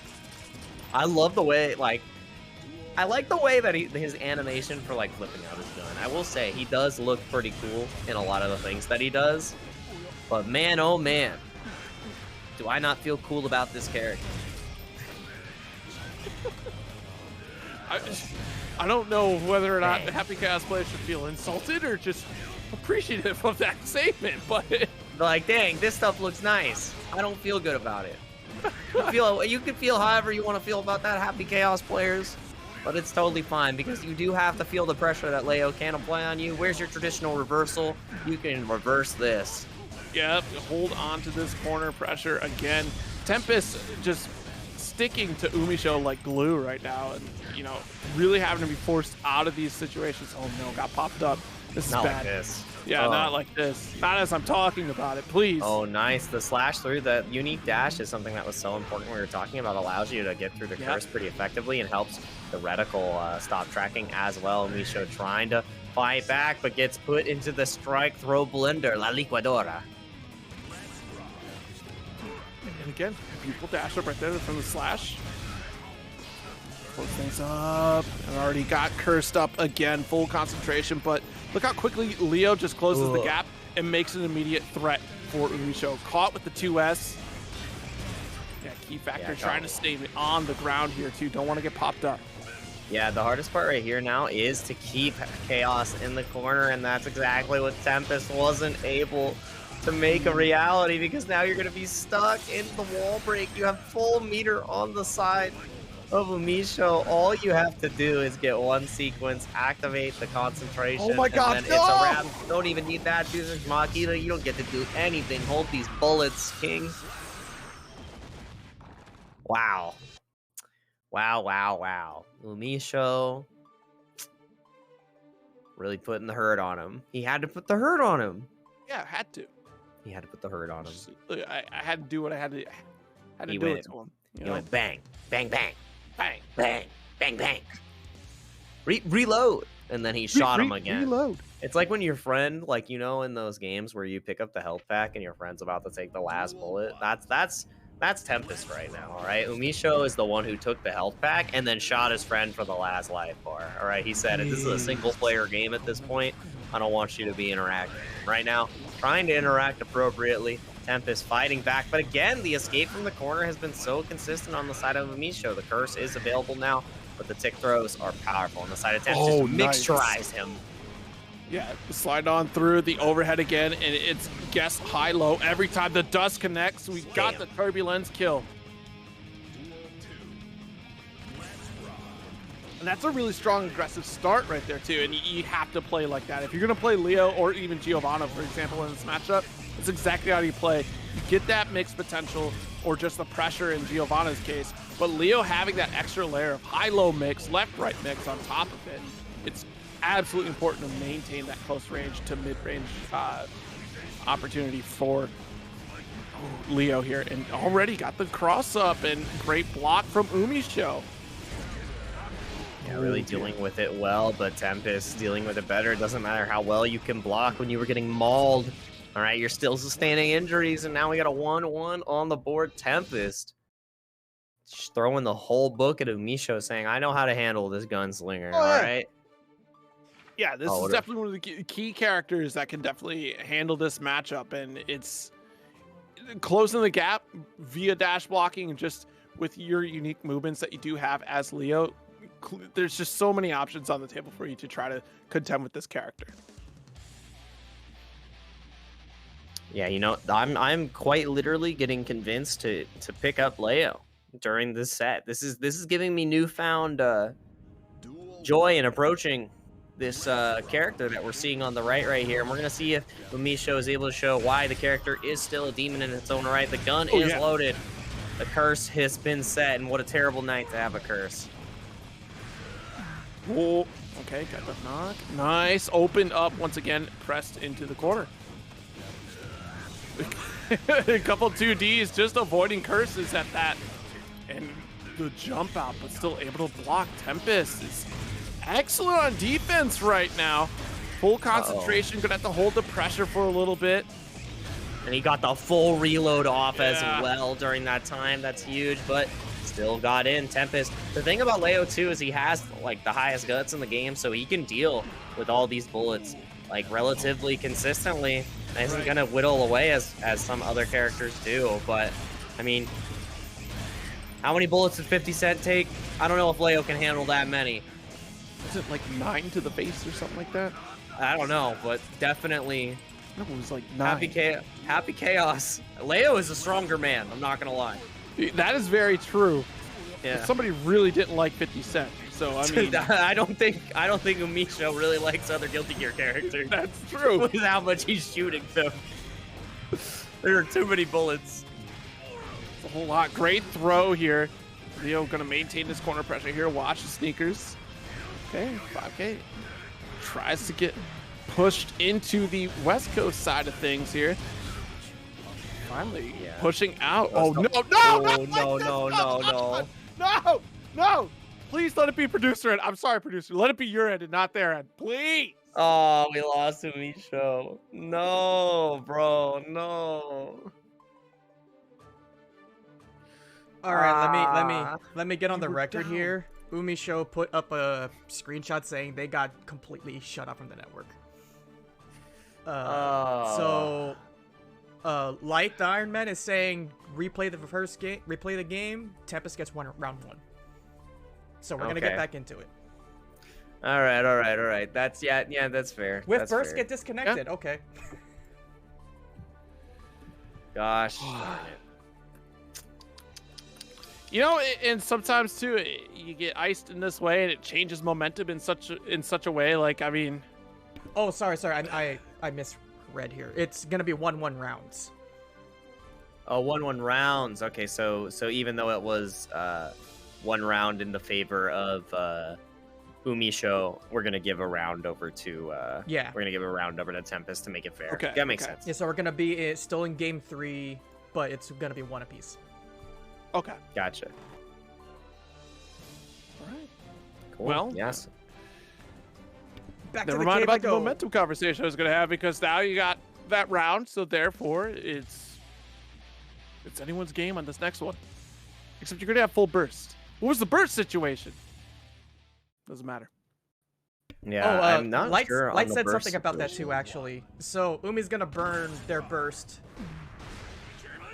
[SPEAKER 1] I love the way, like, I like the way that his animation for, like, flipping out is done. I will say, he does look pretty cool in a lot of the things that he does. But man, oh man, do I not feel cool about this character.
[SPEAKER 2] I don't know whether or not the Happy Chaos players should feel insulted or just appreciative of that statement, but...
[SPEAKER 1] Like, dang, this stuff looks nice. I don't feel good about it. You can feel however you want to feel about that, Happy Chaos players, but it's totally fine because you do have to feel the pressure that Leo can apply on you. Where's your traditional reversal? You can reverse this.
[SPEAKER 2] Yep, hold on to this corner pressure again. Tempest just sticking to Umisho like glue right now, and you know, really having to be forced out of these situations. Oh no, got popped up. This is
[SPEAKER 1] Not
[SPEAKER 2] bad.
[SPEAKER 1] like this.
[SPEAKER 2] Yeah, not like this. Not as I'm talking about it, please.
[SPEAKER 1] Oh, nice. The slash through, the unique dash is something that was so important we were talking about. Allows you to get through the curse pretty effectively and helps the reticle stop tracking as well. Umisho trying to fight back, but gets put into the strike throw blender, La Liquidora.
[SPEAKER 2] And again, beautiful dash up right there from the slash. Close things up, and already got cursed up again, full concentration, but look how quickly Leo just closes the gap and makes an immediate threat for Umisho. Caught with the 2S. Yeah, key factor trying to stay on the ground here too. Don't want to get popped up.
[SPEAKER 1] Yeah, the hardest part right here now is to keep Chaos in the corner, and that's exactly what Tempest wasn't able to make a reality, because now you're going to be stuck in the wall break. You have full meter on the side of Umisho. All you have to do is get one sequence, activate the concentration.
[SPEAKER 2] Oh my god,
[SPEAKER 1] and then it's a wrap. Don't even need that. Deus Ex Machina. You don't get to do anything. Hold these bullets, King. Wow. Wow, wow, wow. Umisho really putting the hurt on him. He had to put the hurt on him.
[SPEAKER 2] Yeah, had to.
[SPEAKER 1] He had to put the hurt on him.
[SPEAKER 2] I had to do what I had to
[SPEAKER 1] He
[SPEAKER 2] do
[SPEAKER 1] went,
[SPEAKER 2] it to him.
[SPEAKER 1] He went bang, bang, bang,
[SPEAKER 2] Bang.
[SPEAKER 1] bang, bang, bang. Reload. And then he shot him again.
[SPEAKER 2] Reload.
[SPEAKER 1] It's like when your friend, like, you know, in those games where you pick up the health pack and your friend's about to take the last bullet. That's Tempest right now, all right? Umisho is the one who took the health pack and then shot his friend for the last life bar, all right? He said, this is a single-player game at this point. I don't want you to be interacting. Right now, trying to interact appropriately. Tempest fighting back, but again, the escape from the corner has been so consistent on the side of Umisho. The curse is available now, but the tick throws are powerful on the side of Tempest. Just mixturize him.
[SPEAKER 2] Yeah, slide on through the overhead again, and it's guess high-low every time the dust connects. We got the turbulence kill. And that's a really strong aggressive start right there too, and you have to play like that. If you're gonna play Leo or even Giovanna, for example, in this matchup, that's exactly how you play. You get that mixed potential or just the pressure in Giovanna's case, but Leo having that extra layer of high-low mix, left-right mix on top of it, it's absolutely important to maintain that close range to mid-range opportunity for Leo here. And already got the cross up and great block from Umisho.
[SPEAKER 1] Yeah, really dealing with it well, but Tempest dealing with it better. It doesn't matter how well you can block when you were getting mauled. All right, you're still sustaining injuries, and now we got a 1-1 on the board. Tempest just throwing the whole book at Umisho, saying, I know how to handle this gunslinger,
[SPEAKER 6] Oh,
[SPEAKER 1] all
[SPEAKER 6] yeah.
[SPEAKER 1] right?
[SPEAKER 2] Yeah, this is definitely one of the key characters that can definitely handle this matchup, and it's closing the gap via dash blocking and just with your unique movements that you do have as Leo. There's just so many options on the table for you to try to contend with this character.
[SPEAKER 1] Yeah, you know, I'm quite literally getting convinced to pick up Leo during this set. This is giving me newfound joy in approaching this character that we're seeing on the right here, and we're gonna see if Umisho is able to show why the character is still a demon in its own right. The gun is loaded, the curse has been set, and what a terrible night to have a curse.
[SPEAKER 2] Oh, okay, got the knock. Nice, opened up once again, pressed into the corner. A couple 2Ds, just avoiding curses at that, and the jump out, but still able to block. Tempest is excellent on defense right now. Full concentration, gonna have to hold the pressure for a little bit.
[SPEAKER 1] And he got the full reload off as well during that time. That's huge, but still got in. Tempest. The thing about Leo too is he has like the highest guts in the game, so he can deal with all these bullets like relatively consistently. And isn't gonna whittle away as some other characters do. But I mean, how many bullets did 50 Cent take? I don't know if Leo can handle that many.
[SPEAKER 2] Is it like 9 to the face or something like that?
[SPEAKER 1] I don't know, but definitely.
[SPEAKER 2] No, it was like 9.
[SPEAKER 1] Happy chaos. Leo is a stronger man. I'm not gonna lie.
[SPEAKER 2] That is very true.
[SPEAKER 1] Yeah.
[SPEAKER 2] But somebody really didn't like 50 Cent, so I mean,
[SPEAKER 1] I don't think Umisho really likes other Guilty Gear characters.
[SPEAKER 2] That's true.
[SPEAKER 1] With how much he's shooting them. There are too many bullets.
[SPEAKER 2] It's a whole lot. Great throw here. Leo gonna maintain this corner pressure here. Watch the sneakers. Okay, 5K. Tries to get pushed into the West Coast side of things here. Finally pushing out. Oh, no. Please let it be producer end. I'm sorry, producer. Let it be your end and not their end. Please.
[SPEAKER 1] Oh, we lost Umisho. No, bro. No.
[SPEAKER 3] All right, let me get on the record here. Umisho put up a screenshot saying they got completely shut off from the network. So Light the Iron Man is saying replay the game. Tempest gets round 1. So we're gonna get back into it.
[SPEAKER 1] All right. That's that's fair.
[SPEAKER 3] With
[SPEAKER 1] that's
[SPEAKER 3] burst
[SPEAKER 1] fair.
[SPEAKER 3] get disconnected. Yeah. Okay.
[SPEAKER 1] Gosh darn it.
[SPEAKER 2] You know, and sometimes too, you get iced in this way, and it changes momentum in such a way. Like, I mean,
[SPEAKER 3] oh, sorry, I misread here. It's gonna be 1-1 rounds.
[SPEAKER 1] Oh, 1-1 rounds. Okay, so even though it was 1 round in the favor of Umisho, we're gonna give a round over to we're gonna give a round over to Tempest to make it fair.
[SPEAKER 2] Okay,
[SPEAKER 1] that makes sense.
[SPEAKER 3] Yeah, so we're gonna be still in game 3, but it's gonna be 1 apiece.
[SPEAKER 2] Okay.
[SPEAKER 1] Gotcha.
[SPEAKER 2] All right.
[SPEAKER 1] Cool.
[SPEAKER 2] Well,
[SPEAKER 1] yes.
[SPEAKER 2] Never mind about the momentum conversation I was going to have, because now you got that round, so therefore it's anyone's game on this next one. Except you're going to have full burst. What was the burst situation? Doesn't matter.
[SPEAKER 1] Yeah, I'm not sure.
[SPEAKER 3] Light said something about that too, actually. So Umi's going to burn their burst,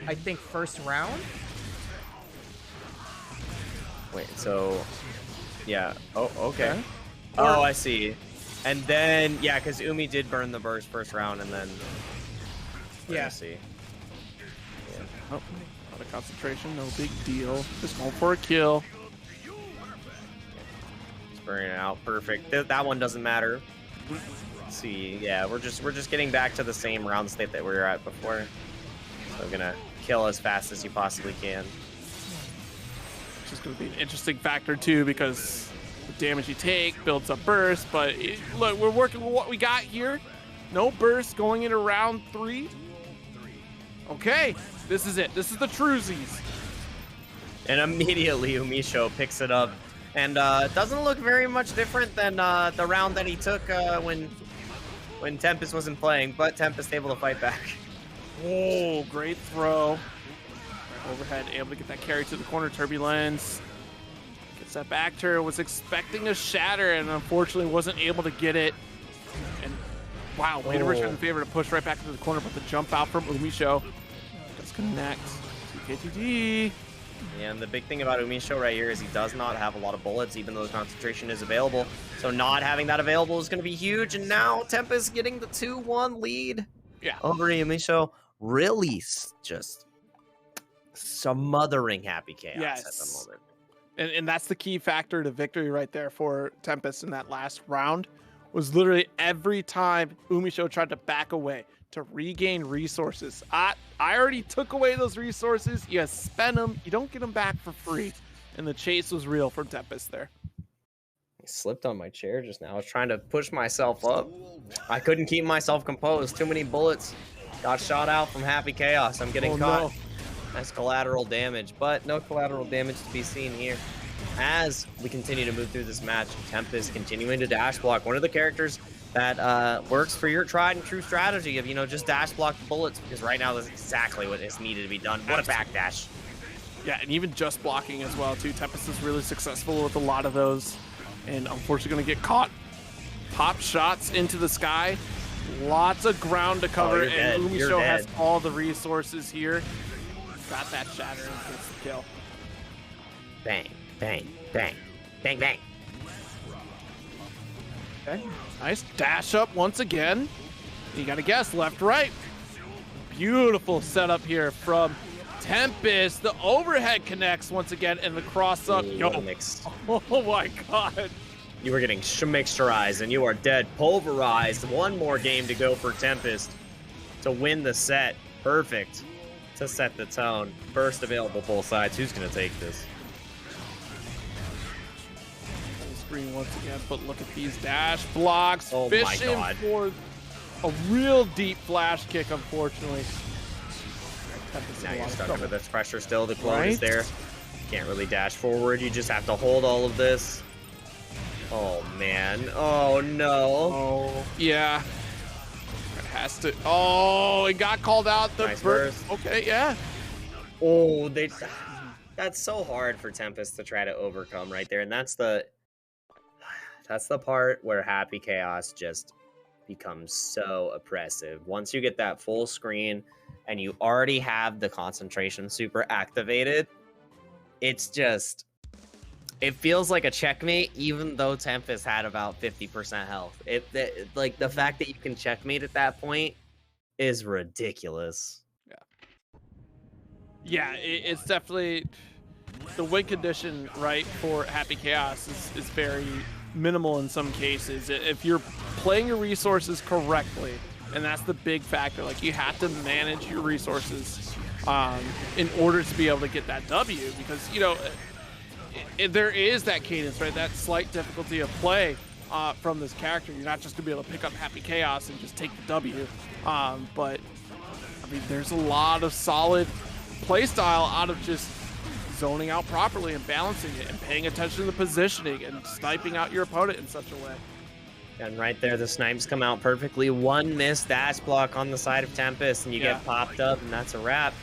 [SPEAKER 3] I think, first round.
[SPEAKER 1] Wait, so yeah. Oh, okay. Oh, I see. And then because Umi did burn the burst first round, and then I see.
[SPEAKER 2] Yeah. Oh, out of concentration, no big deal. Just going for a kill.
[SPEAKER 1] Just burning it out, perfect. That one doesn't matter. Let's see, we're just getting back to the same round state that we were at before. So we're gonna kill as fast as you possibly can.
[SPEAKER 2] Which is going to be an interesting factor too, because the damage you take builds up burst. But look, we're working with what we got here. No burst going into round 3. Okay, this is it. This is the truesies.
[SPEAKER 1] And immediately Umisho picks it up And it doesn't look very much different than the round that he took when Tempest wasn't playing, but Tempest able to fight back.
[SPEAKER 2] Oh, great throw. Overhead, able to get that carry to the corner. Turbulence gets that back turn. Was expecting a shatter and unfortunately wasn't able to get it. And wow, way to return in favor to push right back into the corner, but the jump out from Umisho does connect. KTD.
[SPEAKER 1] Yeah, and the big thing about Umisho right here is he does not have a lot of bullets, even though the concentration is available. So not having that available is going to be huge. And now Tempest getting the 2-1 lead over Umisho. Really just smothering Happy Chaos at the moment.
[SPEAKER 2] And that's the key factor to victory right there for Tempest in that last round, was literally every time Umisho tried to back away to regain resources. I already took away those resources. You spend them, you don't get them back for free. And the chase was real for Tempest there.
[SPEAKER 1] I slipped on my chair just now. I was trying to push myself up. I couldn't keep myself composed. Too many bullets. Got shot out from Happy Chaos. I'm getting caught. No. That's collateral damage, but no collateral damage to be seen here. As we continue to move through this match, Tempest continuing to dash block. One of the characters that works for your tried and true strategy of, just dash block the bullets, because right now that's exactly what is needed to be done. What a backdash.
[SPEAKER 2] Yeah, and even just blocking as well, too. Tempest is really successful with a lot of those, and unfortunately going to get caught. Pop shots into the sky. Lots of ground to cover, and Umisho has all the resources here. Got that shatter and gets the kill.
[SPEAKER 1] Bang, bang, bang, bang, bang.
[SPEAKER 2] Okay, nice dash up once again. You gotta guess, left, right. Beautiful setup here from Tempest. The overhead connects once again, and the cross up. Oh my god.
[SPEAKER 1] You were getting mixturized, and you are dead. Pulverized. One more game to go for Tempest to win the set. Perfect to set the tone. Burst available both sides. Who's going to take this?
[SPEAKER 2] Screen once again, but look at these dash blocks.
[SPEAKER 1] Oh my god.
[SPEAKER 2] For a real deep flash kick, unfortunately.
[SPEAKER 1] Now you're stuck under this pressure still. The clone is there. Can't really dash forward. You just have to hold all of this. Oh, man. Oh, no.
[SPEAKER 2] Oh, yeah. It has to. Oh, it got called out. The
[SPEAKER 1] nice burst.
[SPEAKER 2] Okay, yeah.
[SPEAKER 1] Oh, that's so hard for Tempest to try to overcome right there. And that's the part where Happy Chaos just becomes so oppressive. Once you get that full screen and you already have the concentration super activated, it's just... It feels like a checkmate, even though Tempest had about 50% health. Like, the fact that you can checkmate at that point is ridiculous.
[SPEAKER 2] Yeah, it's definitely... The win condition, right, for Happy Chaos is very minimal in some cases. If you're playing your resources correctly, and that's the big factor, like, you have to manage your resources in order to be able to get that W, because, there is that cadence, right? That slight difficulty of play from this character. You're not just going to be able to pick up Happy Chaos and just take the W. But, I mean, there's a lot of solid play style out of just zoning out properly and balancing it and paying attention to the positioning and sniping out your opponent in such a way.
[SPEAKER 1] And right there, the snipes come out perfectly. One missed dash block on the side of Tempest, and you get popped up, and that's a wrap.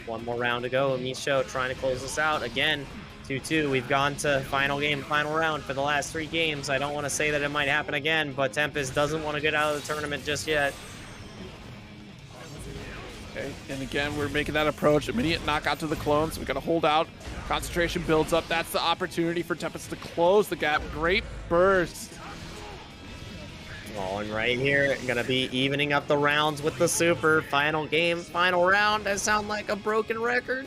[SPEAKER 1] One more round to go. Umisho trying to close this out. Again, 2-2. We've gone to final game, final round for the last 3 games. I don't want to say that it might happen again, but Tempest doesn't want to get out of the tournament just yet.
[SPEAKER 2] Okay, and again, we're making that approach. Immediate knockout to the clone, so we got to hold out. Concentration builds up. That's the opportunity for Tempest to close the gap. Great burst.
[SPEAKER 1] Oh, and right here, gonna be evening up the rounds with the super. Final game, final round. That sound like a broken record.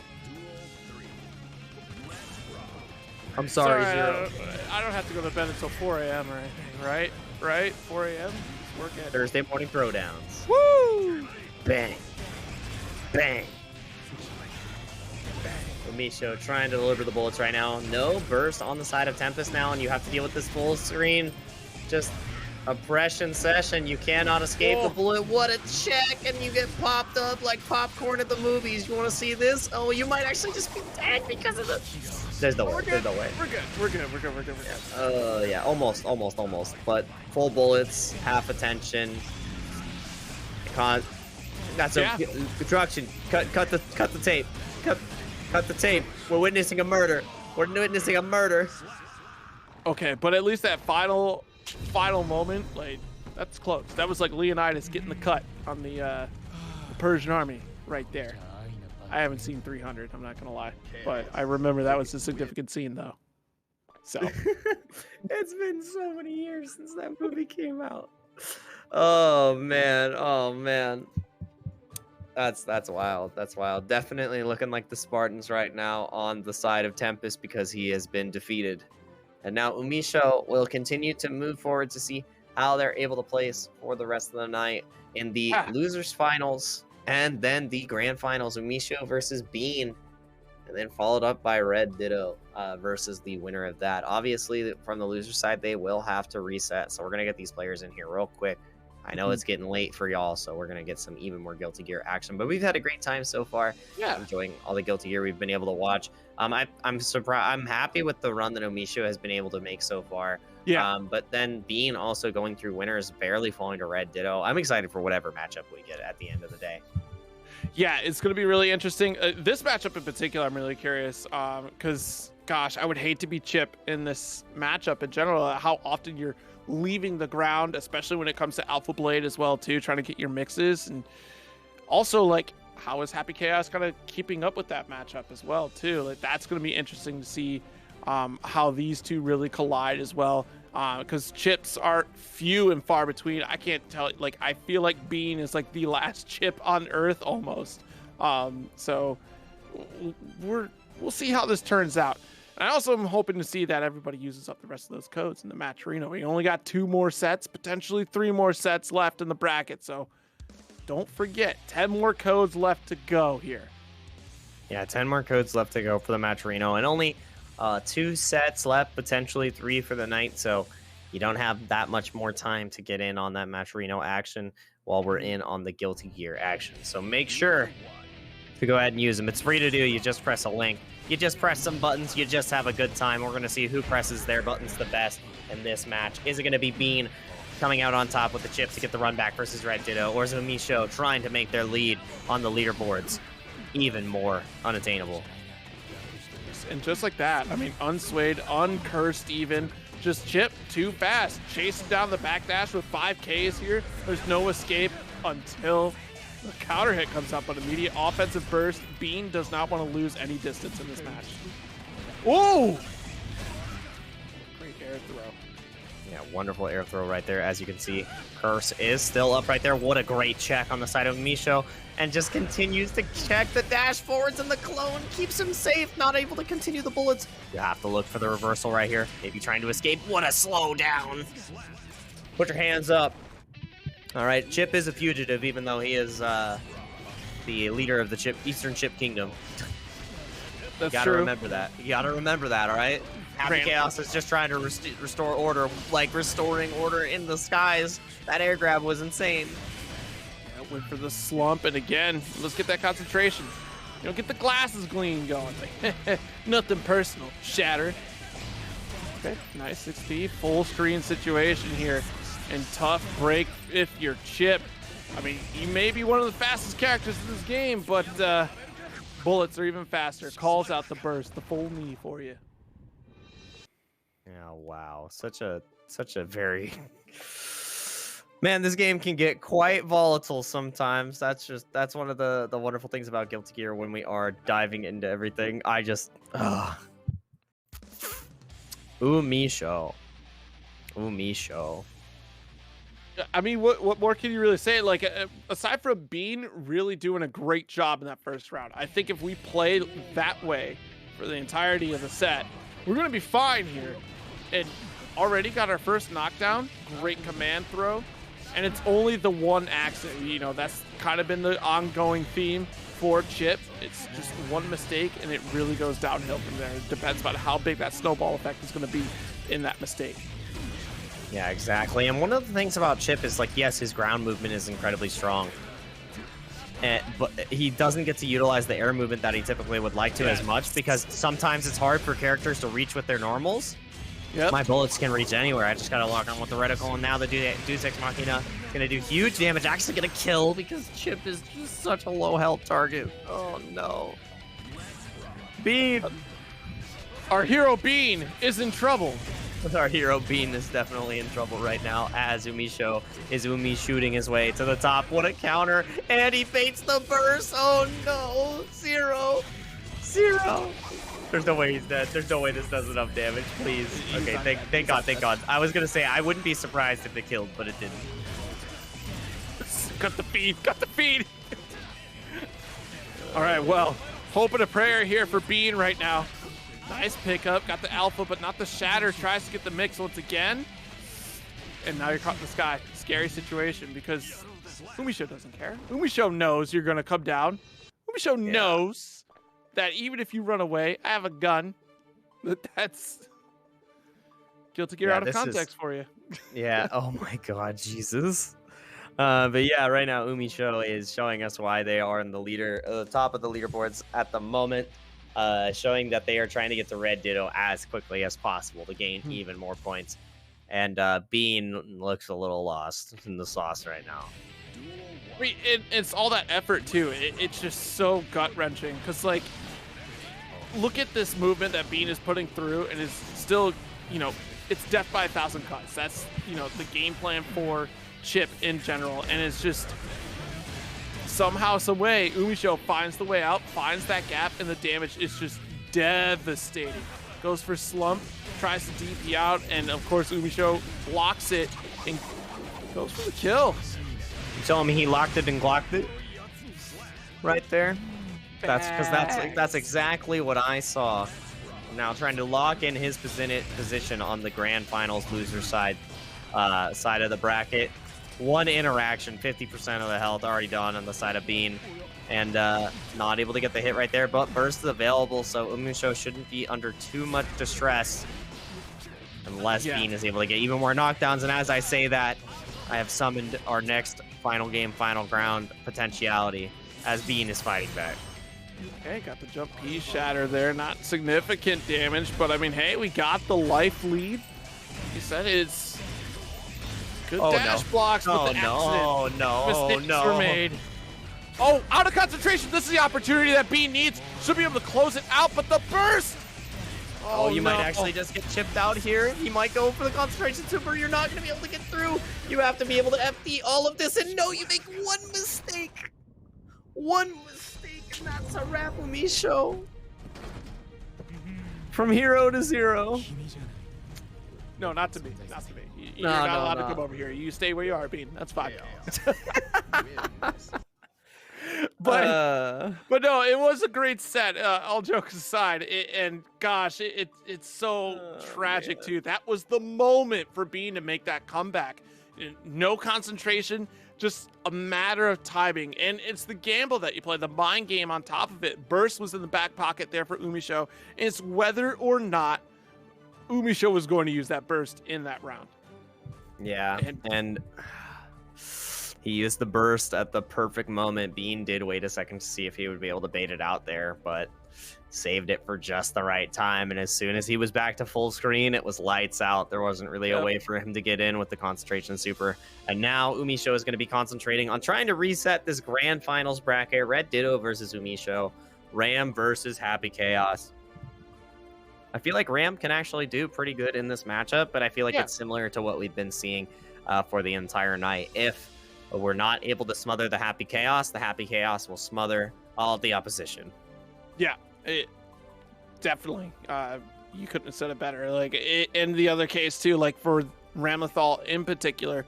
[SPEAKER 1] I'm sorry, Zero.
[SPEAKER 2] I don't have to go to bed until 4 a.m. or anything, right? 4 a.m. Work at
[SPEAKER 1] Thursday morning throwdowns.
[SPEAKER 2] Woo!
[SPEAKER 1] Bang. Bang. Umisho trying to deliver the bullets right now. No burst on the side of Tempest now, and you have to deal with this full screen. Just oppression session. You cannot escape the bullet. What a check, and you get popped up like popcorn at the movies. You want to see this? Oh, you might actually just be dead because of the
[SPEAKER 8] There's no way.
[SPEAKER 2] We're
[SPEAKER 8] There's
[SPEAKER 2] good.
[SPEAKER 8] no way.
[SPEAKER 2] We're good. We're good. We're good. We're good. We're good.
[SPEAKER 8] Yeah, almost. But full bullets, half attention. That's a construction. Cut the tape. Cut the tape. We're witnessing a murder. We're witnessing a murder.
[SPEAKER 2] Okay, but at least that final moment, like, that's close. That was like Leonidas getting the cut on the Persian army right there. I haven't seen 300, I'm not gonna lie, but I remember that was a significant scene though. So
[SPEAKER 8] it's been so many years since that movie came out. Oh man. That's wild. That's wild. Definitely looking like the Spartans right now on the side of Tempest because he has been defeated. And now Umisho will continue to move forward to see how they're able to place for the rest of the night in the losers finals and then the grand finals. Umisho versus Bean, and then followed up by Red Ditto versus the winner of that. Obviously, from the loser side, they will have to reset. So we're going to get these players in here real quick. I know it's getting late for y'all, so we're going to get some even more Guilty Gear action. But we've had a great time so far. Yeah. I'm enjoying all the Guilty Gear we've been able to watch. I'm surprised. I'm happy with the run that Umisho has been able to make so far. Yeah. But then Bean also going through winners, barely falling to Red Ditto. I'm excited for whatever matchup we get at the end of the day.
[SPEAKER 2] Yeah, it's going to be really interesting. This matchup in particular, I'm really curious because, gosh, I would hate to be Chip in this matchup in general. How often you're leaving the ground, especially when it comes to Alpha Blade as well, too, trying to get your mixes. And also, like, how is Happy Chaos kind of keeping up with that matchup as well, too? Like, that's going to be interesting to see how these two really collide as well. Because chips are few and far between. I can't tell. Like, I feel like Bean is like the last chip on Earth almost. So we'll see how this turns out. And I also am hoping to see that everybody uses up the rest of those codes in the match arena. We only got 2 more sets, potentially 3 more sets left in the bracket. So don't forget, 10 more codes left to go here.
[SPEAKER 1] Yeah, 10 more codes left to go for the match arena, and only 2 sets left, potentially 3 for the night, so you don't have that much more time to get in on that match arena action while we're in on the Guilty Gear action. So make sure to go ahead and use them. It's free to do. You just press a link. You just press some buttons. You just have a good time. We're going to see who presses their buttons the best in this match. Is it going to be Bean coming out on top with the chips to get the run back versus Red Ditto, or is it Umisho trying to make their lead on the leaderboards even more unattainable?
[SPEAKER 2] And just like that, I mean, unswayed, uncursed even, just Chip too fast, chasing down the backdash with 5Ks here. There's no escape until the counter hit comes up, but immediate offensive burst. Bean does not want to lose any distance in this match. Ooh! Great air throw.
[SPEAKER 1] Yeah, wonderful air throw right there. As you can see, Curse is still up right there. What a great check on the side of Umisho. And just continues to check the dash forwards, and the clone keeps him safe, not able to continue the bullets. You have to look for the reversal right here. Maybe trying to escape. What a slow down. Put your hands up. All right, Chip is a fugitive, even though he is the leader of the Eastern Chip Kingdom.
[SPEAKER 2] That's
[SPEAKER 1] you gotta
[SPEAKER 2] true.
[SPEAKER 1] remember that. You gotta remember that, all right? Happy Chaos is just trying to restore order, like restoring order in the skies. That air grab was insane.
[SPEAKER 2] Yeah, went for the slump, and again, let's get that concentration. You know, get the glasses gleam going. Like, nothing personal. Shatter. Okay, nice 6P. Full screen situation here. And tough break if you're Chip. I mean, you may be one of the fastest characters in this game, but bullets are even faster. Calls out the burst, the full knee for you.
[SPEAKER 1] Yeah, wow. Such a very man, this game can get quite volatile sometimes. That's one of the wonderful things about Guilty Gear when we are diving into everything. Umisho.
[SPEAKER 2] I mean, what more can you really say? Like, aside from Bean really doing a great job in that first round, I think if we play that way for the entirety of the set, we're going to be fine here. And already got our first knockdown, great command throw, and it's only the one accident. You know, that's kind of been the ongoing theme for Chip. It's just one mistake, and it really goes downhill from there. It depends on how big that snowball effect is going to be in that mistake.
[SPEAKER 1] Yeah, exactly. And one of the things about Chip is, like, yes, his ground movement is incredibly strong. but he doesn't get to utilize the air movement that he typically would like to as much, because sometimes it's hard for characters to reach with their normals.
[SPEAKER 2] Yep.
[SPEAKER 1] My bullets can reach anywhere. I just gotta lock on with the reticle, and now the Deus Ex Machina is gonna do huge damage. Actually gonna kill because Chip is just such a low health target. Oh no. Bean!
[SPEAKER 2] Our hero Bean is in trouble.
[SPEAKER 1] Our hero Bean is definitely in trouble right now, as Umisho is shooting his way to the top. What a counter, and he baits the burst. Oh no, 0. There's no way he's dead. There's no way this does enough damage, please. Okay, thank God. I was gonna say I wouldn't be surprised if it killed, but it didn't.
[SPEAKER 2] Got the feed. All right, well, hope and a prayer here for Bean right now. Nice pickup, got the alpha, but not the shatter. Tries to get the mix once again. And now you're caught in the sky. Scary situation, because Umisho doesn't care. Umisho knows you're gonna come down. Umisho knows that even if you run away, I have a gun. That's Guilty Gear out of context for you.
[SPEAKER 1] Yeah, oh my God, Jesus. But yeah, right now Umisho is showing us why they are in the top of the leaderboards at the moment. Showing that they are trying to get to Red Ditto as quickly as possible to gain even more points. And Bean looks a little lost in the sauce right now.
[SPEAKER 2] I mean, it's all that effort, too. It's just so gut-wrenching. Because, like, look at this movement that Bean is putting through, and is still, it's death by 1,000 cuts. That's, the game plan for Chip in general. And it's just... somehow, some way, Umisho finds the way out, finds that gap, and the damage is just devastating. Goes for slump, tries to DP out, and of course Umisho blocks it and goes for the kill.
[SPEAKER 1] You telling me he locked it and glocked it? Right there? That's exactly what I saw. Now trying to lock in his position on the grand finals loser side of the bracket. One interaction, 50% of the health already done on the side of Bean, and not able to get the hit right there, but burst is available, so Umisho shouldn't be under too much distress unless Bean is able to get even more knockdowns. And as I say that, I have summoned our next final game, final ground potentiality as Bean is fighting back.
[SPEAKER 2] Okay, got the jump P shatter there, not significant damage, but I mean, hey, we got the life lead. You said it's good dash blocks with the accident. Mistakes were made. Oh, out of concentration. This is the opportunity that Bean needs. Should be able to close it out, but the burst.
[SPEAKER 1] Oh, you might actually just get chipped out here. He might go for the concentration super. You're not going to be able to get through. You have to be able to FD all of this, and no, you make one mistake. One mistake, and that's a wrap, Umisho. From hero to zero.
[SPEAKER 2] No, not to me. Not to me. You're not allowed to come over here. You stay where you are, Bean. That's fine. But no, it was a great set. All jokes aside, and gosh, it's so tragic too. That was the moment for Bean to make that comeback. No concentration, just a matter of timing, and it's the gamble that you play, the mind game on top of it. Burst was in the back pocket there for Umisho, and it's whether or not Umisho was going to use that burst in that round.
[SPEAKER 1] Yeah, and he used the burst at the perfect moment. Bean did wait a second to see if he would be able to bait it out there, but saved it for just the right time. And as soon as he was back to full screen, it was lights out. There wasn't really a way for him to get in with the concentration super. And now Umisho is going to be concentrating on trying to reset this grand finals bracket. Red Ditto versus Umisho. Ram versus Happy Chaos. I feel like Ram can actually do pretty good in this matchup, but I feel like it's similar to what we've been seeing for the entire night. If we're not able to smother the Happy Chaos will smother all of the opposition.
[SPEAKER 2] Yeah, definitely. You couldn't have said it better. Like, in the other case too, like for Ramlethal in particular,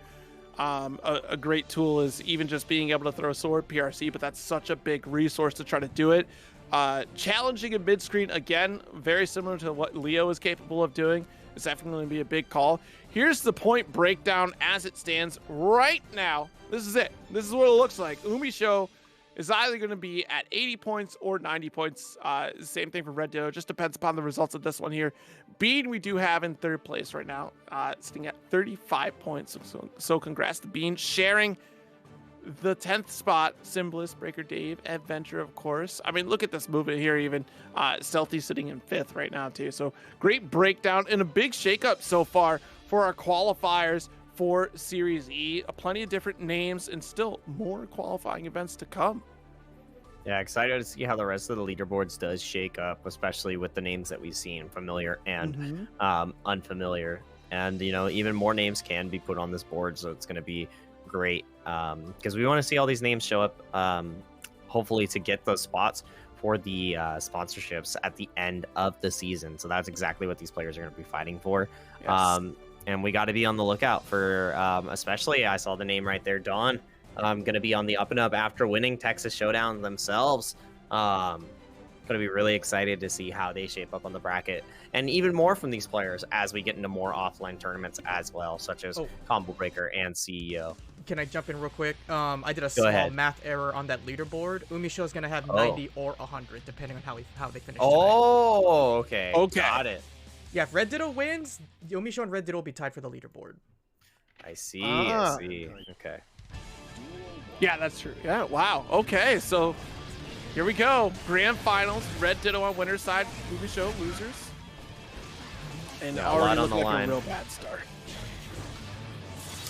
[SPEAKER 2] a great tool is even just being able to throw sword PRC, but that's such a big resource to try to do it. Challenging in mid-screen, again, very similar to what Leo is capable of doing. It's definitely going to be a big call. Here's the point breakdown as it stands right now. This is it. This is what it looks like. Umisho is either going to be at 80 points or 90 points. Same thing for Red Ditto. Just depends upon the results of this one here. Bean we do have in third place right now, sitting at 35 points. So congrats to Bean, sharing the 10th spot, Symbolist, Breaker Dave, Adventure, of course. I mean, look at this movement here, even. Stealthy sitting in 5th right now, too. So great breakdown and a big shakeup so far for our qualifiers for Series E. Plenty of different names and still more qualifying events to come.
[SPEAKER 1] Yeah, excited to see how the rest of the leaderboards does shake up, especially with the names that we've seen, familiar and unfamiliar. And, you know, even more names can be put on this board, so it's going to be great because we want to see all these names show up, hopefully to get those spots for the sponsorships at the end of the season. So that's exactly what these players are going to be fighting for.
[SPEAKER 2] Yes.
[SPEAKER 1] And we got to be on the lookout for, especially, I saw the name right there, Dawn, going to be on the up and up after winning Texas Showdown themselves. Going to be really excited to see how they shape up on the bracket, and even more from these players as we get into more offline tournaments as well, such as Combo Breaker and CEO.
[SPEAKER 3] Can I jump in real quick? I did a
[SPEAKER 1] Go
[SPEAKER 3] small
[SPEAKER 1] ahead.
[SPEAKER 3] Math error on that leaderboard. Umisho is going to have 90 or 100, depending on how they finish.
[SPEAKER 1] Oh, okay.
[SPEAKER 2] Okay.
[SPEAKER 1] Got it.
[SPEAKER 3] Yeah, if Red Ditto wins, Umisho and Red Ditto will be tied for the leaderboard.
[SPEAKER 1] I see. I see. Okay.
[SPEAKER 2] Yeah, that's true. Yeah, wow. Okay, so here we go. Grand Finals. Red Ditto on winner's side. Umisho losers. And
[SPEAKER 1] Yeah, a
[SPEAKER 2] already
[SPEAKER 1] lot on
[SPEAKER 2] look
[SPEAKER 1] the
[SPEAKER 2] like
[SPEAKER 1] line.
[SPEAKER 2] a real bad start.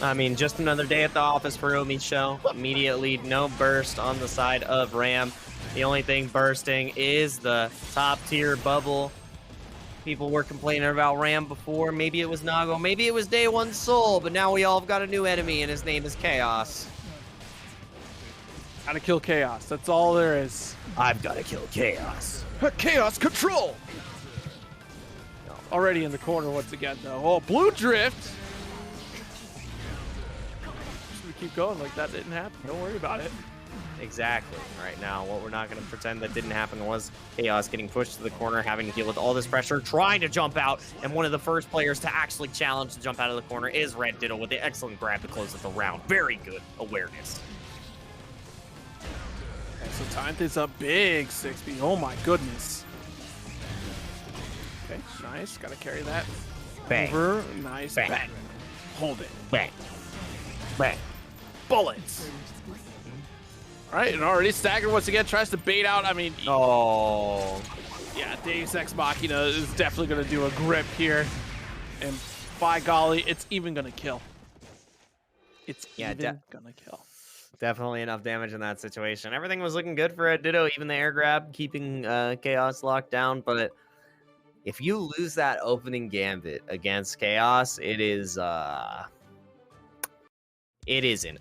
[SPEAKER 1] I mean, just another day at the office for Umisho. Immediately, no burst on the side of Ram. The only thing bursting is the top tier bubble. People were complaining about Ram before. Maybe it was Nago. Maybe it was Day One Soul. But now we all have got a new enemy, and his name is Chaos.
[SPEAKER 2] Gotta kill Chaos. That's all there is.
[SPEAKER 1] I've got to kill Chaos.
[SPEAKER 2] Chaos control! Already in the corner once again, though. Oh, Blue Drift! Just gonna keep going like that didn't happen. Don't worry about it.
[SPEAKER 1] Exactly. Right now, what we're not going to pretend that didn't happen was Chaos getting pushed to the corner, having to deal with all this pressure, trying to jump out, and one of the first players to actually challenge to jump out of the corner is Red Ditto with the excellent grab to close out the round. Very good awareness.
[SPEAKER 2] Okay, so time things up big, 6B. Oh my goodness. Okay, nice. Gotta carry that.
[SPEAKER 1] Bang.
[SPEAKER 2] Over. Nice.
[SPEAKER 1] Bang.
[SPEAKER 2] Bang. Hold it.
[SPEAKER 1] Bang. Bang.
[SPEAKER 2] Bullets. All right, and already staggered once again. Tries to bait out. I mean,
[SPEAKER 1] Oh.
[SPEAKER 2] yeah, Deus Ex Machina is definitely going to do a grip here. And by golly, it's even going to kill. It's
[SPEAKER 1] Yeah,
[SPEAKER 2] even going to kill.
[SPEAKER 1] Definitely enough damage in that situation. Everything was looking good for Red Ditto, even the air grab, keeping Chaos locked down. But if you lose that opening gambit against Chaos, it is an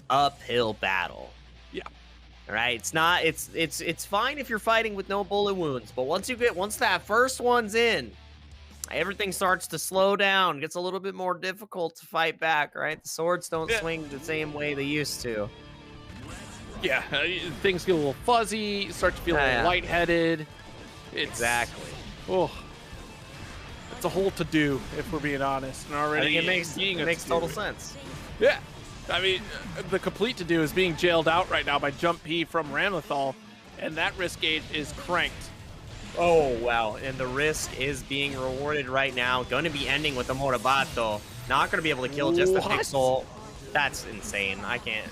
[SPEAKER 1] uphill battle.
[SPEAKER 2] Yeah.
[SPEAKER 1] All right, it's fine if you're fighting with no bullet wounds, but once that first one's in, everything starts to slow down, gets a little bit more difficult to fight back, right? The swords don't swing the same way they used to.
[SPEAKER 2] Yeah, things get a little fuzzy, start to feel a little lightheaded.
[SPEAKER 1] Exactly.
[SPEAKER 2] Oh, it's a whole to-do, if we're being honest. And already
[SPEAKER 1] I think it makes total sense.
[SPEAKER 2] Yeah. I mean, the complete to-do is being jailed out right now by Jump P from Ramlethal, and that risk gauge is cranked.
[SPEAKER 1] Oh, wow. And the risk is being rewarded right now. Going to be ending with a Morabato. Not going to be able to kill just a pixel. That's insane. I can't.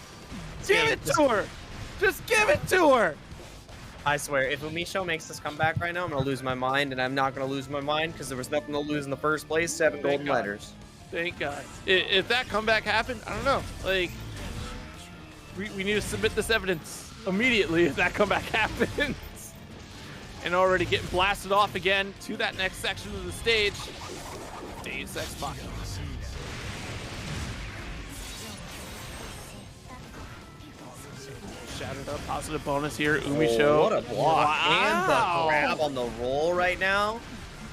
[SPEAKER 2] Give it to her! Just give it to her!
[SPEAKER 1] I swear, if Umisho makes this comeback right now, I'm going to lose my mind, and I'm not going to lose my mind because there was nothing to lose in the first place. 7 golden letters.
[SPEAKER 2] Thank God. If that comeback happened, I don't know. Like, we need to submit this evidence immediately if that comeback happens. And already getting blasted off again to that next section of the stage. Deus Ex Machina. Shattered up, positive bonus here. Umisho.
[SPEAKER 1] Oh, what a block.
[SPEAKER 2] Wow.
[SPEAKER 1] And the grab on the roll right now.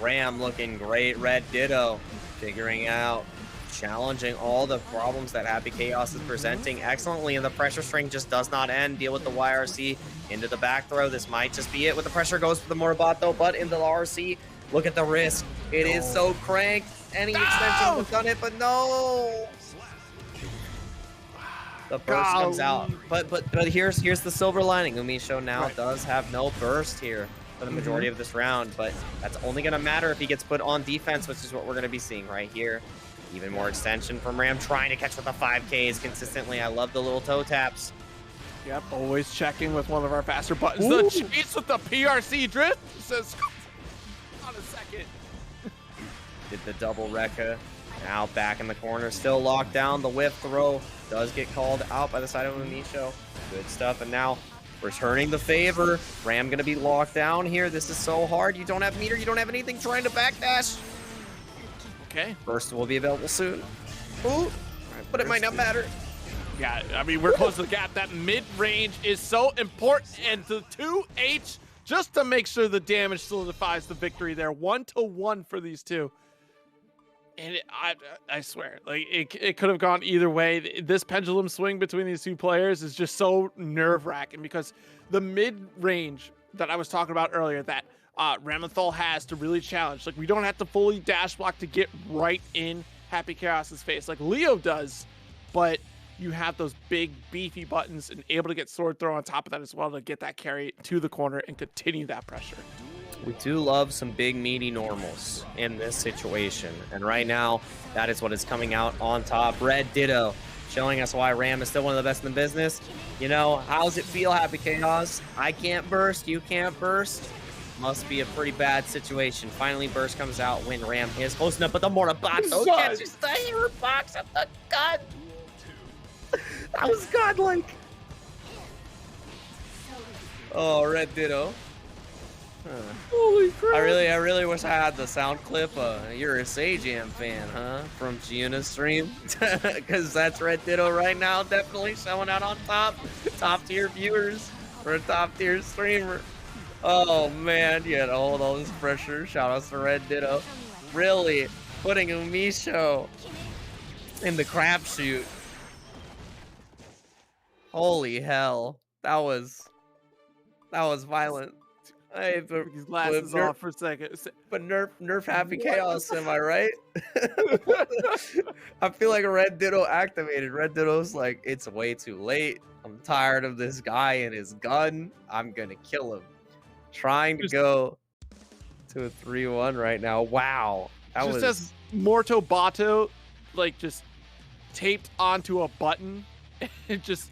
[SPEAKER 1] Ram looking great. Red Ditto figuring out, challenging all the problems that Happy Chaos is presenting excellently, and the pressure string just does not end. Deal with the YRC into the back throw. This might just be it. With the pressure goes for the Morabato, but in the RC, look at the risk. It is so cranked. Any extension would have done it, but no. The burst comes out, but here's the silver lining. Umisho now does have no burst here for the majority of this round, but that's only going to matter if he gets put on defense, which is what we're going to be seeing right here. Even more extension from Ram, trying to catch with the 5Ks consistently. I love the little toe taps.
[SPEAKER 2] Yep, always checking with one of our faster buttons. The chase with the PRC drift says, on a second.
[SPEAKER 8] Did the double Rekka. Now back in the corner, still locked down. The whiff throw does get called out by the side of Umisho. Good stuff, and now returning the favor. Ram gonna be locked down here. This is so hard. You don't have meter, you don't have anything, trying to backdash.
[SPEAKER 2] Okay.
[SPEAKER 8] Burst will be available soon. Ooh, but it might not matter.
[SPEAKER 2] Yeah, I mean, we're close to the gap. That mid-range is so important, and the 2H, just to make sure the damage solidifies the victory there. 1-1 for these two. And I swear, like, it could have gone either way. This pendulum swing between these two players is just so nerve-wracking, because the mid-range that I was talking about earlier, that Ramathal has to really challenge. Like, we don't have to fully dash block to get right in Happy Chaos's face like Leo does, but you have those big beefy buttons and able to get sword throw on top of that as well to get that carry to the corner and continue that pressure.
[SPEAKER 8] We do love some big meaty normals in this situation, and right now that is what is coming out on top. Red Ditto showing us why Ram is still one of the best in the business. You know, how's it feel, Happy Chaos? I can't burst, you can't burst. Must be a pretty bad situation. Finally, burst comes out when Ram is close enough, but the Mortabato catches the hero box of the gun. That was godlike. Oh, Red Ditto.
[SPEAKER 2] Holy crap.
[SPEAKER 8] I really wish I had the sound clip. You're a Sajam fan, huh? From Giuna's stream. Because that's Red Ditto right now, definitely showing out on top. Top tier viewers for a top tier streamer. Oh man, you had to hold all this pressure. Shout outs to Red Ditto. Really putting Umisho in the crapshoot. Holy hell. That was violent. Hey, but
[SPEAKER 2] His glasses off for a second.
[SPEAKER 8] But nerf Happy Chaos, am I right? I feel like Red Ditto activated. Red Ditto's like, it's way too late. I'm tired of this guy and his gun. I'm gonna kill him. Trying to go to a 3-1 right now. Wow. That
[SPEAKER 2] just
[SPEAKER 8] was...
[SPEAKER 2] as Mortabato, like, just taped onto a button and just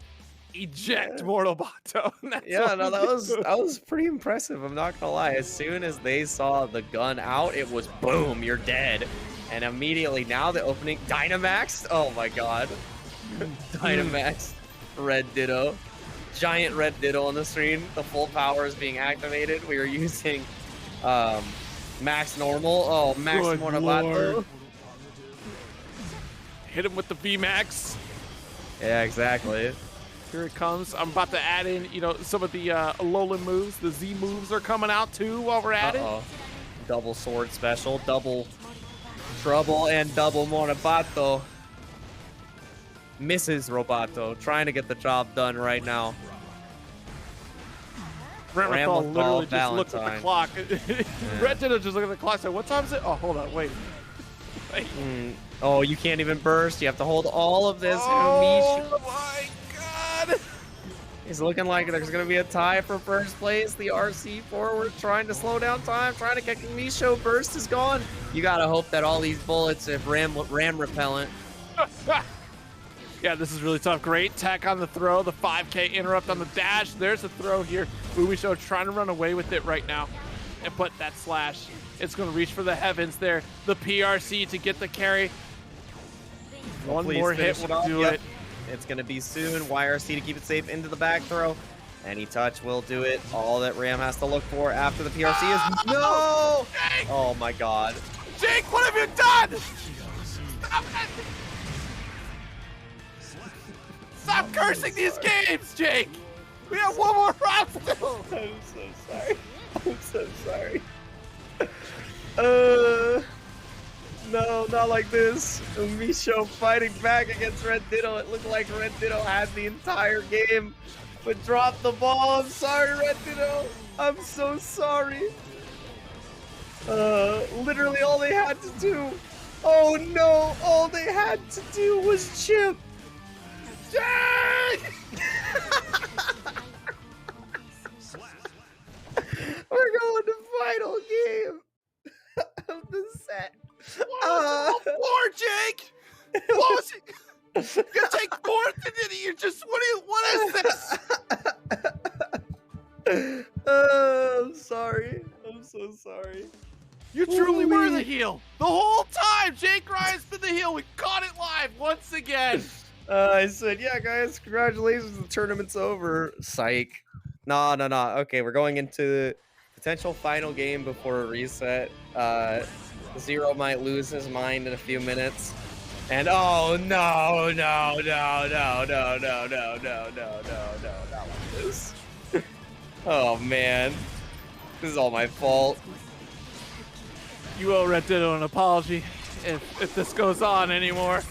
[SPEAKER 2] eject Mortabato.
[SPEAKER 8] Yeah, no, that was pretty impressive. I'm not gonna lie. As soon as they saw the gun out, it was boom, you're dead. And immediately now the opening Dynamax. Oh my god. Dynamax. Red Ditto. Giant Red Ditto on the screen. The full power is being activated. We are using max normal. Oh, max Mortabato.
[SPEAKER 2] Hit him with the VMAX.
[SPEAKER 8] Yeah, exactly.
[SPEAKER 2] Here it comes. I'm about to add in, you know, some of the Alolan moves. The Z moves are coming out too while we're at it.
[SPEAKER 8] Double sword special, double trouble, and double Mortabato. Misses Roboto, trying to get the job done right now.
[SPEAKER 2] Ramathal literally just looked at the clock. Red Ditto just looked at the clock and said, what time is it? Oh, hold on, wait.
[SPEAKER 8] Oh, you can't even burst. You have to hold all of this.
[SPEAKER 2] Oh my god!
[SPEAKER 8] It's looking like there's going to be a tie for first place. The RC forward trying to slow down time, trying to catch Umisho. Burst is gone. You got to hope that all these bullets have ram repellent.
[SPEAKER 2] Yeah, this is really tough. Great tech on the throw. The 5K interrupt on the dash. There's a throw here. Umisho trying to run away with it right now. And put that slash. It's going to reach for the heavens there. The PRC to get the carry. One more hit will do it.
[SPEAKER 8] It's going to be soon. YRC to keep it safe into the back throw. Any touch will do it. All that Ram has to look for after the PRC is no!
[SPEAKER 2] Jake!
[SPEAKER 8] Oh my god.
[SPEAKER 2] Jake, what have you done? Stop it! Stop cursing these games, Jake! We have one more round still!
[SPEAKER 8] I'm so sorry. I'm so sorry. No, not like this. Umisho fighting back against Red Ditto. It looked like Red Ditto had the entire game, but dropped the ball. I'm sorry, Red Ditto. I'm so sorry. Literally all they had to do. Oh no, all they had to do was chip. We're going to final game of the set.
[SPEAKER 2] More, Jake! What was it? You take fourth and then you just, what is this?
[SPEAKER 8] I'm sorry. I'm so sorry.
[SPEAKER 2] You truly were the heel. The whole time, Jake Ryan's been the heel. We caught it live once again.
[SPEAKER 8] I said, yeah, guys, congratulations. The tournament's over. Psych. No. Okay, we're going into potential final game before a reset. Zero might lose his mind in a few minutes. And oh no, not like this. Oh man. This is all my fault.
[SPEAKER 2] You owe Red Ditto an apology if this goes on anymore.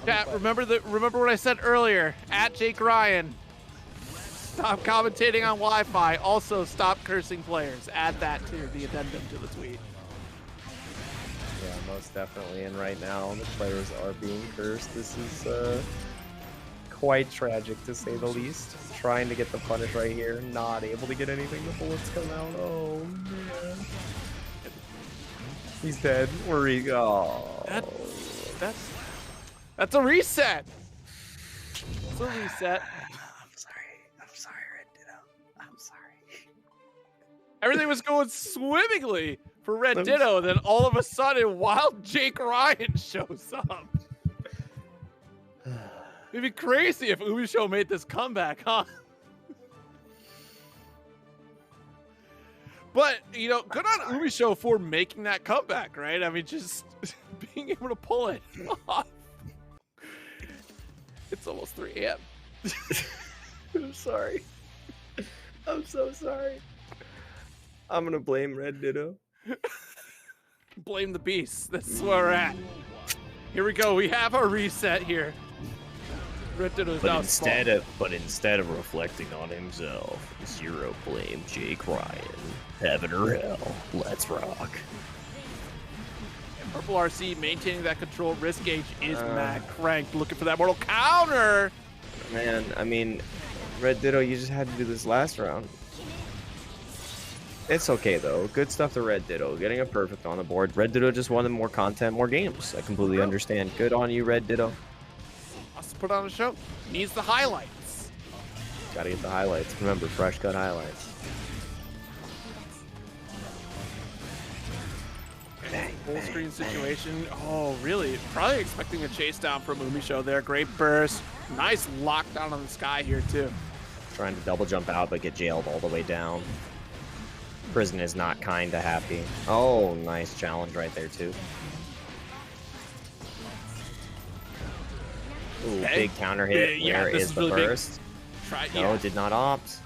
[SPEAKER 2] Chat, remember what I said earlier. At Jake Ryan. Stop commentating on Wi-Fi. Also, stop cursing players. Add that to the addendum to the tweet.
[SPEAKER 8] Yeah, most definitely. And right now, the players are being cursed. This is quite tragic, to say the least. Trying to get the punish right here. Not able to get anything. The bullets come out. Oh, man. He's dead. Where he go?
[SPEAKER 2] That's a reset. It's a reset.
[SPEAKER 8] I'm sorry, Red Ditto. I'm sorry.
[SPEAKER 2] Everything was going swimmingly for Red Ditto, and then all of a sudden, wild Jake Ryan shows up. It'd be crazy if Umisho made this comeback, huh? But, you know, good on Umisho for making that comeback, right? I mean, just being able to pull it off. It's almost 3 a.m.
[SPEAKER 8] I'm sorry. I'm so sorry. I'm gonna blame Red Ditto.
[SPEAKER 2] Blame the beast. That's where we're at. Here we go. We have our reset here. Red Ditto's
[SPEAKER 1] But
[SPEAKER 2] now
[SPEAKER 1] instead of reflecting on himself, Zero blamed Jake Ryan. Heaven or hell, let's rock.
[SPEAKER 2] Purple RC maintaining that control. Risk gauge is mad cranked, looking for that mortal counter.
[SPEAKER 8] Man, I mean, Red Ditto, you just had to do this last round. It's okay though. Good stuff to Red Ditto. Getting a perfect on the board. Red Ditto just wanted more content, more games. I completely understand. Good on you, Red Ditto.
[SPEAKER 2] Wants to put on a show. Needs the highlights.
[SPEAKER 8] Gotta get the highlights. Remember, fresh cut highlights.
[SPEAKER 2] Full screen situation. Oh, really? Probably expecting a chase down from Umisho there. Great burst. Nice lockdown on the sky here, too.
[SPEAKER 8] Trying to double jump out, but get jailed all the way down. Prison is not kind of happy. Oh, nice challenge right there, too. Ooh, big counter hit.
[SPEAKER 2] Yeah,
[SPEAKER 8] Where is the
[SPEAKER 2] really
[SPEAKER 8] burst? No, did not opt.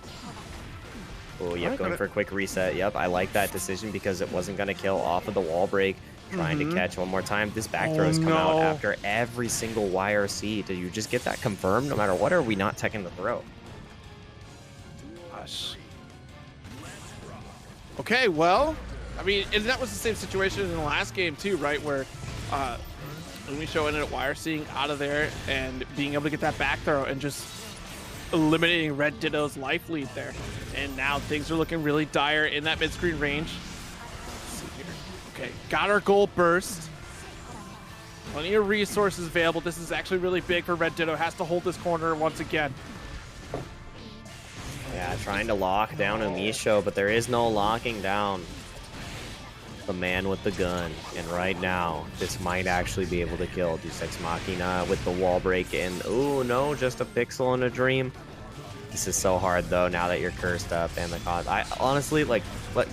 [SPEAKER 8] Oh, yep, going for a quick reset. Yep, I like that decision because it wasn't going to kill off of the wall break. Trying to catch one more time. This back throw has come out after every single YRC. Did you just get that confirmed no matter what, or are we not teching the throw?
[SPEAKER 2] Gosh. Okay, well, I mean, and that was the same situation in the last game too, right? Where Umisho ended up YRCing out of there and being able to get that back throw and just eliminating Red Ditto's life lead there. And now things are looking really dire in that mid-screen range. Let's see here. Okay, got our gold burst. Plenty of resources available. This is actually really big for Red Ditto. Has to hold this corner once again.
[SPEAKER 8] Yeah, trying to lock down Umisho, but there is no locking down the man with the gun. And right now, this might actually be able to kill Deus Ex Machina with the wall break in. Ooh, no, just a pixel in a dream. This is so hard, though, now that you're cursed up and the cause. I honestly, like,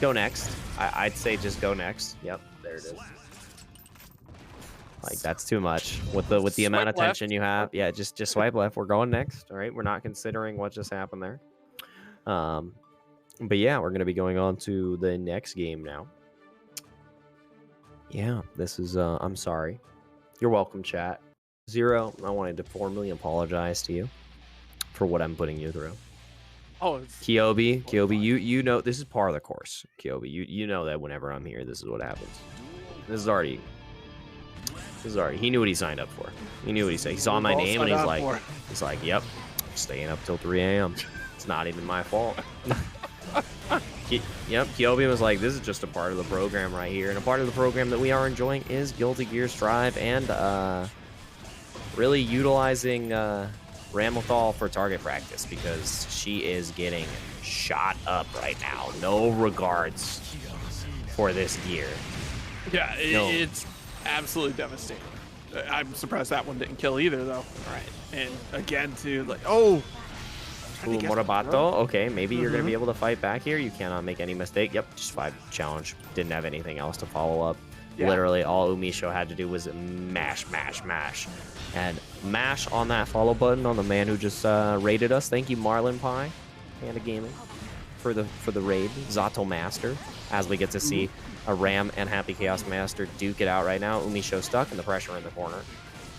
[SPEAKER 8] go next. I'd say just go next. Yep, there it is. Like, that's too much with the amount of tension you have. Yeah, just swipe left. We're going next. All right, we're not considering what just happened there. But yeah, we're gonna be going on to the next game now. Yeah, this is I'm sorry. You're welcome, chat. Zero, I wanted to formally apologize to you for what I'm putting you through.
[SPEAKER 2] Oh, it's
[SPEAKER 8] Kyobi, you know this is par of the course. Kyobi, you know that whenever I'm here, this is what happens. This is already he knew what he signed up for. He knew what he said. He saw my name and he's like, yep, staying up till 3 a.m. It's not even my fault. Yep, Kyobi was like, this is just a part of the program right here. And a part of the program that we are enjoying is Guilty Gear Strive and really utilizing
[SPEAKER 1] Ramlethal for target practice because she is getting shot up right now. No regards for this gear.
[SPEAKER 2] Yeah,
[SPEAKER 1] No.
[SPEAKER 2] it's absolutely devastating. I'm surprised that one didn't kill either, though. All right, and again, too, like, oh.
[SPEAKER 1] Ooh, Morabato. Okay, maybe you're going to be able to fight back here. You cannot make any mistake. Yep, just 5 challenge. Didn't have anything else to follow up.
[SPEAKER 2] Yeah.
[SPEAKER 1] Literally, all Umisho had to do was mash, mash, mash. And mash on that follow button on the man who just raided us. Thank you, Marlin Pie, Panda Gaming, for the raid. Zato Master, as we get to see a Ram and Happy Chaos Master duke it out right now. Umisho stuck and the pressure in the corner.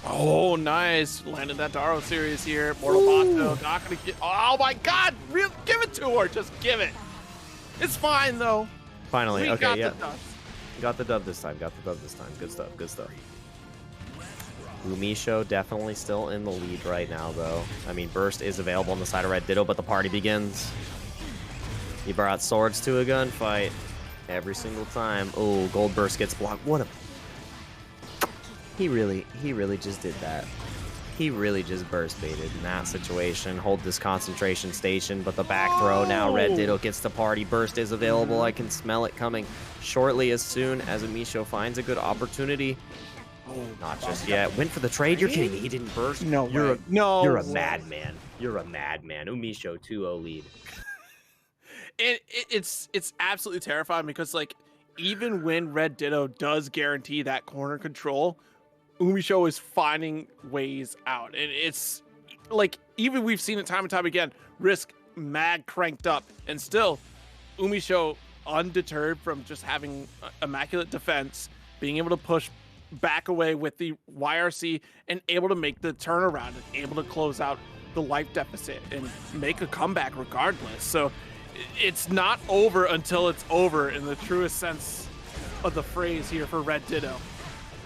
[SPEAKER 2] Oh, nice. Landed that Daro series here. Mortal Bato, not going to get... Oh, my God. Give it to her. Just give it. It's fine, though.
[SPEAKER 1] Finally,
[SPEAKER 2] We
[SPEAKER 1] okay,
[SPEAKER 2] got
[SPEAKER 1] yeah.
[SPEAKER 2] the dust.
[SPEAKER 1] Got the dub this time. Got the dub this time. Good stuff. Good stuff. Umisho definitely still in the lead right now, though. I mean, Burst is available on the side of Red Ditto, but the party begins. He brought swords to a gunfight every single time. Oh, Gold Burst gets blocked. What a... He really just did that. He really just burst baited in that situation. Hold this concentration station, but the back throw now. Red Ditto gets the party. Burst is available. I can smell it coming shortly as soon as Umisho finds a good opportunity. Not just yet. Went for the trade. You're kidding me. He didn't burst.
[SPEAKER 2] No
[SPEAKER 1] You're
[SPEAKER 2] way. No
[SPEAKER 1] You're a
[SPEAKER 2] way.
[SPEAKER 1] madman. You're a madman. Umisho 2-0 lead.
[SPEAKER 2] And it's absolutely terrifying because, like, even when Red Ditto does guarantee that corner control, Umisho is finding ways out. And it's like, even we've seen it time and time again, Risk mag cranked up, and still Umisho, undeterred from just having immaculate defense, being able to push back away with the YRC and able to make the turnaround and able to close out the life deficit and make a comeback regardless. So it's not over until it's over in the truest sense of the phrase here for Red Ditto.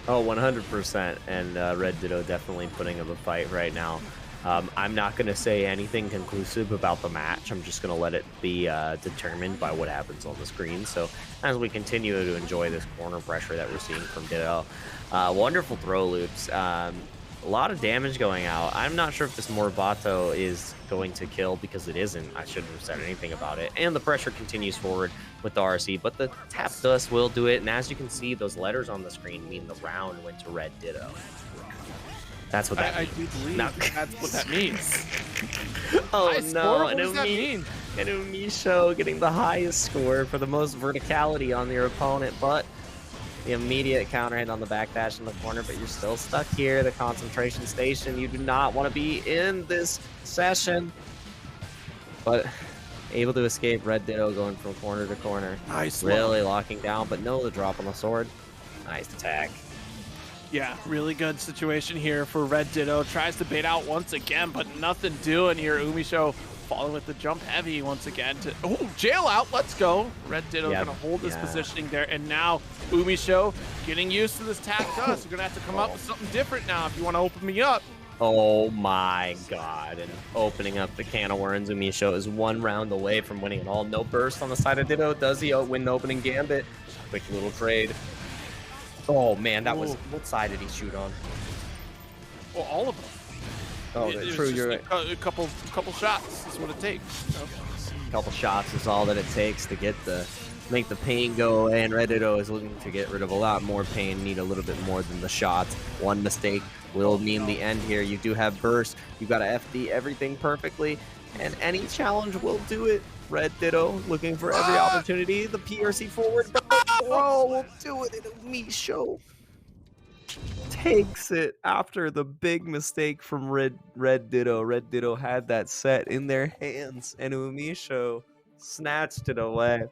[SPEAKER 1] Oh, 100%. And Red Ditto definitely putting up a fight right now. I'm not going to say anything conclusive about the match. I'm just going to let it be determined by what happens on the screen. So as we continue to enjoy this corner pressure that we're seeing from Ditto, wonderful throw loops. A lot of damage going out. I'm not sure if this Morbato is going to kill because it isn't. I shouldn't have said anything about it. And the pressure continues forward with the RC, but the tap dust will do it. And as you can see, those letters on the screen mean the round went to Red Ditto. That's what that means.
[SPEAKER 2] I do believe
[SPEAKER 1] No.
[SPEAKER 2] that's what that means.
[SPEAKER 1] Oh
[SPEAKER 2] High
[SPEAKER 1] no,
[SPEAKER 2] score? What
[SPEAKER 1] and
[SPEAKER 2] does that mean?
[SPEAKER 1] And Umisho getting the highest score for the most verticality on your opponent, but the immediate counter hit on the backdash in the corner, but you're still stuck here. The concentration station, you do not want to be in this session. But able to escape. Red Ditto going from corner to corner.
[SPEAKER 2] Nice.
[SPEAKER 1] Really locking down, but no, the drop on the sword. Nice attack.
[SPEAKER 2] Yeah, really good situation here for Red Ditto. Tries to bait out once again, but nothing doing here. Umisho following with the jump heavy once again. Oh, jail out. Let's go. Red Ditto
[SPEAKER 1] Yep.
[SPEAKER 2] going to hold his positioning there. And now Umisho getting used to this tap dust. You're going to have to come up with something different now if you want to open me up.
[SPEAKER 1] Oh my god. And opening up the can of worms, Umisho is one round away from winning it all. No burst on the side of Ditto. Does he win the opening gambit? Quick little trade. Oh man, that was... What side did he shoot on?
[SPEAKER 2] Well, all of them.
[SPEAKER 1] Oh,
[SPEAKER 2] It was
[SPEAKER 1] true,
[SPEAKER 2] just
[SPEAKER 1] you're
[SPEAKER 2] a,
[SPEAKER 1] right.
[SPEAKER 2] a couple shots is what it takes. You know?
[SPEAKER 1] A couple shots is all that it takes to get make the pain go away, and Red Ditto is looking to get rid of a lot more pain, need a little bit more than the shots. One mistake will mean the end here. You do have burst, you got to FD everything perfectly, and any challenge will do it. Red Ditto looking for every opportunity. The PRC forward, but the throw will do it, and Umisho takes it after the big mistake from Red Ditto. Red Ditto had that set in their hands, and Umisho snatched it away.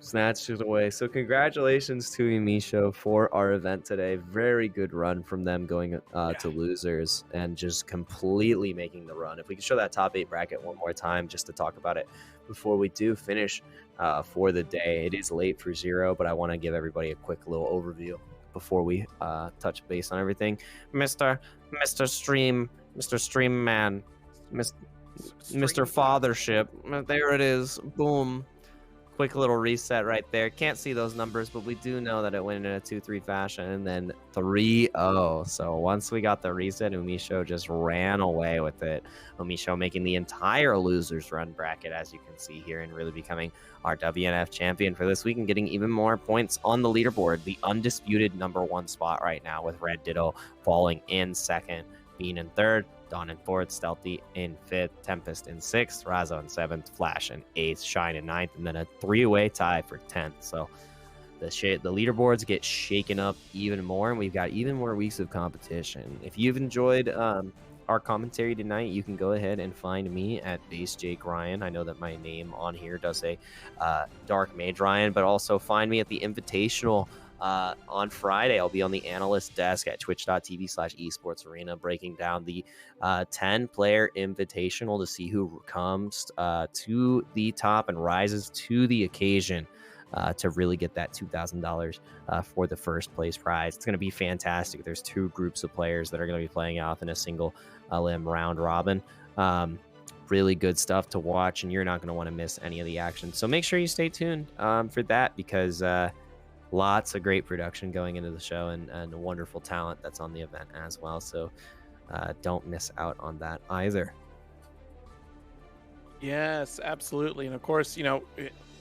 [SPEAKER 1] So congratulations to Umisho for our event today. Very good run from them going to losers and just completely making the run. If we could show that top 8 bracket one more time just to talk about it before we do finish for the day. It is late for Zero, but I want to give everybody a quick little overview before we touch base on everything. Mr. Stream Man, Mr. Fathership, there it is. Boom.
[SPEAKER 8] Quick little reset right there. Can't see those numbers, but we do know that it went in a 2-3 fashion, and then 3-0. So once we got the reset, Umisho just ran away with it. Umisho making the entire losers run bracket, as you can see here, and really becoming our WNF champion for this week and getting even more points on the leaderboard. The undisputed #1 spot right now, with Red Ditto falling in second, Bean in third, Dawn in fourth, Stealthy in fifth, Tempest in sixth, Razo in seventh, Flash in eighth, Shine in ninth, and then a 3-way tie for 10th. So the leaderboards get shaken up even more, and we've got even more weeks of competition. If you've enjoyed our commentary tonight, you can go ahead and find me at Base Jake Ryan. I know that my name on here does say Dark Mage Ryan, but also find me at the Invitational on Friday. I'll be on the analyst desk at twitch.tv/esportsarena breaking down the 10-player invitational to see who comes to the top and rises to the occasion to really get that $2,000 for the first place prize. It's going to be fantastic. There's 2 groups of players that are going to be playing off in a single limb round robin. Really good stuff to watch, and you're not going to want to miss any of the action. So make sure you stay tuned for that, because lots of great production going into the show, and wonderful talent that's on the event as well. So don't miss out on that either.
[SPEAKER 2] Yes, absolutely. And of course,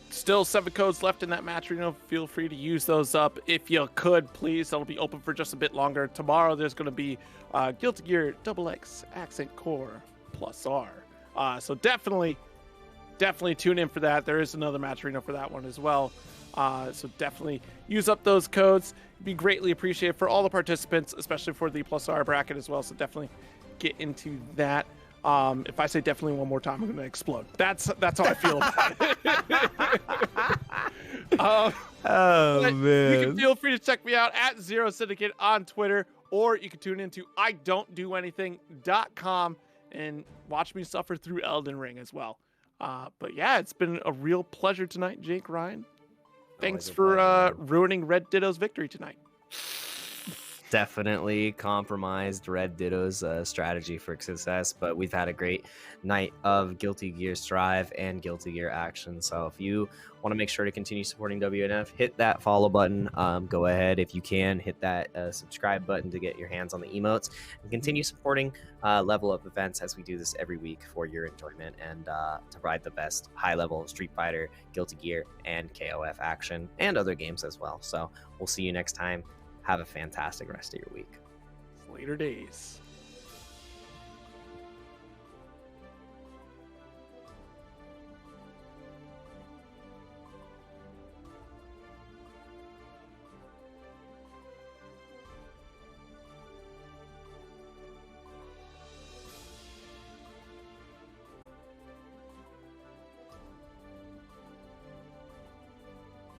[SPEAKER 2] still 7 codes left in that match. Feel free to use those up if you could, please. That'll be open for just a bit longer. Tomorrow, there's going to be Guilty Gear XX Accent Core plus R. So definitely tune in for that. There is another match for that one as well. So definitely use up those codes. It'd be greatly appreciated for all the participants, especially for the plus R bracket as well. So definitely get into that. If I say definitely one more time, I'm going to explode. That's how I feel about it. Man. You can feel free to check me out at Zero Syndicate on Twitter, or you can tune into idon'tdoanything.com and watch me suffer through Elden Ring as well. But yeah, it's been a real pleasure tonight, Jake Ryan. Thanks for ruining Red Ditto's victory tonight.
[SPEAKER 8] Definitely compromised Red Ditto's strategy for success, but we've had a great night of Guilty Gear Strive and Guilty Gear action. So if you want to make sure to continue supporting WNF, hit that follow button. Go ahead, if you can, hit that subscribe button to get your hands on the emotes, and continue supporting Level Up events as we do this every week for your enjoyment, and to provide the best high-level Street Fighter, Guilty Gear, and KOF action, and other games as well. So we'll see you next time. Have a fantastic rest of your week.
[SPEAKER 2] Later days.